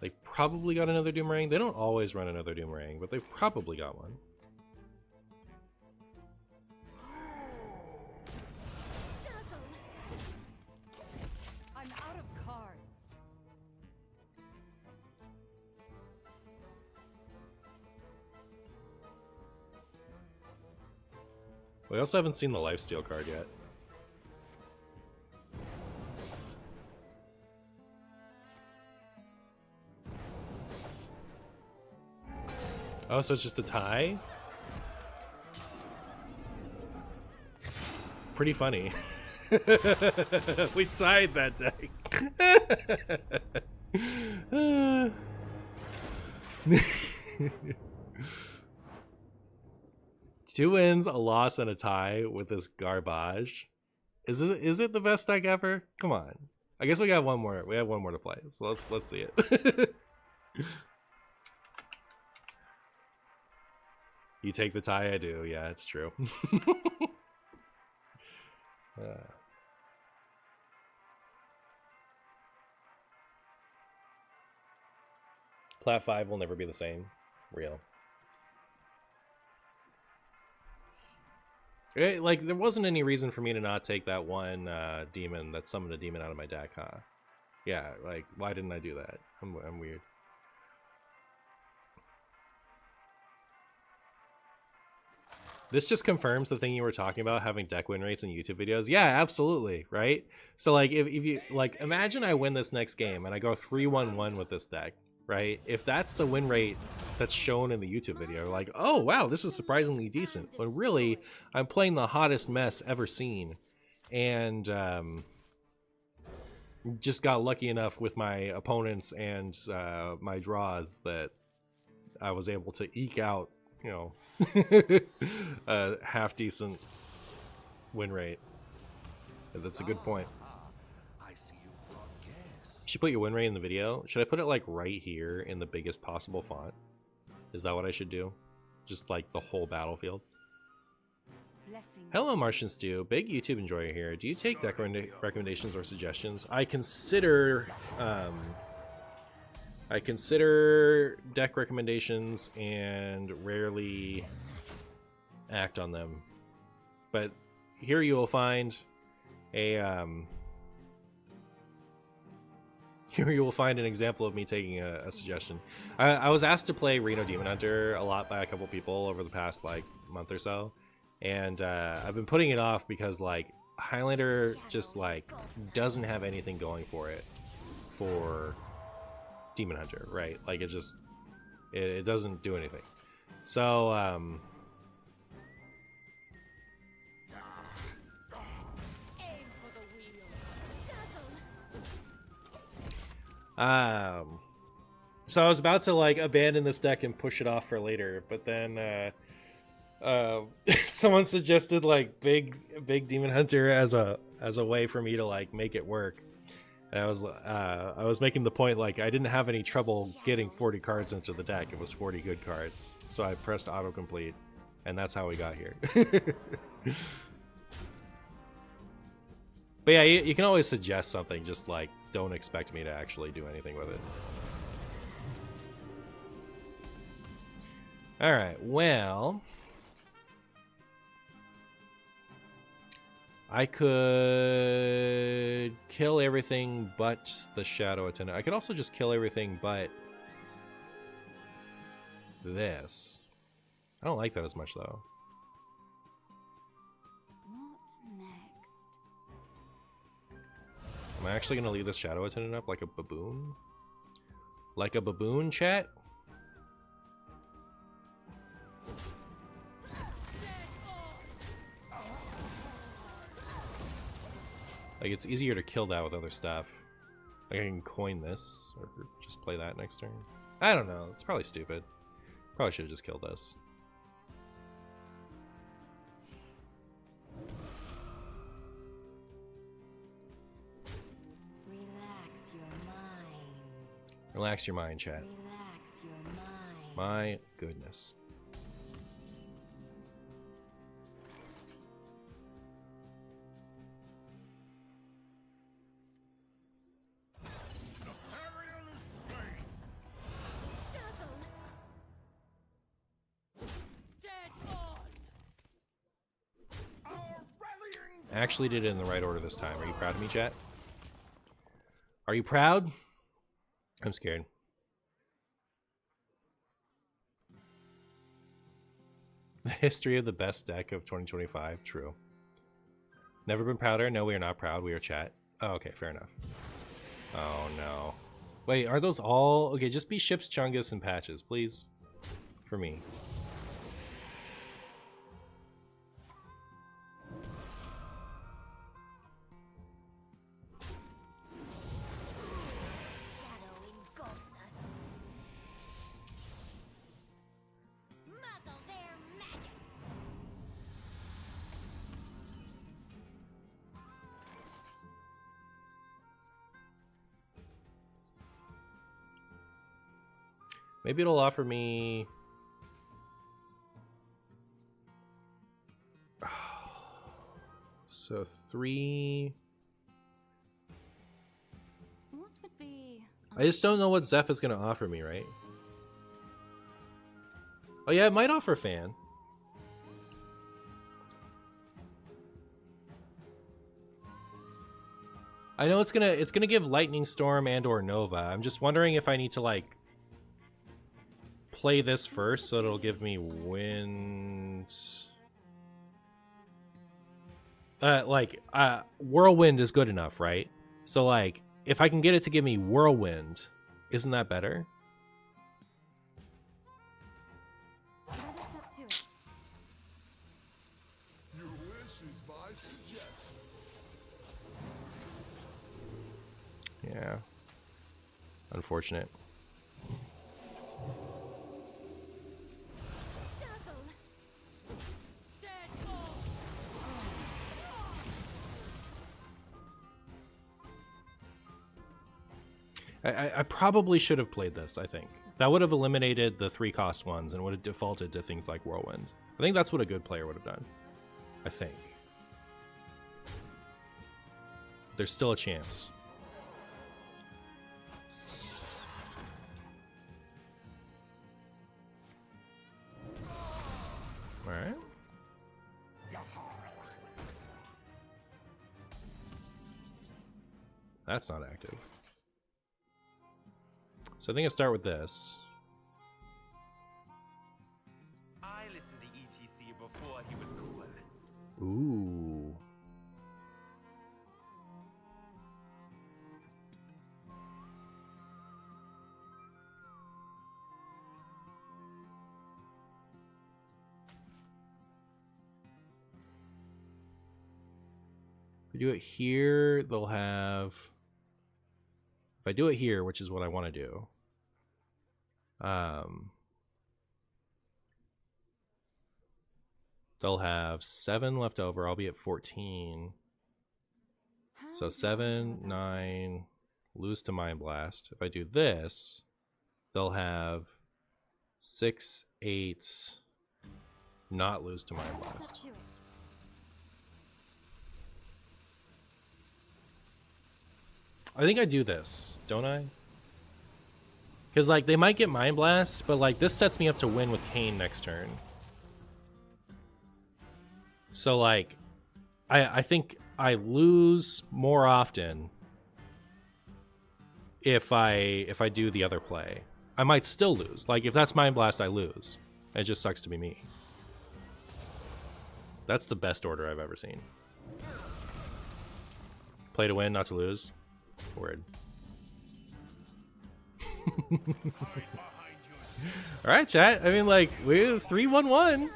[SPEAKER 1] They probably got another Doomerang. They don't always run another Doomerang, but they probably got one.
[SPEAKER 2] I'm out of cards.
[SPEAKER 1] We also haven't seen the Lifesteal card yet. Oh, so it's just a tie? Pretty funny. We tied that deck. 2 wins, a loss, and a tie with this garbage. Is it the best deck ever? Come on. I guess we got one more. We have one more to play, so let's see it. You take the tie, I do. Yeah, it's true. Plat 5 will never be the same. Real. Like, there wasn't any reason for me to not take that one demon that summoned a demon out of my deck, huh? Yeah, like, why didn't I do that? I'm weird. This just confirms the thing you were talking about, having deck win rates in YouTube videos. Yeah, absolutely, right? So, like, if you, like, imagine I win this next game and I go 3-1-1 with this deck, right? If that's the win rate that's shown in the YouTube video, like, oh, wow, this is surprisingly decent. When really, I'm playing the hottest mess ever seen. And, just got lucky enough with my opponents and my draws that I was able to eke out, you know, a half decent win rate. That's a good point.
[SPEAKER 3] I see you've brought guests.
[SPEAKER 1] You should put your win rate in the video. Should I put it like right here in the biggest possible font? Is that what I should do? Just like the whole battlefield?
[SPEAKER 2] Blessings.
[SPEAKER 1] Hello, Martian Stew. Big YouTube enjoyer here. Do you take deck recommendations or suggestions? I consider deck recommendations and rarely act on them. But here you will find a here you will find an example of me taking a suggestion. I was asked to play Reno Demon Hunter a lot by a couple people over the past like month or so. And I've been putting it off because like Highlander just like doesn't have anything going for it for Demon Hunter, right? Like it doesn't do anything. So
[SPEAKER 2] Aim for the wheel.
[SPEAKER 1] so I was about to like abandon this deck and push it off for later, but then someone suggested like big Demon Hunter as a way for me to like make it work, and I was making the point like I didn't have any trouble getting 40 cards into the deck. It was 40 good cards, so I pressed autocomplete, and that's how we got here. But yeah, you can always suggest something, just like don't expect me to actually do anything with it. All right, well, I could kill everything but the Shadow Attendant. I could also just kill everything but this. I don't like that as much, though.
[SPEAKER 2] What next?
[SPEAKER 1] Am I actually going to leave this Shadow Attendant up like a baboon? Like a baboon, chat? Like, it's easier to kill that with other stuff. Like, I can coin this, or just play that next turn. I don't know, it's probably stupid. Probably should have just killed this.
[SPEAKER 2] Relax your mind.
[SPEAKER 1] Relax your mind, chat.
[SPEAKER 2] Relax your mind.
[SPEAKER 1] My goodness. I actually did it in the right order this time. Are you proud of me, chat? Are you proud? I'm scared. The history of the best deck of 2025. True. Never been prouder. No, we are not proud. We are chat. Oh, okay, fair enough. Oh, no. Wait, are those all... Okay, just be Ships, Chungus, and Patches, please. For me.
[SPEAKER 2] Shadow engulfs us. Muzzle their magic.
[SPEAKER 1] Maybe it'll offer me... So 3...
[SPEAKER 2] What would be?
[SPEAKER 1] I just don't know what Zeph is going to offer me, right? Oh yeah, it might offer fan. I know it's gonna give Lightning Storm and or Nova. I'm just wondering if I need to like play this first so it'll give me wind. Whirlwind is good enough, right? So like if I can get it to give me Whirlwind, isn't that better?
[SPEAKER 2] Let us step to it.
[SPEAKER 3] Your wish is my suggestion.
[SPEAKER 1] Yeah. Unfortunate.
[SPEAKER 2] Dazzle.
[SPEAKER 1] I probably should have played this, I think. That would have eliminated the 3-cost ones and would have defaulted to things like Whirlwind. I think that's what a good player would have done. I think. There's still a chance. Alright. That's not active. So I think I start with this.
[SPEAKER 6] I listened to ETC before he was cool.
[SPEAKER 1] Ooh. If I do it here, they'll have... If I do it here, which is what I want to do, they'll have 7 left over. I'll be at 14. So 7, 9, lose to Mind Blast. If I do this, they'll have 6, 8, not lose to Mind Blast.
[SPEAKER 2] Step to it.
[SPEAKER 1] I think I do this, don't I? Because, like, they might get Mind Blast, but, like, this sets me up to win with Kayn next turn. So, like, I think I lose more often if I do the other play. I might still lose. Like, if that's Mind Blast, I lose. It just sucks to be me. That's the best order I've ever seen. Play to win, not to lose. Word. All right, chat. I mean, like, we're 3-1-1.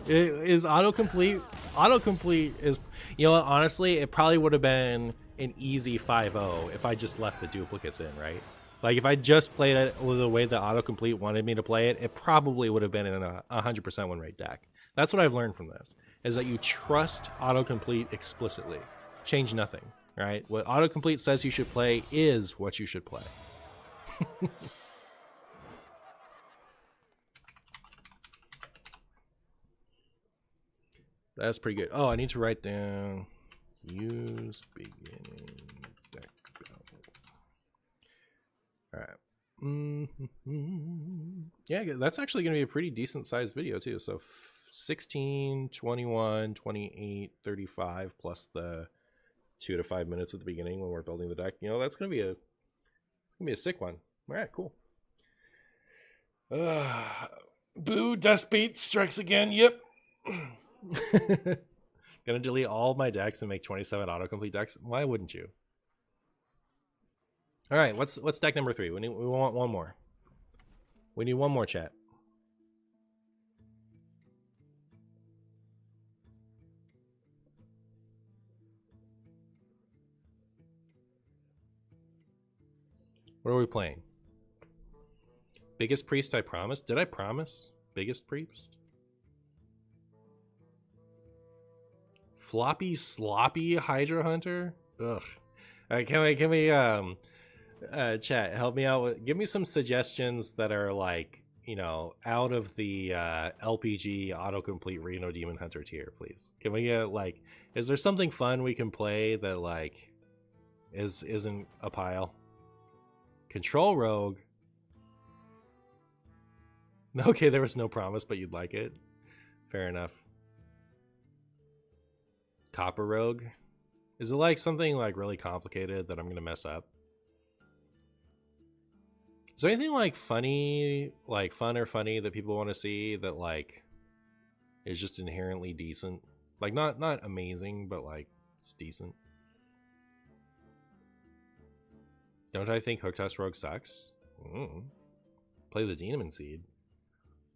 [SPEAKER 1] It is autocomplete. Autocomplete is, you know what? Honestly, it probably would have been an easy 5-0 if I just left the duplicates in, right? Like, if I just played it the way the autocomplete wanted me to play it, it probably would have been in a 100% win rate deck. That's what I've learned from this, is that you trust autocomplete explicitly. Change nothing. Right? What autocomplete says you should play is what you should play. That's pretty good. Oh, I need to write down use beginning deck build. Alright. Yeah, that's actually going to be a pretty decent sized video too. So 16, 21, 28, 35 plus the 2 to 5 minutes at the beginning when we're building the deck. You know, that's gonna be a sick one. All right, cool. Boo! Dustbeat strikes again. Yep. Gonna delete all my decks and make 27 autocomplete decks. Why wouldn't you? All right, what's deck number 3? We want one more. We need one more, chat. What are we playing? Biggest Priest, I promised. Did I promise? Biggest Priest? Floppy Sloppy Hydra Hunter? Ugh. All right, can we chat, help me out with, give me some suggestions that are like, you know, out of the LPG autocomplete Reno Demon Hunter tier, please. Can we get like, is there something fun we can play that like isn't a pile? Control Rogue. Okay, there was no promise, but you'd like it. Fair enough. Copper Rogue. Is it like something like really complicated that I'm gonna mess up? Is there anything like funny, like fun or funny that people want to see that like is just inherently decent? Like not amazing, but like it's decent. Don't I think Hook Test Rogue sucks? Play the Demon Seed.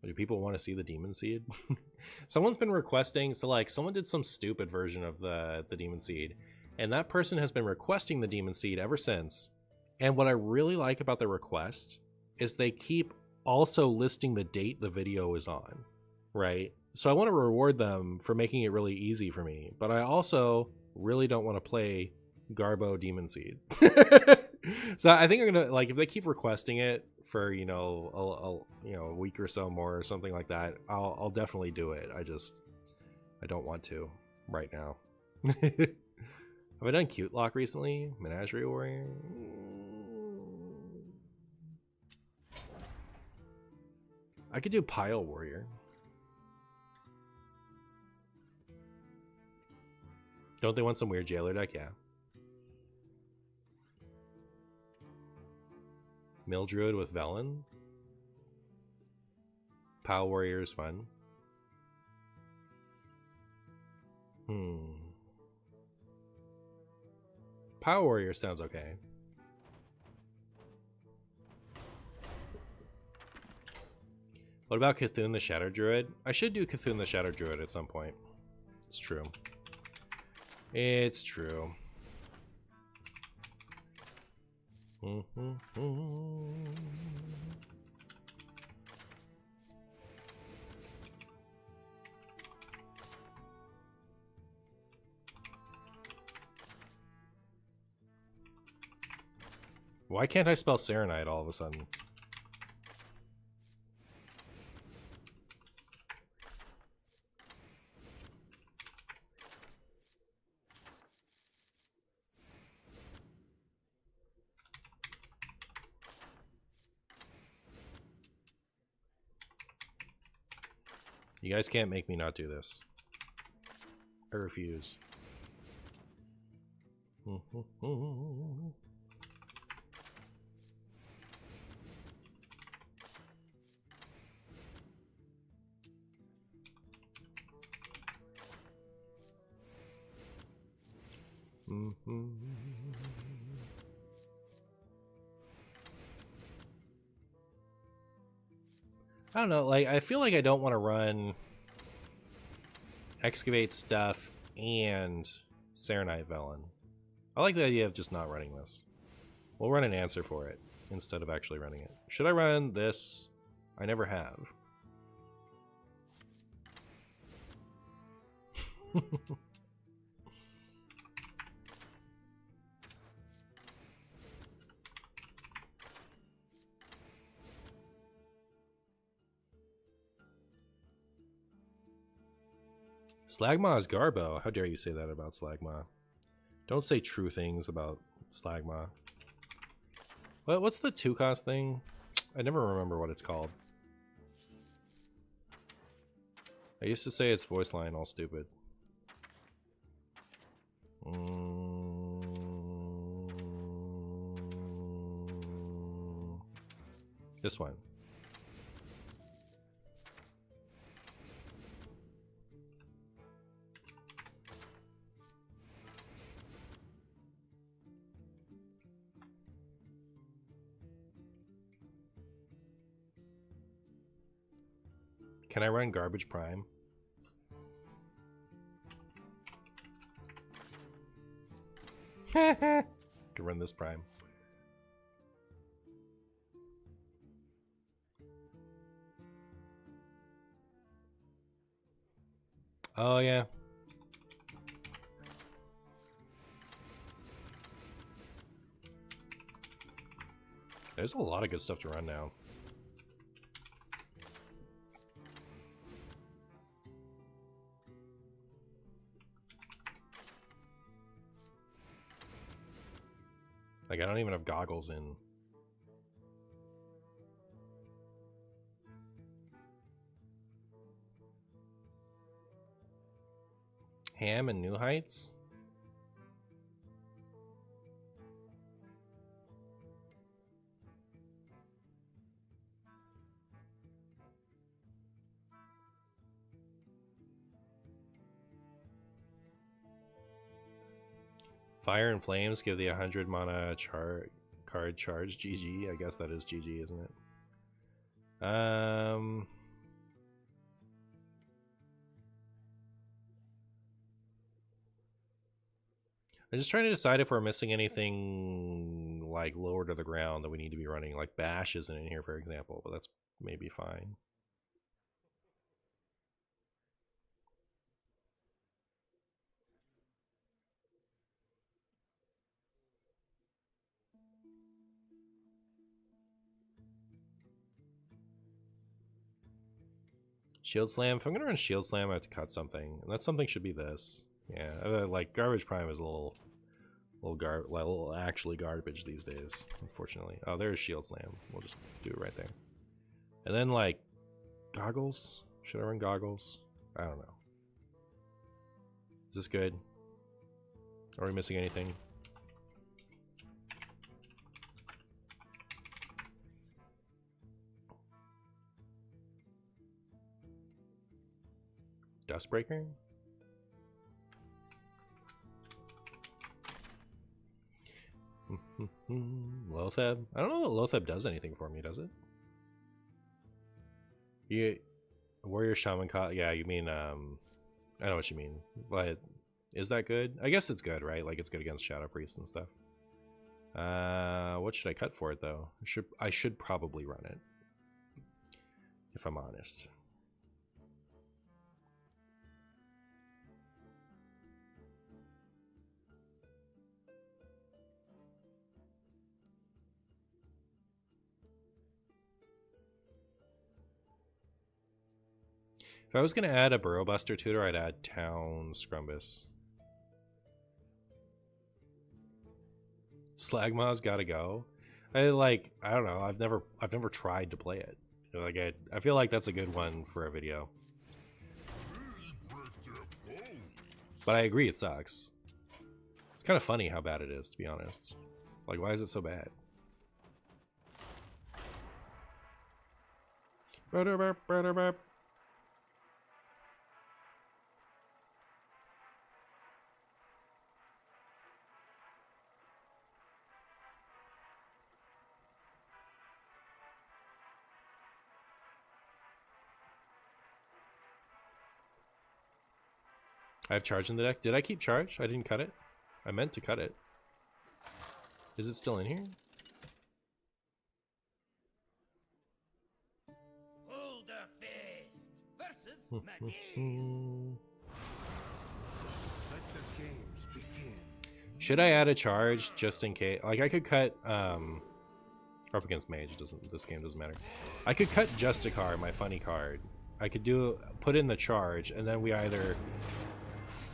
[SPEAKER 1] Do people want to see the Demon Seed? Someone's been requesting, so like someone did some stupid version of the Demon Seed, and that person has been requesting the Demon Seed ever since. And what I really like about the request is they keep also listing the date the video is on, right? So I want to reward them for making it really easy for me, but I also really don't want to play Garbo Demon Seed. So I think I'm gonna, like, if they keep requesting it for a week or so more or something like that, I'll definitely do it. I don't want to right now. Have I done Cute Lock recently? Menagerie Warrior? I could do Pile Warrior. Don't they want some weird jailer deck? Yeah. Mildruid with Velen. Pile Warrior is fun. Pile Warrior sounds okay. What about Cthulhu the Shadow Druid? I should do Cthulhu the Shadow Druid at some point. It's true. It's true. Why can't I spell Serenite all of a sudden? You guys can't make me not do this. I refuse. I don't know, like, I feel like I don't want to run Excavate stuff and Serenite Velen. I like the idea of just not running this. We'll run an answer for it instead of actually running it. Should I run this? I never have. Slagma is Garbo. How dare you say that about Slagma? Don't say true things about Slagma. What's the 2-cost thing? I never remember what it's called. I used to say it's voice line all stupid. This one. Can I run Garbage Prime? Can run this Prime. Oh yeah. There's a lot of good stuff to run now. Like, I don't even have goggles in. Ham and New Heights? Fire and Flames give the 100 mana card charge. GG. I guess that is GG, isn't it? I'm just trying to decide if we're missing anything like lower to the ground that we need to be running. Like Bash isn't in here, for example, but that's maybe fine. Shield Slam. If I'm gonna run Shield Slam, I have to cut something, and that something should be this. Yeah, like Garbage Prime is a little actually garbage these days, unfortunately. Oh, there's Shield Slam. We'll just do it right there. And then like Goggles. Should I run Goggles? I don't know. Is this good? Are we missing anything? Dustbreaker? Lotheb? I don't know that Lotheb does anything for me, does it? You Warrior Shaman yeah, you mean I know what you mean. But is that good? I guess it's good, right? Like it's good against Shadow Priest and stuff. What should I cut for it though? I should probably run it. If I'm honest. If I was going to add a Burrow Buster tutor, I'd add Town Scrumbus. Slagmaw's gotta go. I don't know. I've never tried to play it. Like I feel like that's a good one for a video. But I agree, it sucks. It's kind of funny how bad it is, to be honest. Like, why is it so bad? I have charge in the deck. Did I keep charge? I didn't cut it. I meant to cut it. Is it still in here?
[SPEAKER 6] Hold the fist versus Mage.
[SPEAKER 3] Let the games begin.
[SPEAKER 1] Should I add a charge just in case? Like I could cut up against Mage. This game doesn't matter. I could cut Justicar, my funny card. I could put in the charge, and then we either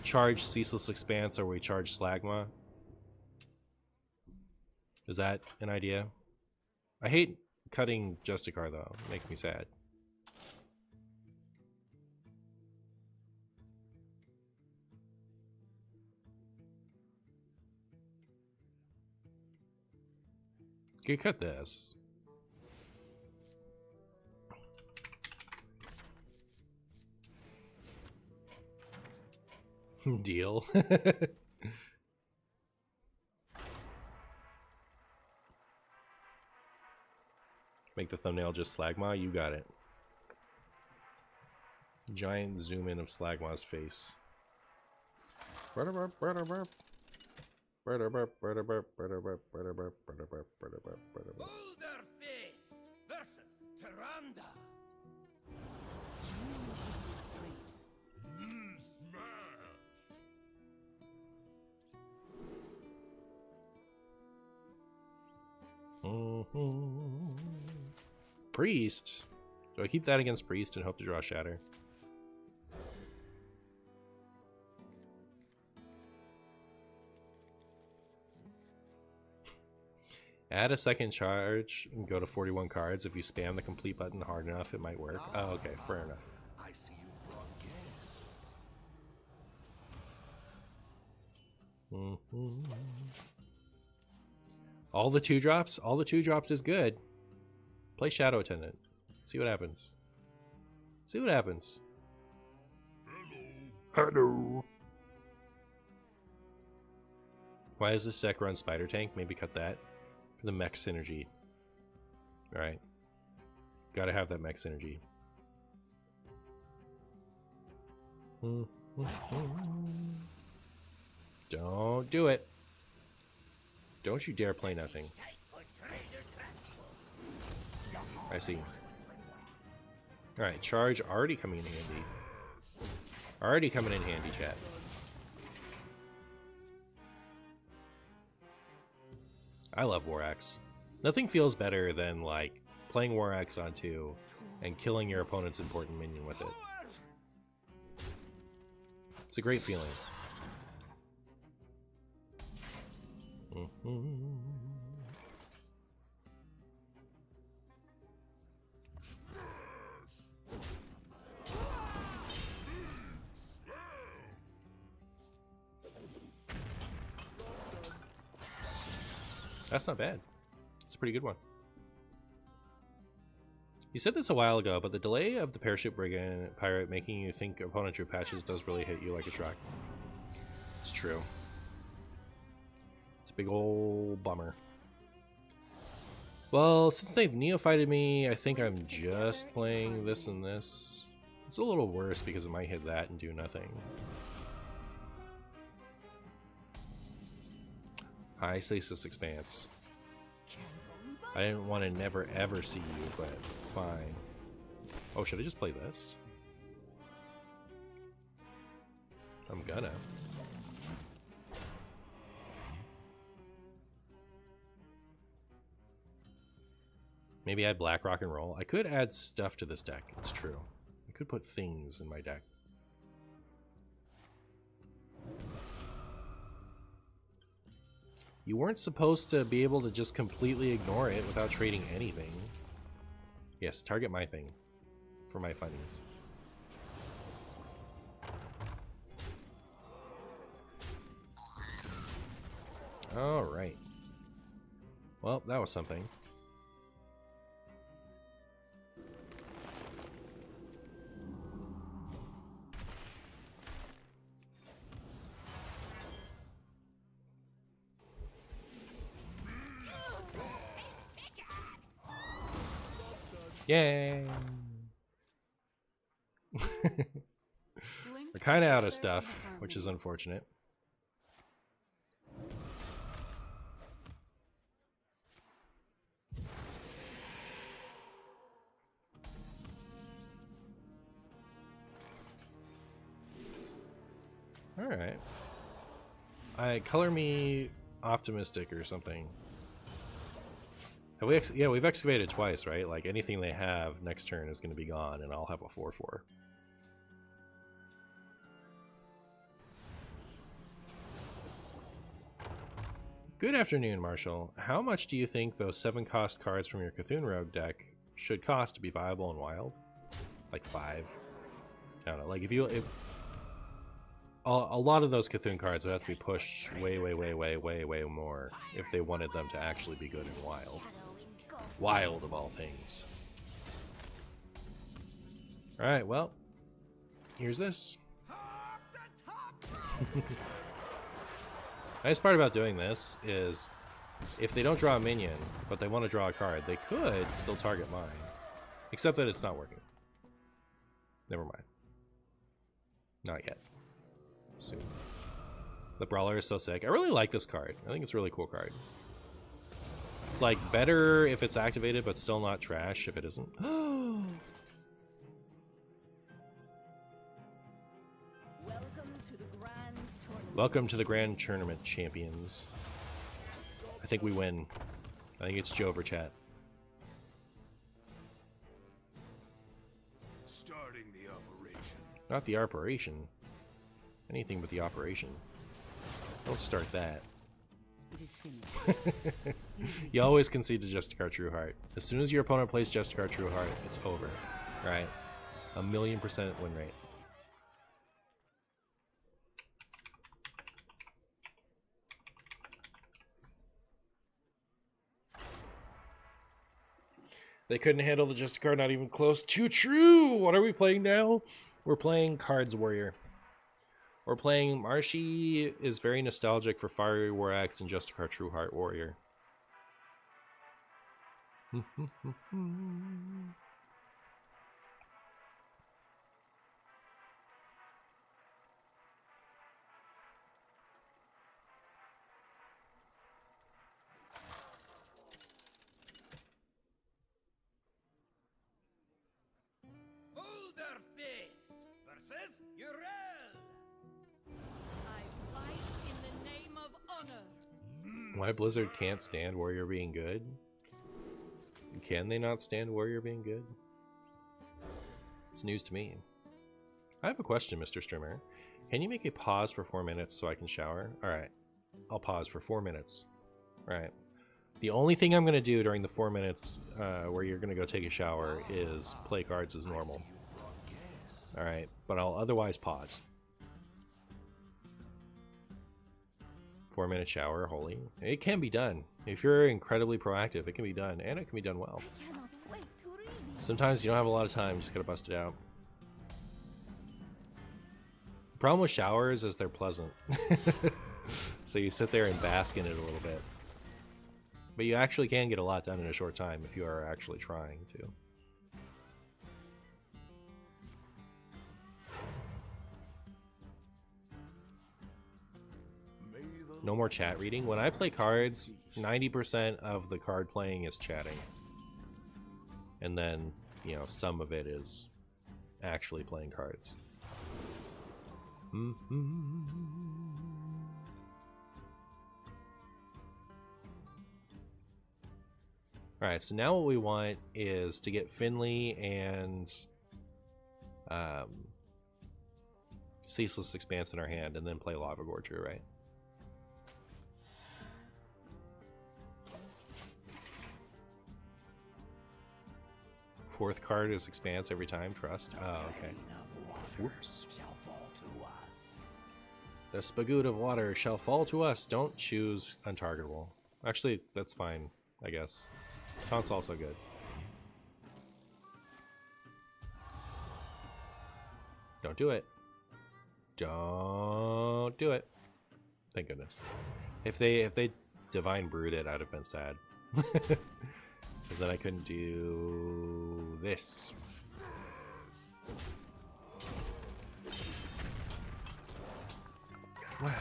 [SPEAKER 1] charge Ceaseless Expanse or we charge Slagma. Is that an idea? I hate cutting Justicar though. It makes me sad. You could cut this. Deal. Make the thumbnail just Slagma. You got it. Giant zoom in of Slagma's face.
[SPEAKER 6] Hold the fist versus Tyrande.
[SPEAKER 1] Priest. Do I keep that against Priest and hope to draw Shatter? Add a second charge and go to 41 cards. If you spam the complete button hard enough, it might work. Oh, okay, fair enough.
[SPEAKER 3] I see you brought gas.
[SPEAKER 1] Mhm. All the 2-drops? All the 2-drops is good. Play Shadow Attendant. See what happens. See what happens. Hello. Why does this deck run Spider Tank? Maybe cut that. For the mech synergy. Alright. Gotta have that mech synergy. Don't do it. Don't you dare play nothing. I see. Alright, charge already coming in handy. Already coming in handy, chat. I love War Axe. Nothing feels better than, like, playing War Axe on 2 and killing your opponent's important minion with it. It's a great feeling. That's not bad. It's a pretty good one. You said this a while ago, but the delay of the Parachute Brigand Pirate making you think opponent drew patches does really hit you like a truck. It's true. It's a big ol' bummer. Well, since they've neophyted me, I think I'm just playing this and this. It's a little worse because it might hit that and do nothing. Hi, Stasis Expanse. I didn't want to never ever see you, but fine. Oh, should I just play this? I'm gonna. Maybe add Black Rock and Roll. I could add stuff to this deck, it's true. I could put things in my deck. You weren't supposed to be able to just completely ignore it without trading anything. Yes, target my thing for my funnies. Alright. Well, that was something. Yay! We're kind of out of stuff, which is unfortunate. Alright. Color me optimistic or something. Have we yeah, we've excavated twice, right? Like, anything they have next turn is going to be gone, and I'll have a 4/4. Good afternoon, Marshall. How much do you think those 7-cost cards from your Cthulhu Rogue deck should cost to be viable and wild? Like 5? I don't know. Like, if a lot of those Cthulhu cards would have to be pushed way more if they wanted them to actually be good and wild. Wild of all things. Alright, well, here's this. Nice part about doing this is if they don't draw a minion, but they want to draw a card, they could still target mine. Except that it's not working. Never mind. Not yet. Soon. The Brawler is so sick. I really like this card. I think it's a really cool card. It's like better if it's activated, but still not trash if it isn't. Welcome to the Grand Tournament, champions. I think we win. I think it's Joe over chat.
[SPEAKER 4] Starting the operation.
[SPEAKER 1] Not the operation. Anything but the operation. Don't start that.
[SPEAKER 5] It is finished.
[SPEAKER 1] You always concede to Justicar True Heart. As soon as your opponent plays Justicar True Heart, it's over. Right? 1,000,000% win rate. They couldn't handle the just card, not even close. Too true! What are we playing now? We're playing Cards Warrior. We're playing Marshy is very nostalgic for Fiery War Axe and Justicar True Heart Warrior.
[SPEAKER 6] Holder Fist versus Urel.
[SPEAKER 2] I fight in the name of honor.
[SPEAKER 1] Why Blizzard can't stand Warrior being good? Can they not stand Warrior being good? It's news to me. I have a question, Mr. Streamer. Can you make a pause for 4 minutes so I can shower? Alright. I'll pause for 4 minutes. Alright. The only thing I'm going to do during the 4 minutes where you're going to go take a shower is play cards as normal. Alright. But I'll otherwise pause. 4 minute shower, holy. It can be done. If you're incredibly proactive, it can be done. And it can be done well.
[SPEAKER 2] I cannot wait to read these.
[SPEAKER 1] Sometimes you don't have a lot of time, you just gotta bust it out. The problem with showers is they're pleasant. So you sit there and bask in it a little bit. But you actually can get a lot done in a short time if you are actually trying to. No more chat reading. When I play cards, 90% of the card playing is chatting. And then, you know, some of it is actually playing cards. Alright, so now what we want is to get Finley and Ceaseless Expanse in our hand and then play Lava Gorger, right? Fourth card is Expanse every time, trust. Oh, okay. Whoops. The Spagoot of Water shall fall to us. Don't choose untargetable. Actually, that's fine, I guess. Taunt's also good. Don't do it. Don't do it. Thank goodness. If they Divine Brood it, I'd have been sad. Because then I couldn't do this. Wow.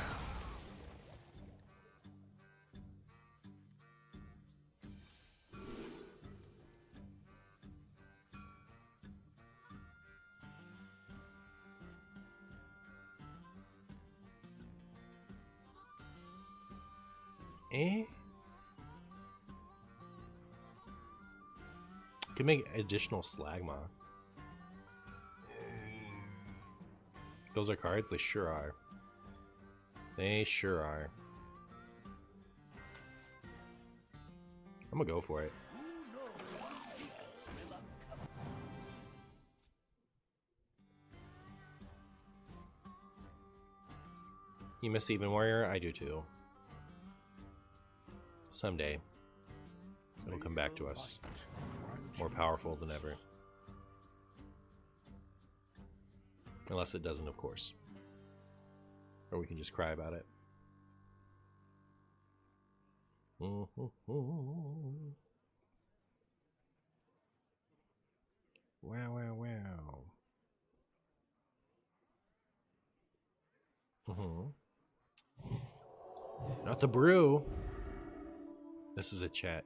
[SPEAKER 1] Could make additional Slagma. Those are cards? They sure are. They sure are. I'm gonna go for it. You miss Even Warrior? I do too. Someday, it'll come back to us. More powerful than ever. Unless it doesn't, of course. Or we can just cry about it. Wow, wow, wow. Not the brew. This is a chat.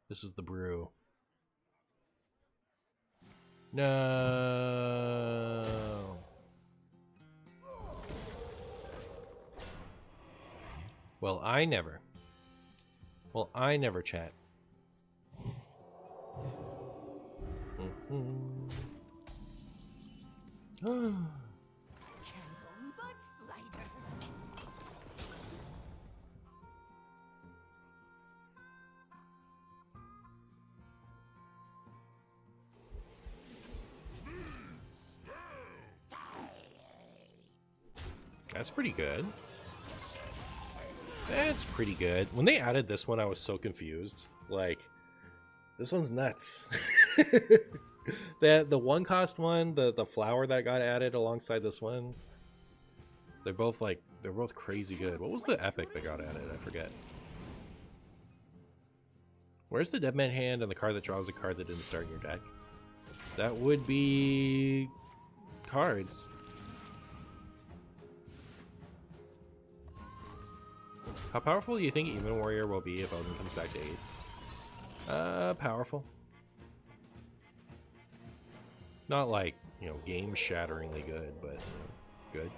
[SPEAKER 1] This is the brew. No. Well, I never. Well, I never chat. That's pretty good. That's pretty good. When they added this one, I was so confused. Like, This one's nuts. The one cost one, the flower that got added alongside this one, they're both crazy good. What was the epic that got added? I forget. Where's the Dead Man hand and the card that draws a card that didn't start in your deck? That would be cards. How powerful do you think Even Warrior will be if Odin comes back to 8? Powerful. Not like, you know, game-shatteringly good, but good.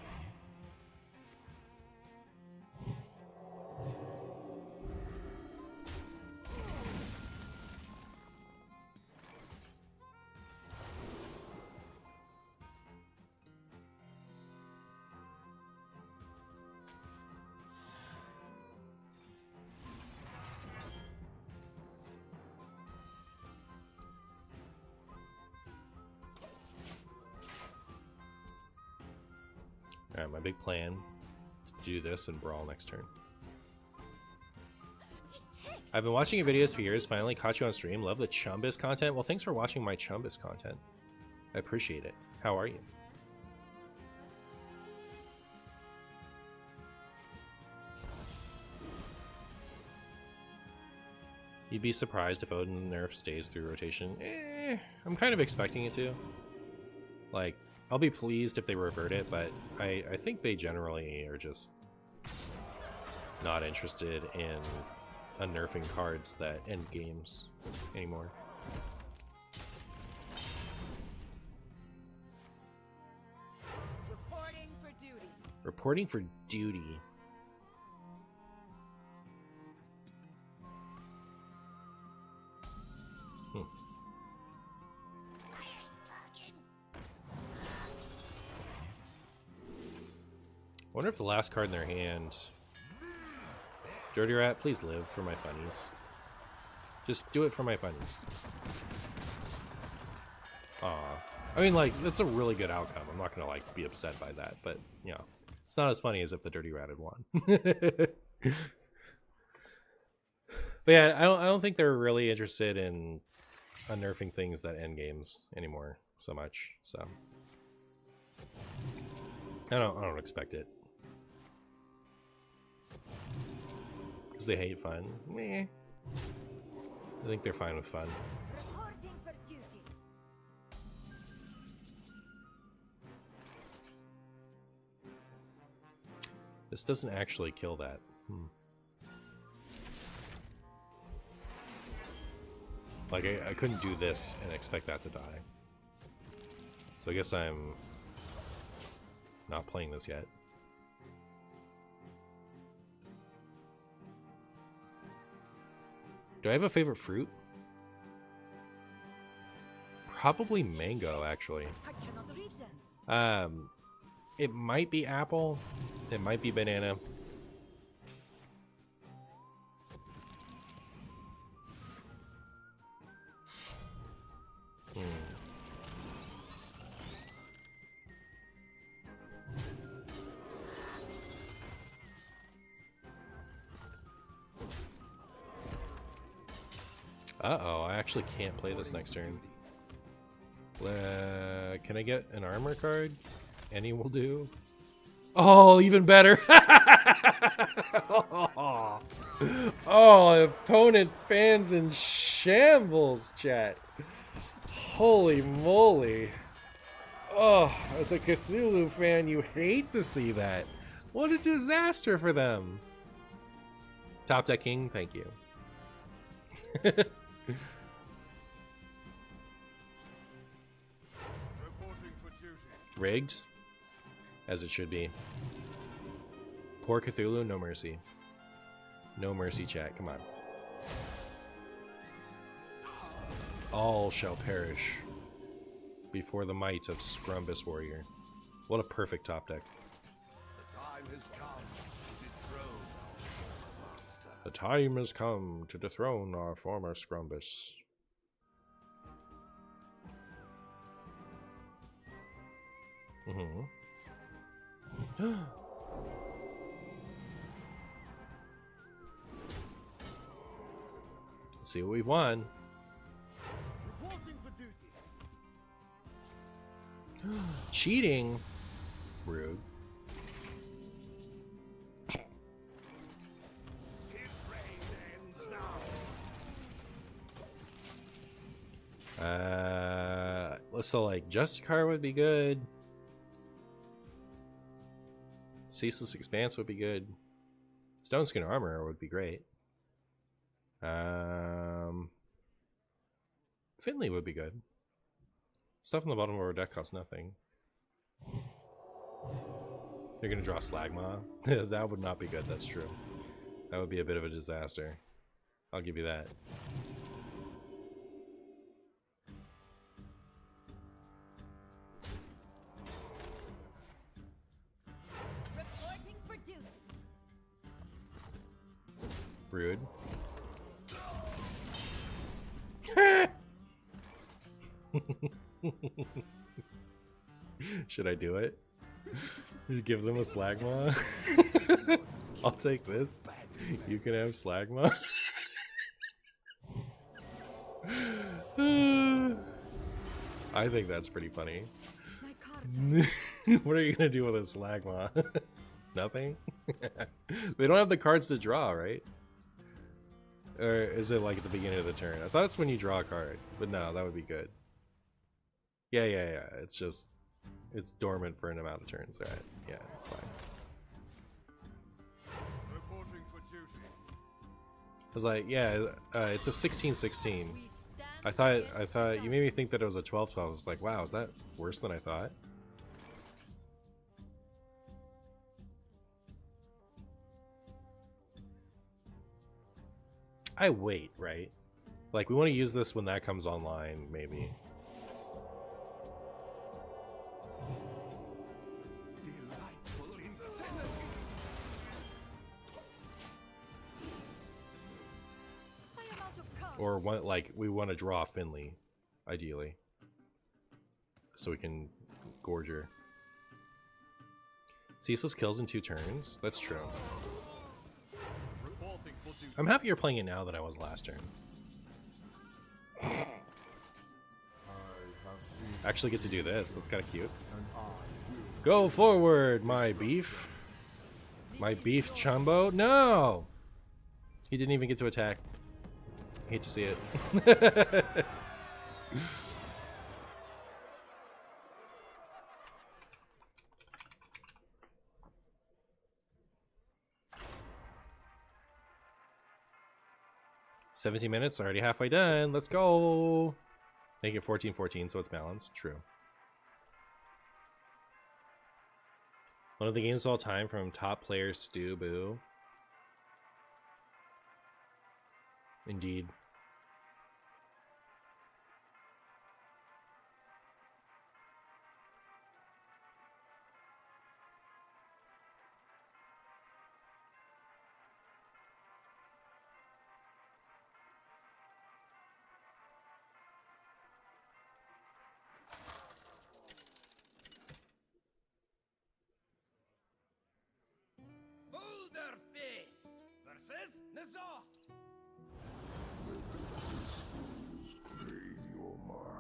[SPEAKER 1] Alright, my big plan is to do this and brawl next turn. I've been watching your videos for years, finally caught you on stream. Love the Chumbus content. Well, thanks for watching my Chumbus content. I appreciate it. How are you? You'd be surprised if Odin nerf stays through rotation. I'm kind of expecting it to. Like, I'll be pleased if they revert it, but I think they generally are just not interested in unnerfing cards that end games anymore.
[SPEAKER 5] Reporting for duty.
[SPEAKER 1] Reporting for duty. I wonder if the last card in their hand... Dirty Rat, please live for my funnies. Just do it for my funnies. Aw. I mean, like, that's a really good outcome. I'm not gonna, like, be upset by that, but, you know, it's not as funny as if the Dirty Rat had won. But yeah, I don't think they're really interested in unnerfing things that end games anymore so much, so... I don't expect it. Because they hate fun. Meh. I think they're fine with fun.
[SPEAKER 2] Reporting for duty.
[SPEAKER 1] This doesn't actually kill that. Like, I couldn't do this and expect that to die. So I guess I'm not playing this yet. Do I have a favorite fruit? Probably mango, actually.
[SPEAKER 2] I cannot read them.
[SPEAKER 1] It might be apple. It might be banana. Uh-oh, I actually can't play this next turn. Can I get an armor card? Any will do. Oh, even better! Oh, opponent fans in shambles, chat. Holy moly. Oh, as a Cthulhu fan, you hate to see that. What a disaster for them. Top Deck King, thank you. Rigged, as it should be. Poor Cthulhu, no mercy. No mercy, chat, come on. All shall perish before the might of Scrumbus Warrior. What a perfect top deck. The time has come to dethrone our former Scrumbus. Let's see what we've won. Cheating? Rude. So like Justicar would be good. Ceaseless Expanse would be good. Stone Skin Armor would be great. Finley would be good. Stuff in the bottom of our deck costs nothing. You're gonna draw Slagma? That would not be good, that's true. That would be a bit of a disaster. I'll give you that.
[SPEAKER 2] Reporting for duty.
[SPEAKER 1] Rude. Should I do it? Give them a Slagma? I'll take this. You can have Slagma. I think that's pretty funny. What are you gonna do with a Slagma? Nothing? They don't have the cards to draw, right? Or is it like at the beginning of the turn? I thought it's when you draw a card, but no, that would be good. Yeah. It's just, it's dormant for an amount of turns, right? Yeah, it's fine.
[SPEAKER 4] Reporting for duty.
[SPEAKER 1] I was like, yeah, it's a 16-16. I thought you made me think that it was a 12-12. I was like, wow, is that worse than I thought? I wait, right? Like, we want to use this when that comes online, maybe.
[SPEAKER 3] Delightful insanity.
[SPEAKER 2] I am out of cards.
[SPEAKER 1] Or one, like, we want to draw Finley, ideally. So we can gorge her. Ceaseless kills in 2 turns. That's true.
[SPEAKER 4] Reporting for duty.
[SPEAKER 1] I'm happier playing it now than I was last turn.
[SPEAKER 3] I have seen
[SPEAKER 1] Actually get to do this. That's kind of cute.
[SPEAKER 3] and I will.
[SPEAKER 1] Go forward, my beef. My beef chumbo. No! He didn't even get to attack. Hate to see it. "17 minutes, already halfway done. Let's go." Make it 14-14 so it's balanced. True. One of the games of all time from top player Stu Boo. Indeed.
[SPEAKER 6] Boulder Fist versus Nazar.
[SPEAKER 3] Read your mind.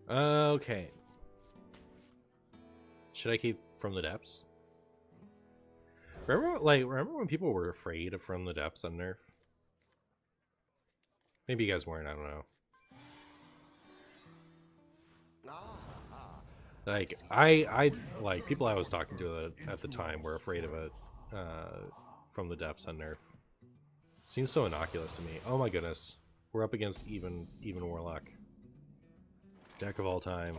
[SPEAKER 1] Okay. Should I keep From the Depths? Remember when people were afraid of From the Depths on Nerf? Maybe you guys weren't, I don't know. Like, I like, people I was talking to at the time were afraid of it, From the Depths on Nerf. Seems so innocuous to me. Oh my goodness. We're up against even Warlock. Deck of all time.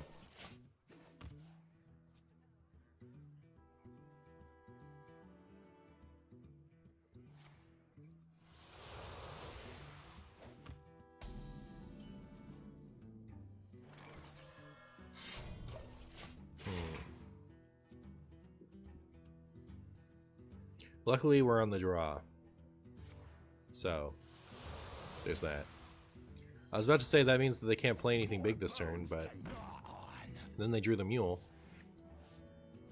[SPEAKER 1] Luckily, we're on the draw. So, there's that. I was about to say that means that they can't play anything big this turn, but then they drew the mule.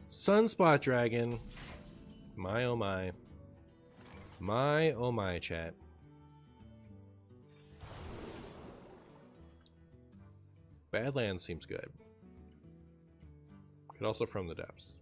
[SPEAKER 1] Sunspot Dragon. My oh my. My oh my, chat. Badlands seems good. Could also From the Depths.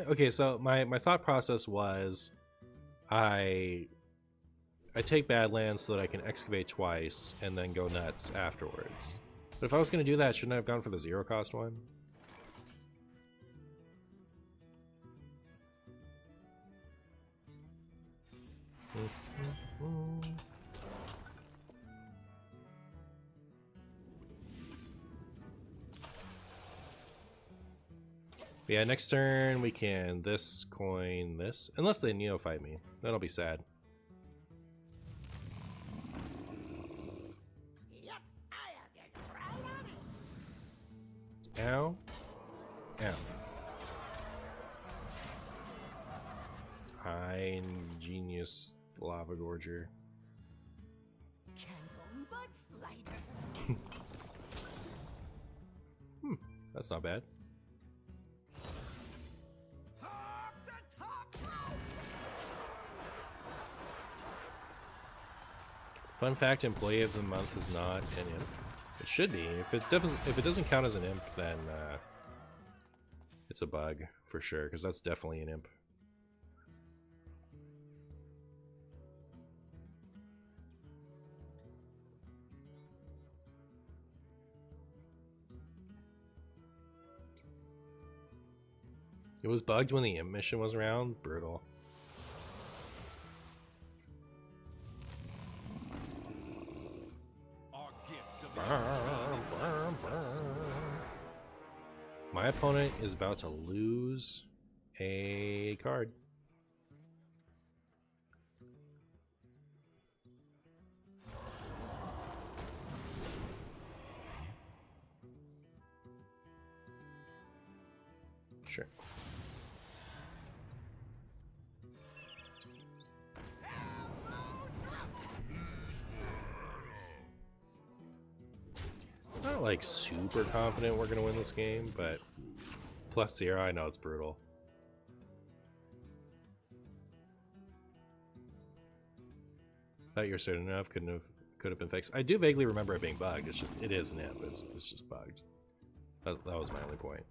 [SPEAKER 1] Okay, so my thought process was I take Badlands so that I can excavate twice and then go nuts afterwards. But if I was going to do that, shouldn't I have gone for the 0 cost one? Yeah, next turn we can this coin this. Unless they neophyte me. That'll be sad. Ow. Ow. High genius lava gorger. That's not bad. Fun fact: Employee of the Month is not an imp. It should be. If it doesn't count as an imp, then it's a bug for sure. Because that's definitely an imp. It was bugged when the imp mission was around. Brutal. My opponent is about to lose a card. Sure. Not like super confident we're gonna win this game, but +0, I know it's brutal. Thought you're certain enough, could have been fixed. I do vaguely remember it being bugged. It's just, it is an imp. It's just bugged. That was my only point.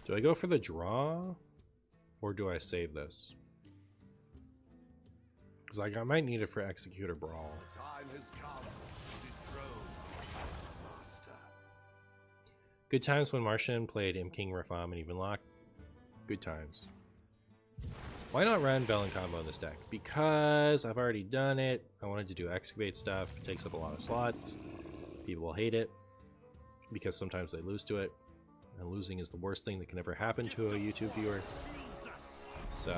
[SPEAKER 1] Do I go for the draw, or do I save this? Because like, I might need it for Executor Brawl.
[SPEAKER 3] The time has come to dethrone my master.
[SPEAKER 1] Good times when Martian played Imp King, Refam, and even Lock. Good times. Why not run Bell and Combo in this deck? Because I've already done it. I wanted to do Excavate stuff. It takes up a lot of slots. People will hate it because sometimes they lose to it. And losing is the worst thing that can ever happen to a YouTube viewer. So,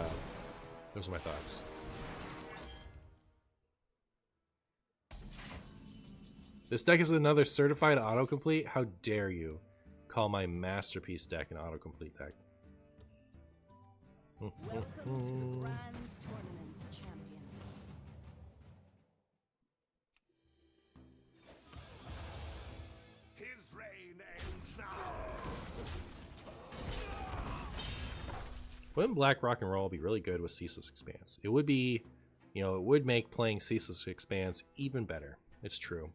[SPEAKER 1] those are my thoughts. This deck is another certified autocomplete? How dare you call my masterpiece deck an autocomplete deck?
[SPEAKER 5] Welcome to the Grand Tournament, champion.
[SPEAKER 3] His reign ends now.
[SPEAKER 1] Wouldn't Black Rock and Roll be really good with Ceaseless Expanse? It would be, you know, it would make playing Ceaseless Expanse even better. It's true.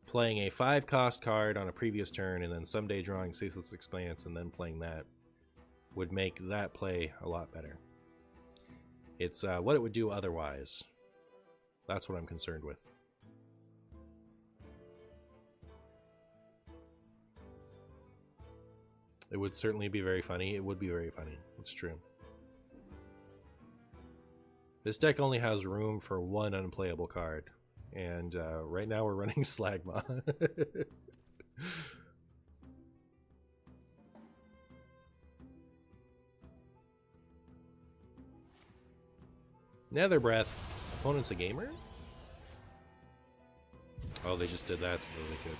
[SPEAKER 1] Playing a 5-cost card on a previous turn and then someday drawing Ceaseless Expanse and then playing that would make that play a lot better. It's what it would do otherwise. That's what I'm concerned with. It would certainly be very funny. It would be very funny. It's true. This deck only has room for one unplayable card. And right now we're running Slagma. Nether Breath. Opponent's a gamer? Oh, they just did that so that they could.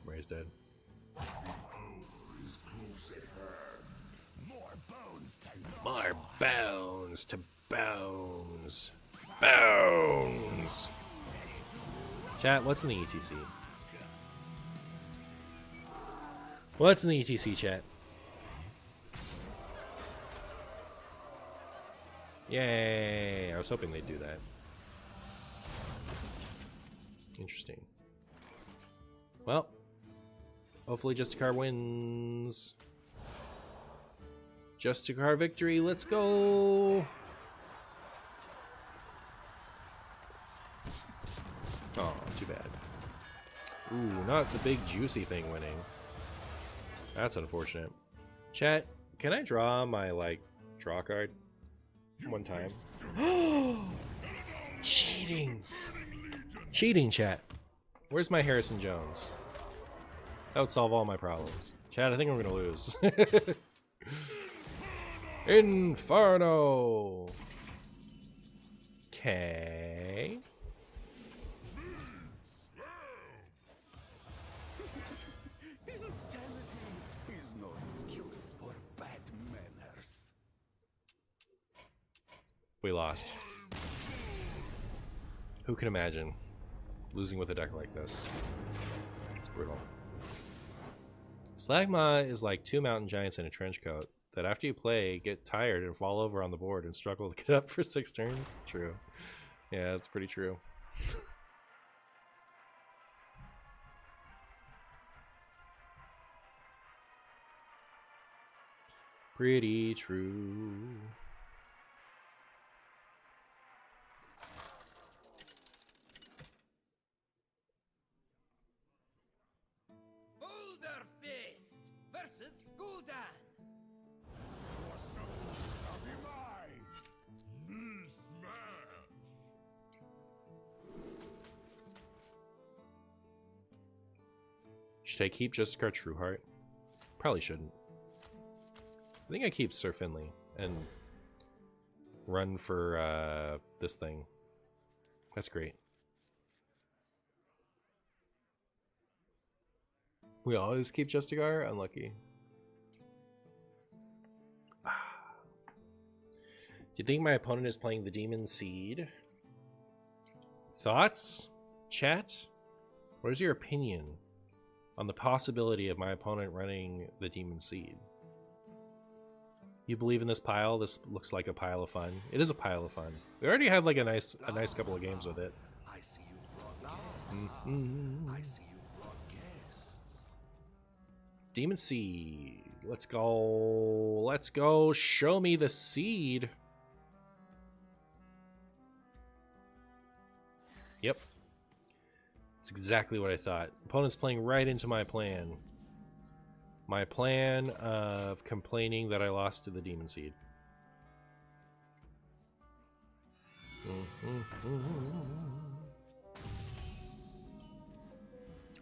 [SPEAKER 1] Ray's dead. More bones to bones. Bones! Chat, what's in the ETC? What's in the ETC, chat? Yay! I was hoping they'd do that. Interesting. Well, hopefully Justicar wins. Justicar victory, let's go! Oh, too bad. Ooh, not the big juicy thing winning. That's unfortunate. Chat, can I draw my, like, draw card? One time. Cheating! Cheating, chat. Where's my Harrison Jones? That would solve all my problems. Chat, I think I'm gonna lose. Inferno! Okay.
[SPEAKER 3] Insanity is no excuse for bad manners.
[SPEAKER 1] We lost. Who can imagine losing with a deck like this? It's brutal. Slagma is like two mountain giants in a trench coat that after you play, get tired and fall over on the board and struggle to get up for 6 turns. True. Yeah, that's pretty true. Pretty true.
[SPEAKER 6] Boulder Fist versus Gul'dan.
[SPEAKER 1] Should I keep Justicar Trueheart? Probably shouldn't. I think I keep Sir Finley and run for this thing. That's great. We always keep Justicar? Unlucky. Do you think my opponent is playing the Demon Seed? Thoughts? Chat? What is your opinion on the possibility of my opponent running the Demon Seed? You believe in this pile? This looks like a pile of fun. It is a pile of fun. We already had like a nice couple of games with it.
[SPEAKER 3] I see you brought I see you brought guests.
[SPEAKER 1] Demon Seed. Let's go. Let's go. Show me the seed. Yep. That's exactly what I thought. Opponent's playing right into my plan. My plan of complaining that I lost to the Demon Seed.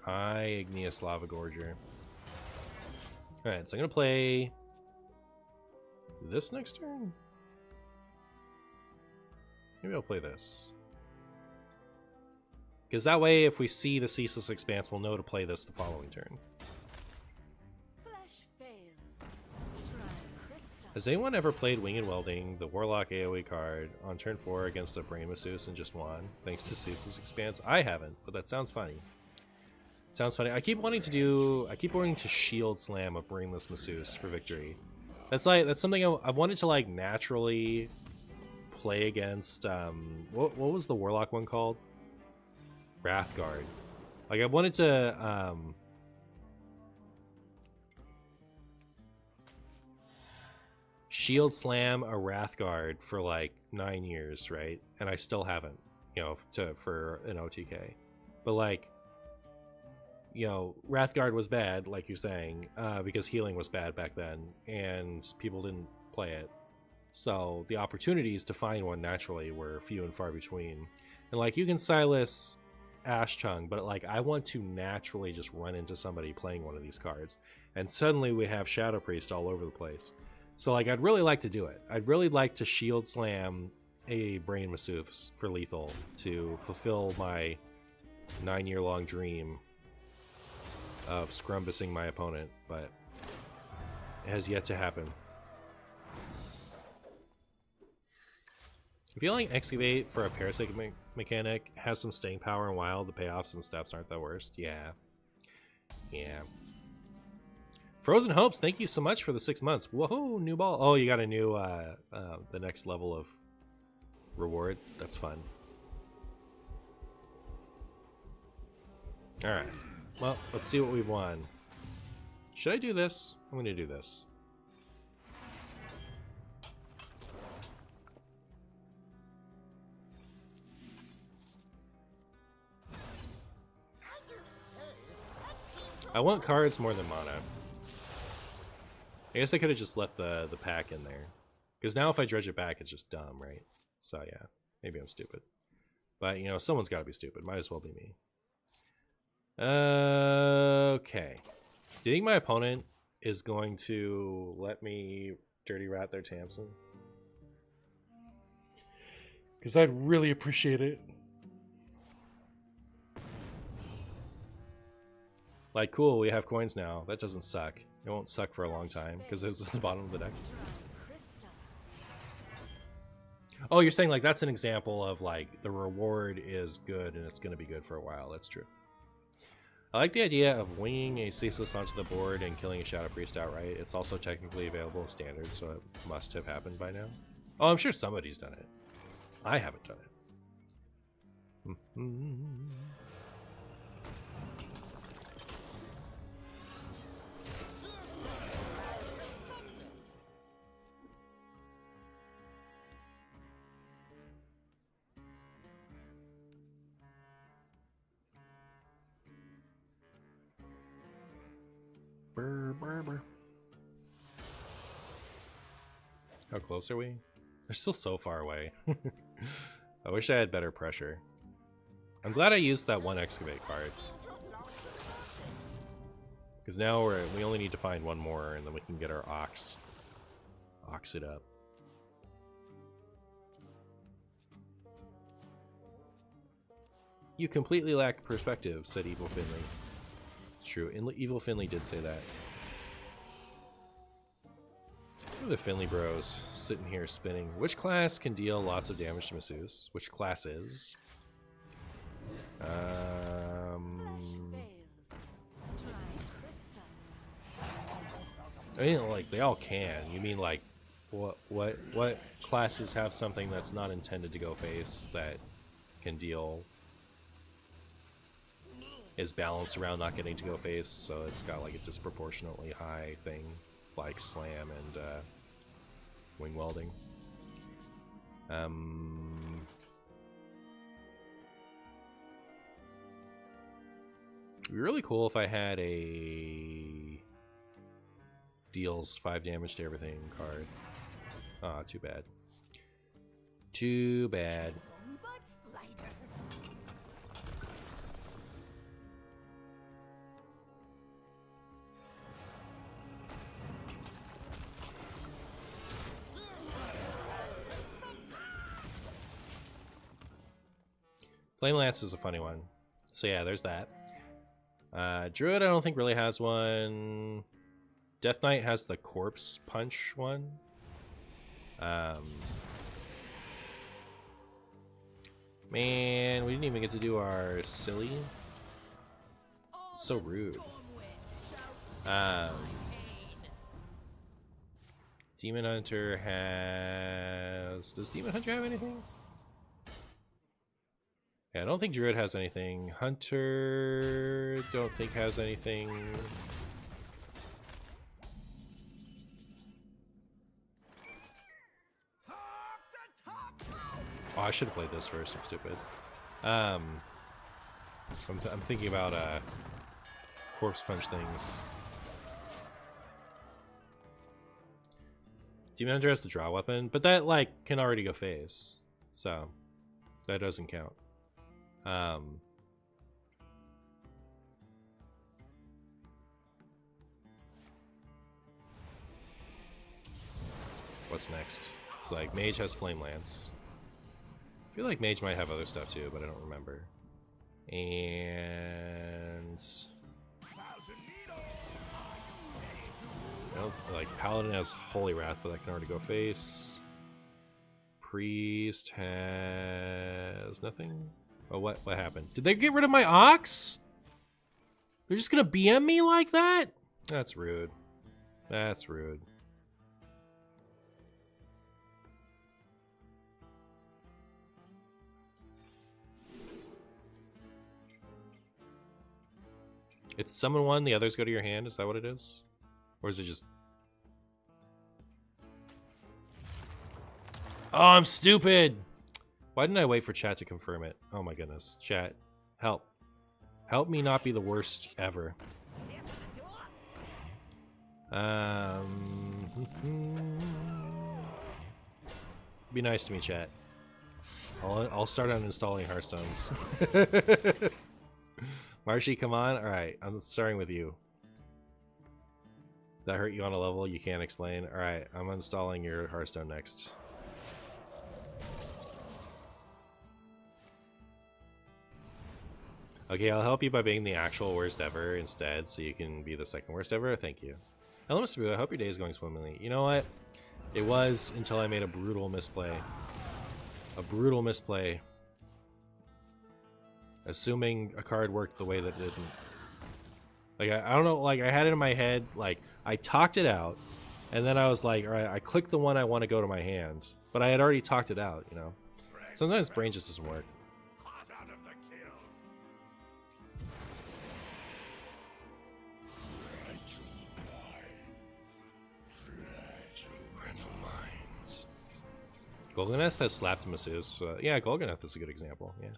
[SPEAKER 1] Hi, Igneous Lava Gorger. Alright, so I'm going to play this next turn? Maybe I'll play this. Because that way, if we see the Ceaseless Expanse, we'll know to play this the following turn.
[SPEAKER 5] Flesh fails. Try crystal.
[SPEAKER 1] Has anyone ever played Winged Welding, the Warlock AoE card, on turn 4 against a Brain Masseuse and just won, thanks to Ceaseless Expanse? I haven't, but that sounds funny. It sounds funny. I keep wanting to shield slam a Brainless Masseuse for victory. That's something I wanted to like naturally play against. What was the Warlock one called? Wrathguard. Like I wanted to shield slam a Wrathguard for like 9 years, right? And I still haven't, you know, for an OTK. But like you know, Wrathguard was bad, like you're saying, because healing was bad back then, and people didn't play it. So the opportunities to find one naturally were few and far between. And like, you can Silas Ashtung, but like, I want to naturally just run into somebody playing one of these cards, and suddenly we have Shadow Priest all over the place. So like, I'd really like to do it. I'd really like to shield slam a Brain Masseuse for lethal to fulfill my 9-year-long dream of scrumbusing my opponent, but it has yet to happen. I feel like Excavate for a Parasitic mechanic has some staying power, and while the payoffs and steps aren't the worst. Yeah. Frozen Hopes, thank you so much for the 6 months. Whoa, new ball. Oh, you got a new, the next level of reward. That's fun. Alright. Well, let's see what we've won. Should I do this? I'm going to do this. I want cards more than mana. I guess I could have just let the pack in there. Because now if I dredge it back, it's just dumb, right? So yeah, maybe I'm stupid. But, you know, someone's got to be stupid. Might as well be me. Okay. Do you think my opponent is going to let me Dirty Rat their Tamsin? Because I'd really appreciate it. Like, cool, we have coins now. That doesn't suck. It won't suck for a long time, because it was at the bottom of the deck. Oh, you're saying, like, that's an example of, like, the reward is good, and it's going to be good for a while. That's true. I like the idea of winging a Ceaseless onto the board and killing a Shadow Priest outright. It's also technically available as standard, so it must have happened by now. Oh, I'm sure somebody's done it. I haven't done it. How close are we? They're still so far away. I wish I had better pressure. I'm glad I used that one Excavate card. Because now we only need to find one more, and then we can get our Ox it up. You completely lack perspective, said Evil Finley. It's true. Evil Finley did say that. Look at the Finley bros sitting here spinning. Which class can deal lots of damage to Masseuse? Which classes? I mean, like, they all can. You mean, like, what classes have something that's not intended to go face that can deal, is balanced around not getting to go face, so it's got like a disproportionately high thing like slam and wing welding. It'd be really cool if I had a deals 5 damage to everything card. Ah, too bad. Too bad. Flame Lance is a funny one. So yeah, there's that. Druid I don't think really has one. Death Knight has the Corpse Punch one. Man, we didn't even get to do our silly. It's so rude. Demon Hunter has... Does Demon Hunter have anything? Yeah, I don't think Druid has anything. Hunter, don't think has anything. Oh, I should have played this first. I'm stupid. I'm thinking about corpse punch things. Demon Hunter has to draw a weapon, but that like can already go phase, so that doesn't count. What's next? It's like Mage has Flame Lance. I feel like Mage might have other stuff too, but I don't remember. And nope, like Paladin has Holy Wrath, but that can already go face. Priest has nothing. Oh, what happened? Did they get rid of my Ox? They're just gonna BM me like that? That's rude. That's rude. It's summon one, the others go to your hand. Is that what it is? Or is it just... Oh, I'm stupid! Why didn't I wait for chat to confirm it? Oh my goodness. Chat, help. Help me not be the worst ever. Be nice to me, chat. I'll start on installing Hearthstones. Marshy, come on. Alright, I'm starting with you. That hurt you on a level you can't explain? Alright, I'm installing your Hearthstone next. Okay, I'll help you by being the actual worst ever instead, so you can be the second worst ever. Thank you. Hello, Mr. Boo. I hope your day is going swimmingly. You know what? It was until I made a brutal misplay. A brutal misplay. Assuming a card worked the way that it didn't. Like, I don't know, like, I had it in my head, like, I talked it out, and then I was like, alright, I clicked the one I want to go to my hand. But I had already talked it out, you know? Sometimes brain just doesn't work. Golganeth has slapped masseuse. Yeah, Golganeth is a good example, yeah.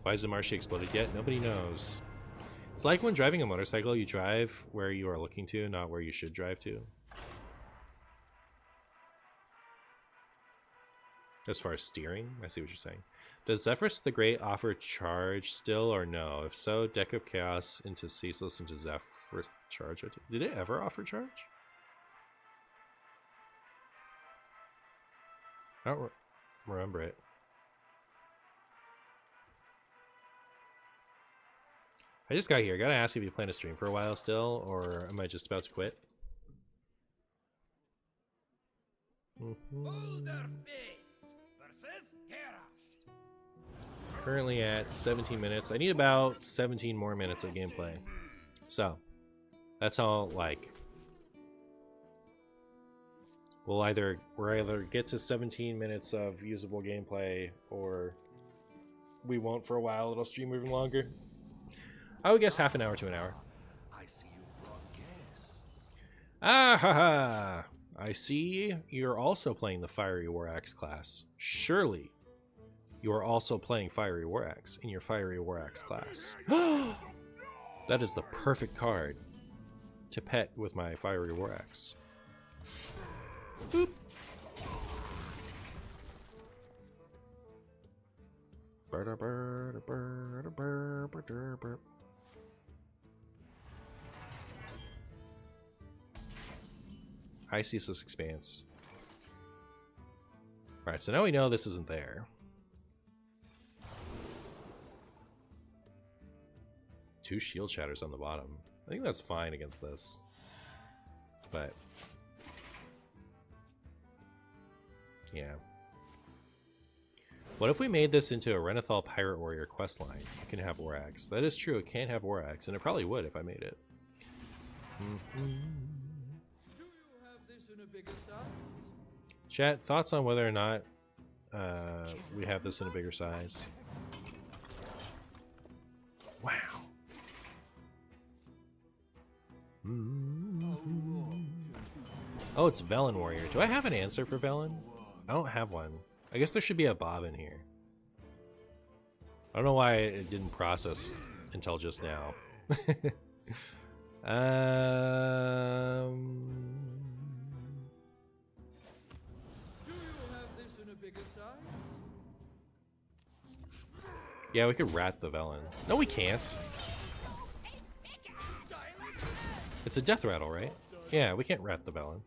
[SPEAKER 1] Why isn't Marshy exploded yet? Nobody knows. It's like when driving a motorcycle, you drive where you are looking to, not where you should drive to. As far as steering, I see what you're saying. Does Zephyrus the Great offer charge still or no? If so, Deck of Chaos into Ceaseless into Zephyrus charge. Did it ever offer charge? I don't remember it. I just got here. Gotta ask if you plan to stream for a while still, or am I just about to quit? Currently at 17 minutes. I need about 17 more minutes of gameplay. So, that's how, like, we'll either get to 17 minutes of usable gameplay, or we won't for a while. It'll stream even longer. I would guess half an hour to an hour.
[SPEAKER 6] I see you've brought guests.
[SPEAKER 1] Ah ha ha! I see you're also playing the Fiery War Axe class. Surely, you are also playing Fiery War Axe in your Fiery War Axe class. That is the perfect card to pet with my Fiery War Axe. Boop. High Ceaseless Expanse. Alright, so now we know this isn't there. Two Shield Shatters on the bottom. I think that's fine against this. But yeah. What if we made this into a Renathal Pirate Warrior questline? It can have Orax. That is true, it can have Orax, and it probably would if I made it. Chat, thoughts on whether or not we have this in a bigger size? Wow. Oh, it's Velen Warrior. Do I have an answer for Velen? I don't have one. I guess there should be a Bob in here. I don't know why it didn't process until just now. Yeah, we could rat the Velen. No, we can't. It's a death rattle, right? Yeah, we can't rat the Velen.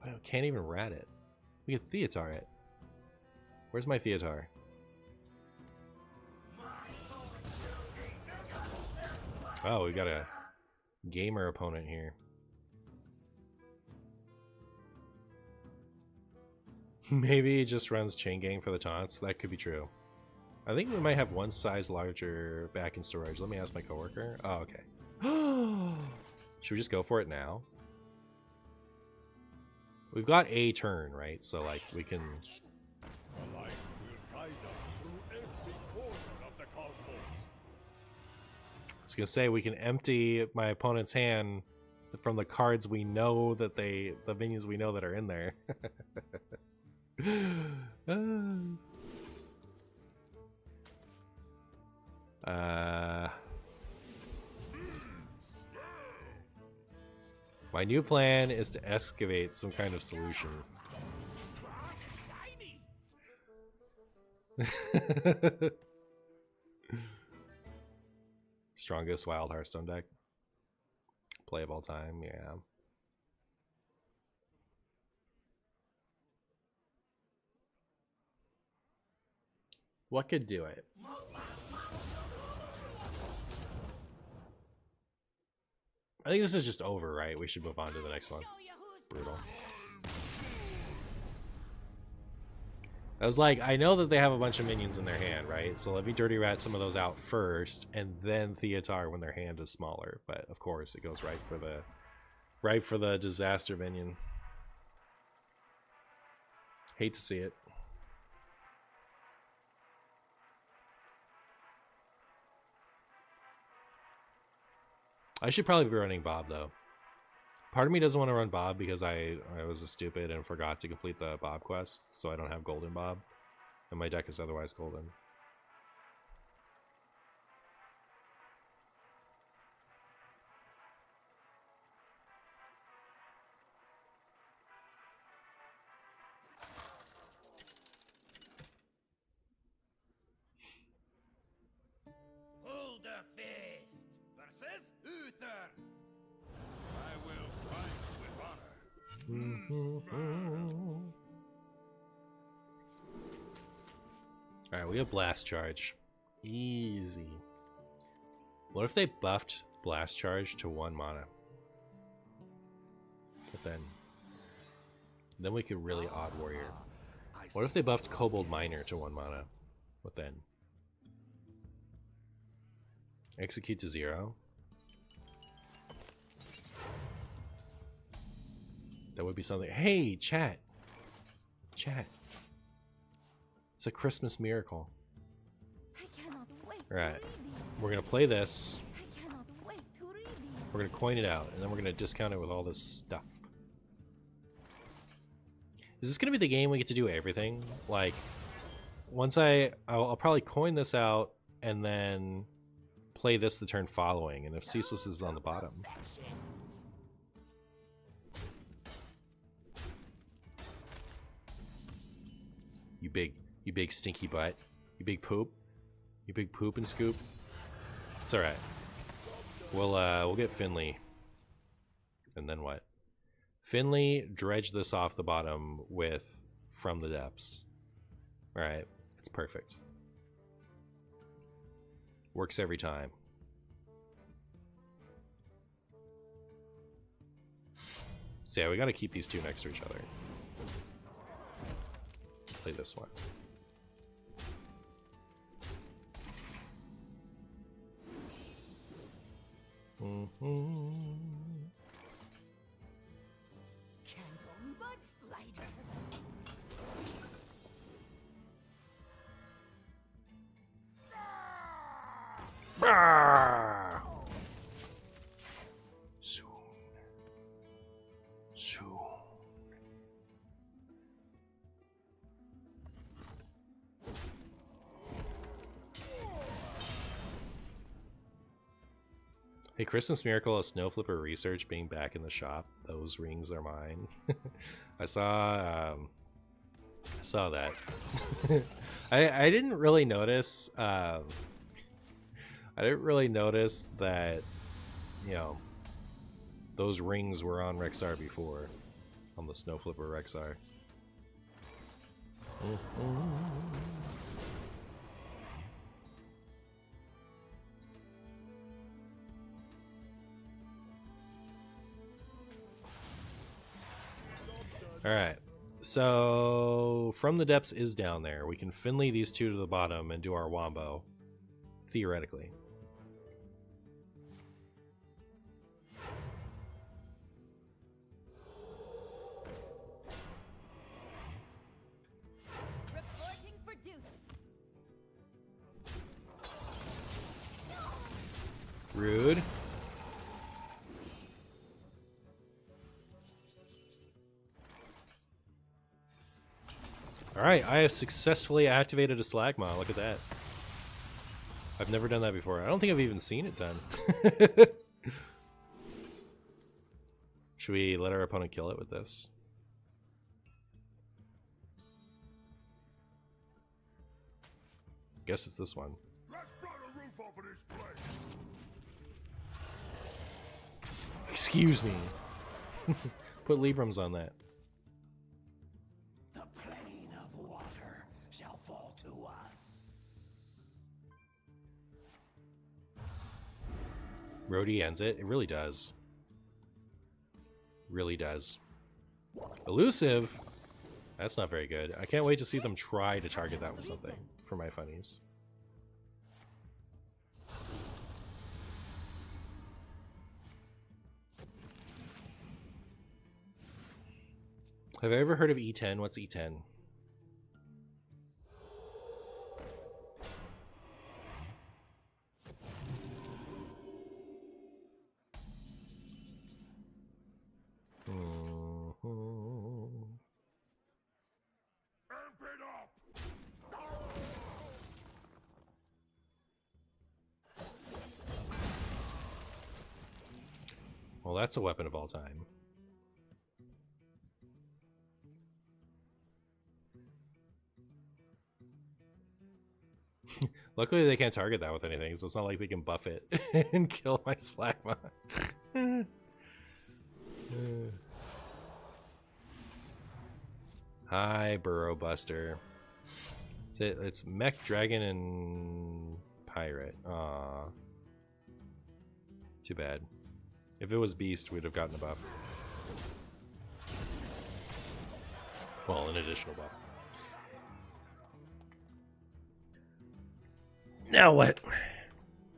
[SPEAKER 1] We can't even rat it. We can Theatar it. Where's my Theatar? Oh, we got a gamer opponent here. Maybe he just runs Chain Gang for the taunts. That could be true. I think we might have one size larger back in storage. Let me ask my coworker. Oh, okay. Should we just go for it now? We've got a turn, right? So, like, we can...
[SPEAKER 4] The light will guide us through every corner of the cosmos.
[SPEAKER 1] I was gonna say, we can empty my opponent's hand from the cards we know that the minions we know that are in there. My new plan is to excavate some kind of solution. Strongest wild Hearthstone deck. Play of all time, yeah. What could do it? I think this is just over, right? We should move on to the next one. Brutal. I was like, I know that they have a bunch of minions in their hand, right? So let me dirty rat some of those out first, and then Theatar when their hand is smaller. But of course, it goes right for the disaster minion. Hate to see it. I should probably be running Bob, though. Part of me doesn't want to run Bob because I was a stupid and forgot to complete the Bob quest, so I don't have Golden Bob. And my deck is otherwise golden.
[SPEAKER 6] Hold the fist versus Uther.
[SPEAKER 4] I will fight with honor.
[SPEAKER 1] Alright, we have Blast Charge. Easy. What if they buffed Blast Charge to 1 mana? But then we could really odd Warrior. What if they buffed Kobold Miner to 1 mana? What then? Execute to 0. That would be something. Hey, chat. Chat. It's a Christmas miracle.
[SPEAKER 2] I cannot wait to
[SPEAKER 1] Alright.
[SPEAKER 2] read these.
[SPEAKER 1] We're gonna play this.
[SPEAKER 2] I cannot wait to read these.
[SPEAKER 1] We're gonna coin it out, and then we're gonna discount it with all this stuff. Is this gonna be the game we get to do everything? Like, once I'll probably coin this out, and then play this the turn following, and if Ceaseless is on the bottom. You big stinky butt. You big poop. You big poop and scoop. It's alright. We'll get Finley. And then what? Finley, dredge this off the bottom with From the Depths. Alright, it's perfect. Works every time. So yeah, we gotta keep these two next to each other. Play this one.
[SPEAKER 2] Candle mudslider.
[SPEAKER 1] Soon. Soon. Hey, Christmas Miracle, a Snow Flipper research being back in the shop. Those rings are mine. I saw that. I didn't really notice. I didn't really notice that, you know, those rings were on Rexar before, on the Snow Flipper Rexar. Alright, so From the Depths is down there. We can Finley these two to the bottom and do our Wombo, theoretically.
[SPEAKER 2] Reporting for duty.
[SPEAKER 1] Rude. Alright, I have successfully activated a Slagma. Look at that. I've never done that before. I don't think I've even seen it done. Should we let our opponent kill it with this? Guess it's this one.
[SPEAKER 4] Let's blow the roof off of this place.
[SPEAKER 1] Excuse me. Put Librams on that.
[SPEAKER 3] The plane of water shall fall to us.
[SPEAKER 1] Rhodey ends it. It really does. Really does. Elusive? That's not very good. I can't wait to see them try to target that with something for my funnies. Have I ever heard of E10? What's E10?
[SPEAKER 4] Amp it up.
[SPEAKER 1] Well, that's a weapon of all time. Luckily, they can't target that with anything, so it's not like they can buff it and kill my Slagma. Hi, Burrow Buster. It's Mech, Dragon, and Pirate. Aww. Too bad. If it was Beast, we'd have gotten a buff. Well, an additional buff. Now what?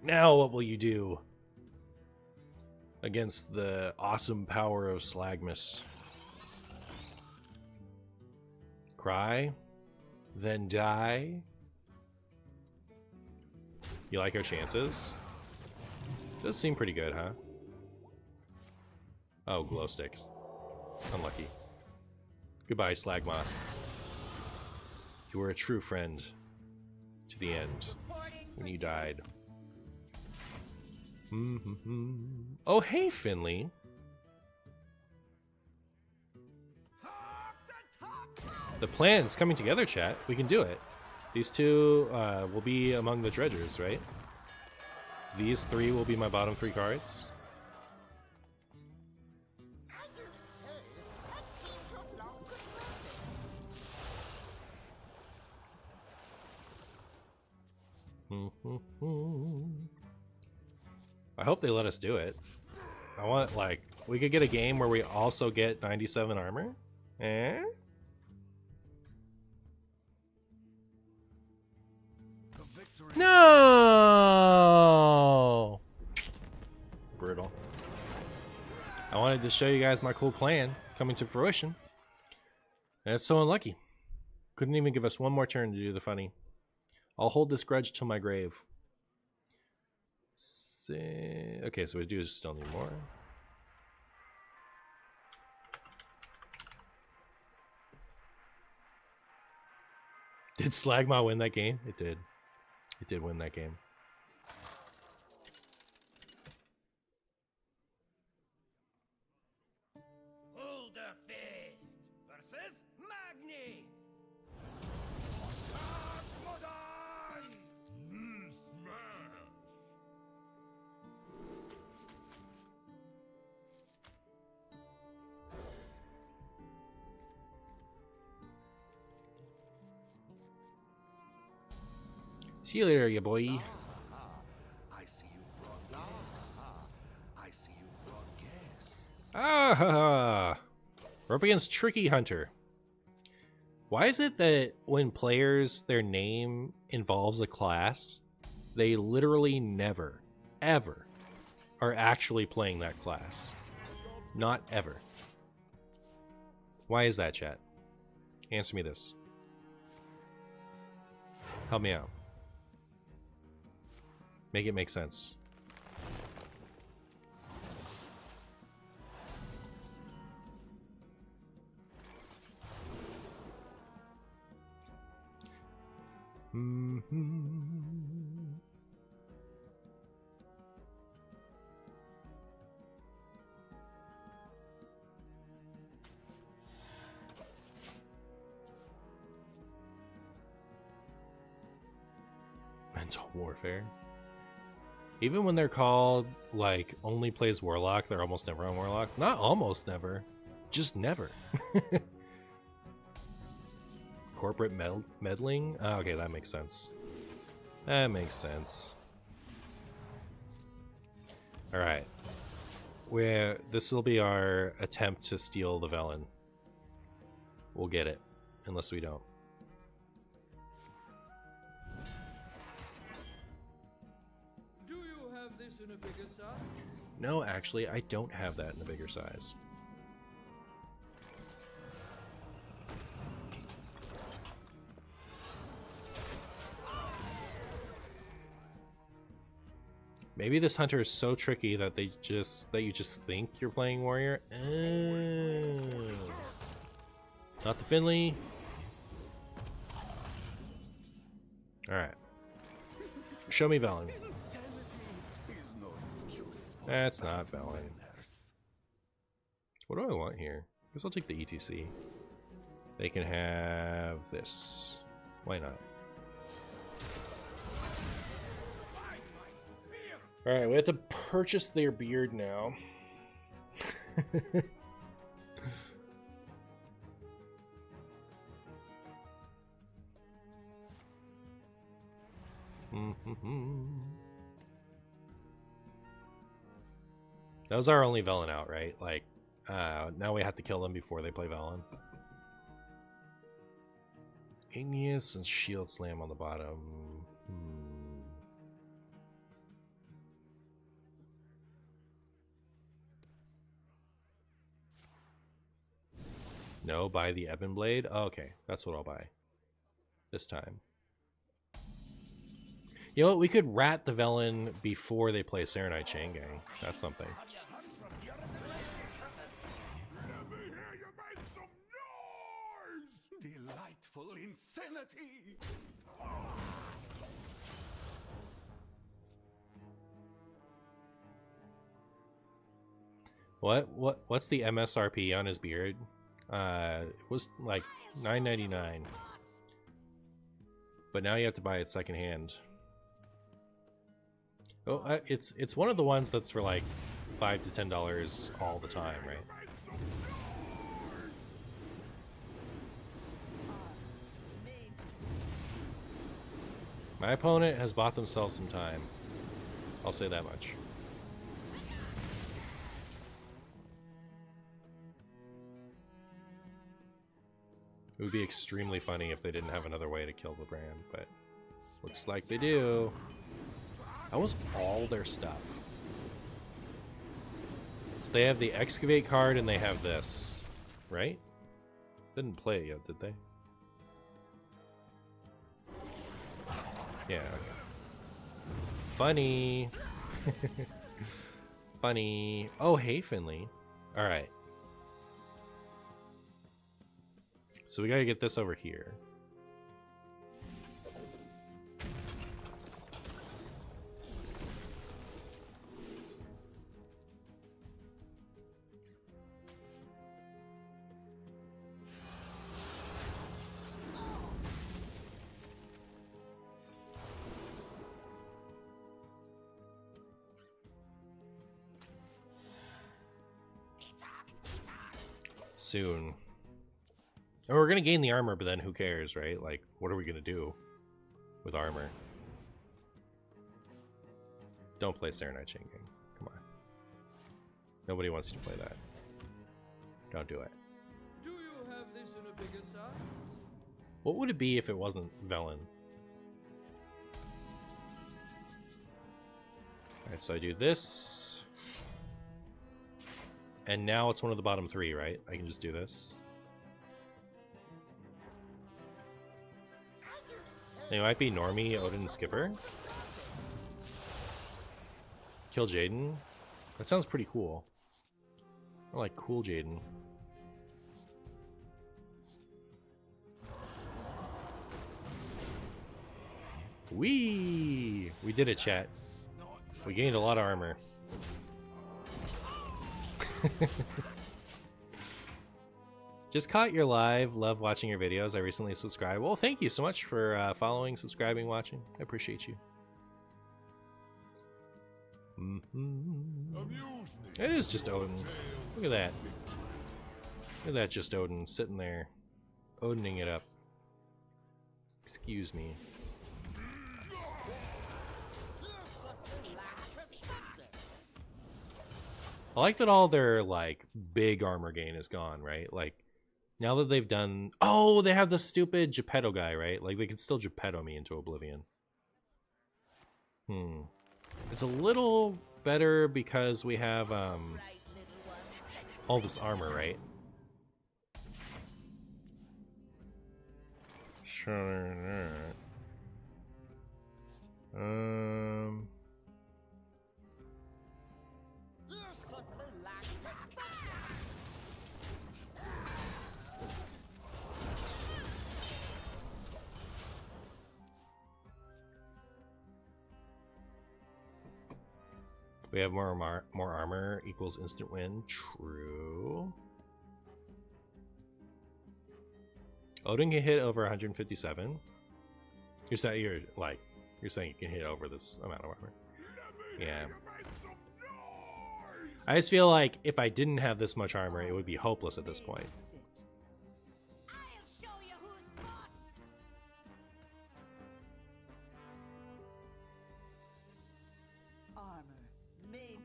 [SPEAKER 1] Now what will you do against the awesome power of Slagmus? Cry? Then die? You like our chances? Does seem pretty good, huh? Oh, glow sticks. Unlucky. Goodbye, Slagma. You were a true friend to the end when you died. Oh, hey, Finley. The plan's coming together, chat. We can do it. These two will be among the dredgers, right? These three will be my bottom three cards. I hope they let us do it. I want, like, we could get a game where we also get 97 armor. Eh? No! Brutal. wanted to show you guys my cool plan coming to fruition. And it's so unlucky. Couldn't even give us one more turn to do the funny. I'll hold this grudge till my grave. Okay, so we do still need more. Did Slagma win that game? It did. It did win that game.
[SPEAKER 6] Hold the fist versus Magni.
[SPEAKER 4] Smash!
[SPEAKER 1] See you later, ya boy.
[SPEAKER 3] I see you brought I see you brought guests.
[SPEAKER 1] Ah! We're up against Tricky Hunter. Why is it that when players, their name involves a class, they literally never, ever are actually playing that class? Not ever. Why is that, chat? Answer me this. Help me out. Make it make sense. Mental warfare. Even when they're called, like, only plays Warlock, they're almost never on Warlock. Not almost never. Just never. Corporate meddling? Oh, okay, that makes sense. That makes sense. Alright. This will be our attempt to steal the Velen. We'll get it. Unless we don't.
[SPEAKER 7] Do you have this in a bigger size?
[SPEAKER 1] No, actually, I don't have that in a bigger size. Maybe this hunter is so tricky that you just think you're playing warrior. Oh. Not the Finley. All right. Show me Velen. That's not Velen. What do I want here? I guess I'll take the ETC. They can have this. Why not? Alright, we have to purchase their beard now. That was our only Velen out, right? Like, now we have to kill them before they play Velen. Igneous and Shield Slam on the bottom. No, buy the Ebon Blade? Oh, okay, that's what I'll buy. This time. You know what? We could rat the Velen before they play Serenite Chain Gang. That's something.
[SPEAKER 4] Let me hear you make some noise!
[SPEAKER 3] Delightful insanity.
[SPEAKER 1] What's the MSRP on his beard? It was like $9.99, but now you have to buy it secondhand. Oh, it's one of the ones that's for like $5 to $10 all the time, right? My opponent has bought themselves some time. I'll say that much. It would be extremely funny if they didn't have another way to kill the brand, but looks like they do. That was all their stuff. So they have the excavate card and they have this, right? Didn't play it yet, did they? Yeah. Funny. Funny. Oh, hey, Finley. All right. So we gotta get this over here. Soon. And we're gonna gain the armor, but then who cares, right? Like, what are we gonna do with armor? Don't play Serenite Chain Gang. Come on. Nobody wants you to play that. Don't do it.
[SPEAKER 7] Do you have this in a bigger size?
[SPEAKER 1] What would it be if it wasn't Velen? Alright, so I do this. And now it's one of the bottom three, right? I can just do this. It might be Normie, Odin, and Skipper. Kill Jaden. That sounds pretty cool. I like cool Jaden. Whee! We did it, chat. We gained a lot of armor. Just caught your live. Love watching your videos. I recently subscribed. Well, thank you so much for following, subscribing, watching. I appreciate you. It is just Odin. Look at that. Look at that, just Odin sitting there, Odining it up. Excuse me. I like that all their, like, big armor gain is gone, right? Like, now that they've done... Oh, they have the stupid Geppetto guy, right? Like, they can still Geppetto me into oblivion. It's a little better because we have, all this armor, right? Sure. We have more armor equals instant win. True. Odin can hit over 157. You're saying you can hit over this amount of armor. Yeah. I just feel like if I didn't have this much armor, it would be hopeless at this point.
[SPEAKER 2] I'll show you who's boss.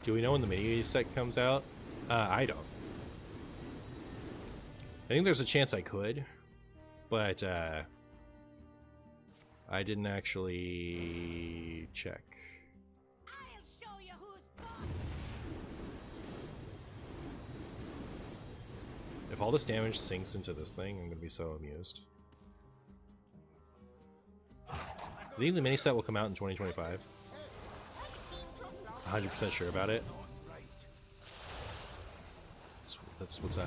[SPEAKER 1] Do we know when the mini set comes out? I don't. I think there's a chance I could, but I didn't actually check.
[SPEAKER 2] I'll show you who's boss.
[SPEAKER 1] If all this damage sinks into this thing, I'm gonna be so amused. I think the mini set will come out in 2025. 100% sure about it. That's what's that?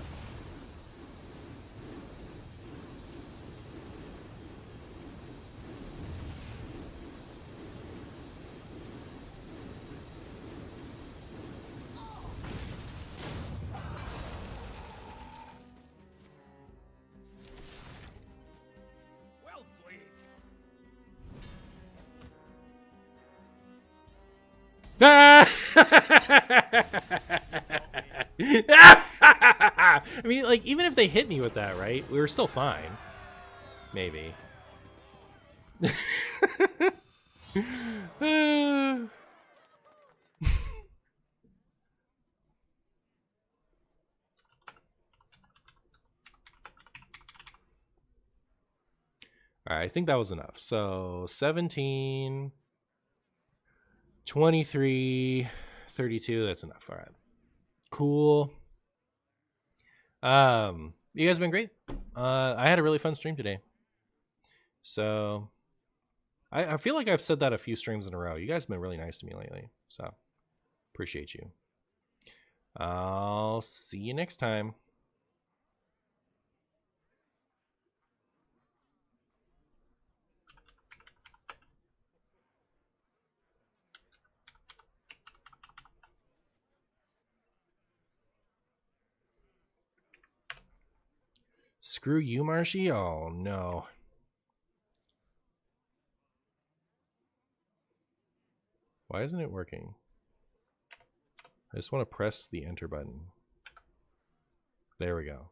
[SPEAKER 6] Well played.
[SPEAKER 1] I mean, like, even if they hit me with that, right? We were still fine. Maybe. Alright, I think that was enough. So, 17, 23, 32, that's enough. Alright. Cool. You guys have been great. I had a really fun stream today. So I feel like I've said that a few streams in a row. You guys have been really nice to me lately. So appreciate you. I'll see you next time. Screw you, Marshy? Oh, no. Why isn't it working? I just want to press the enter button. There we go.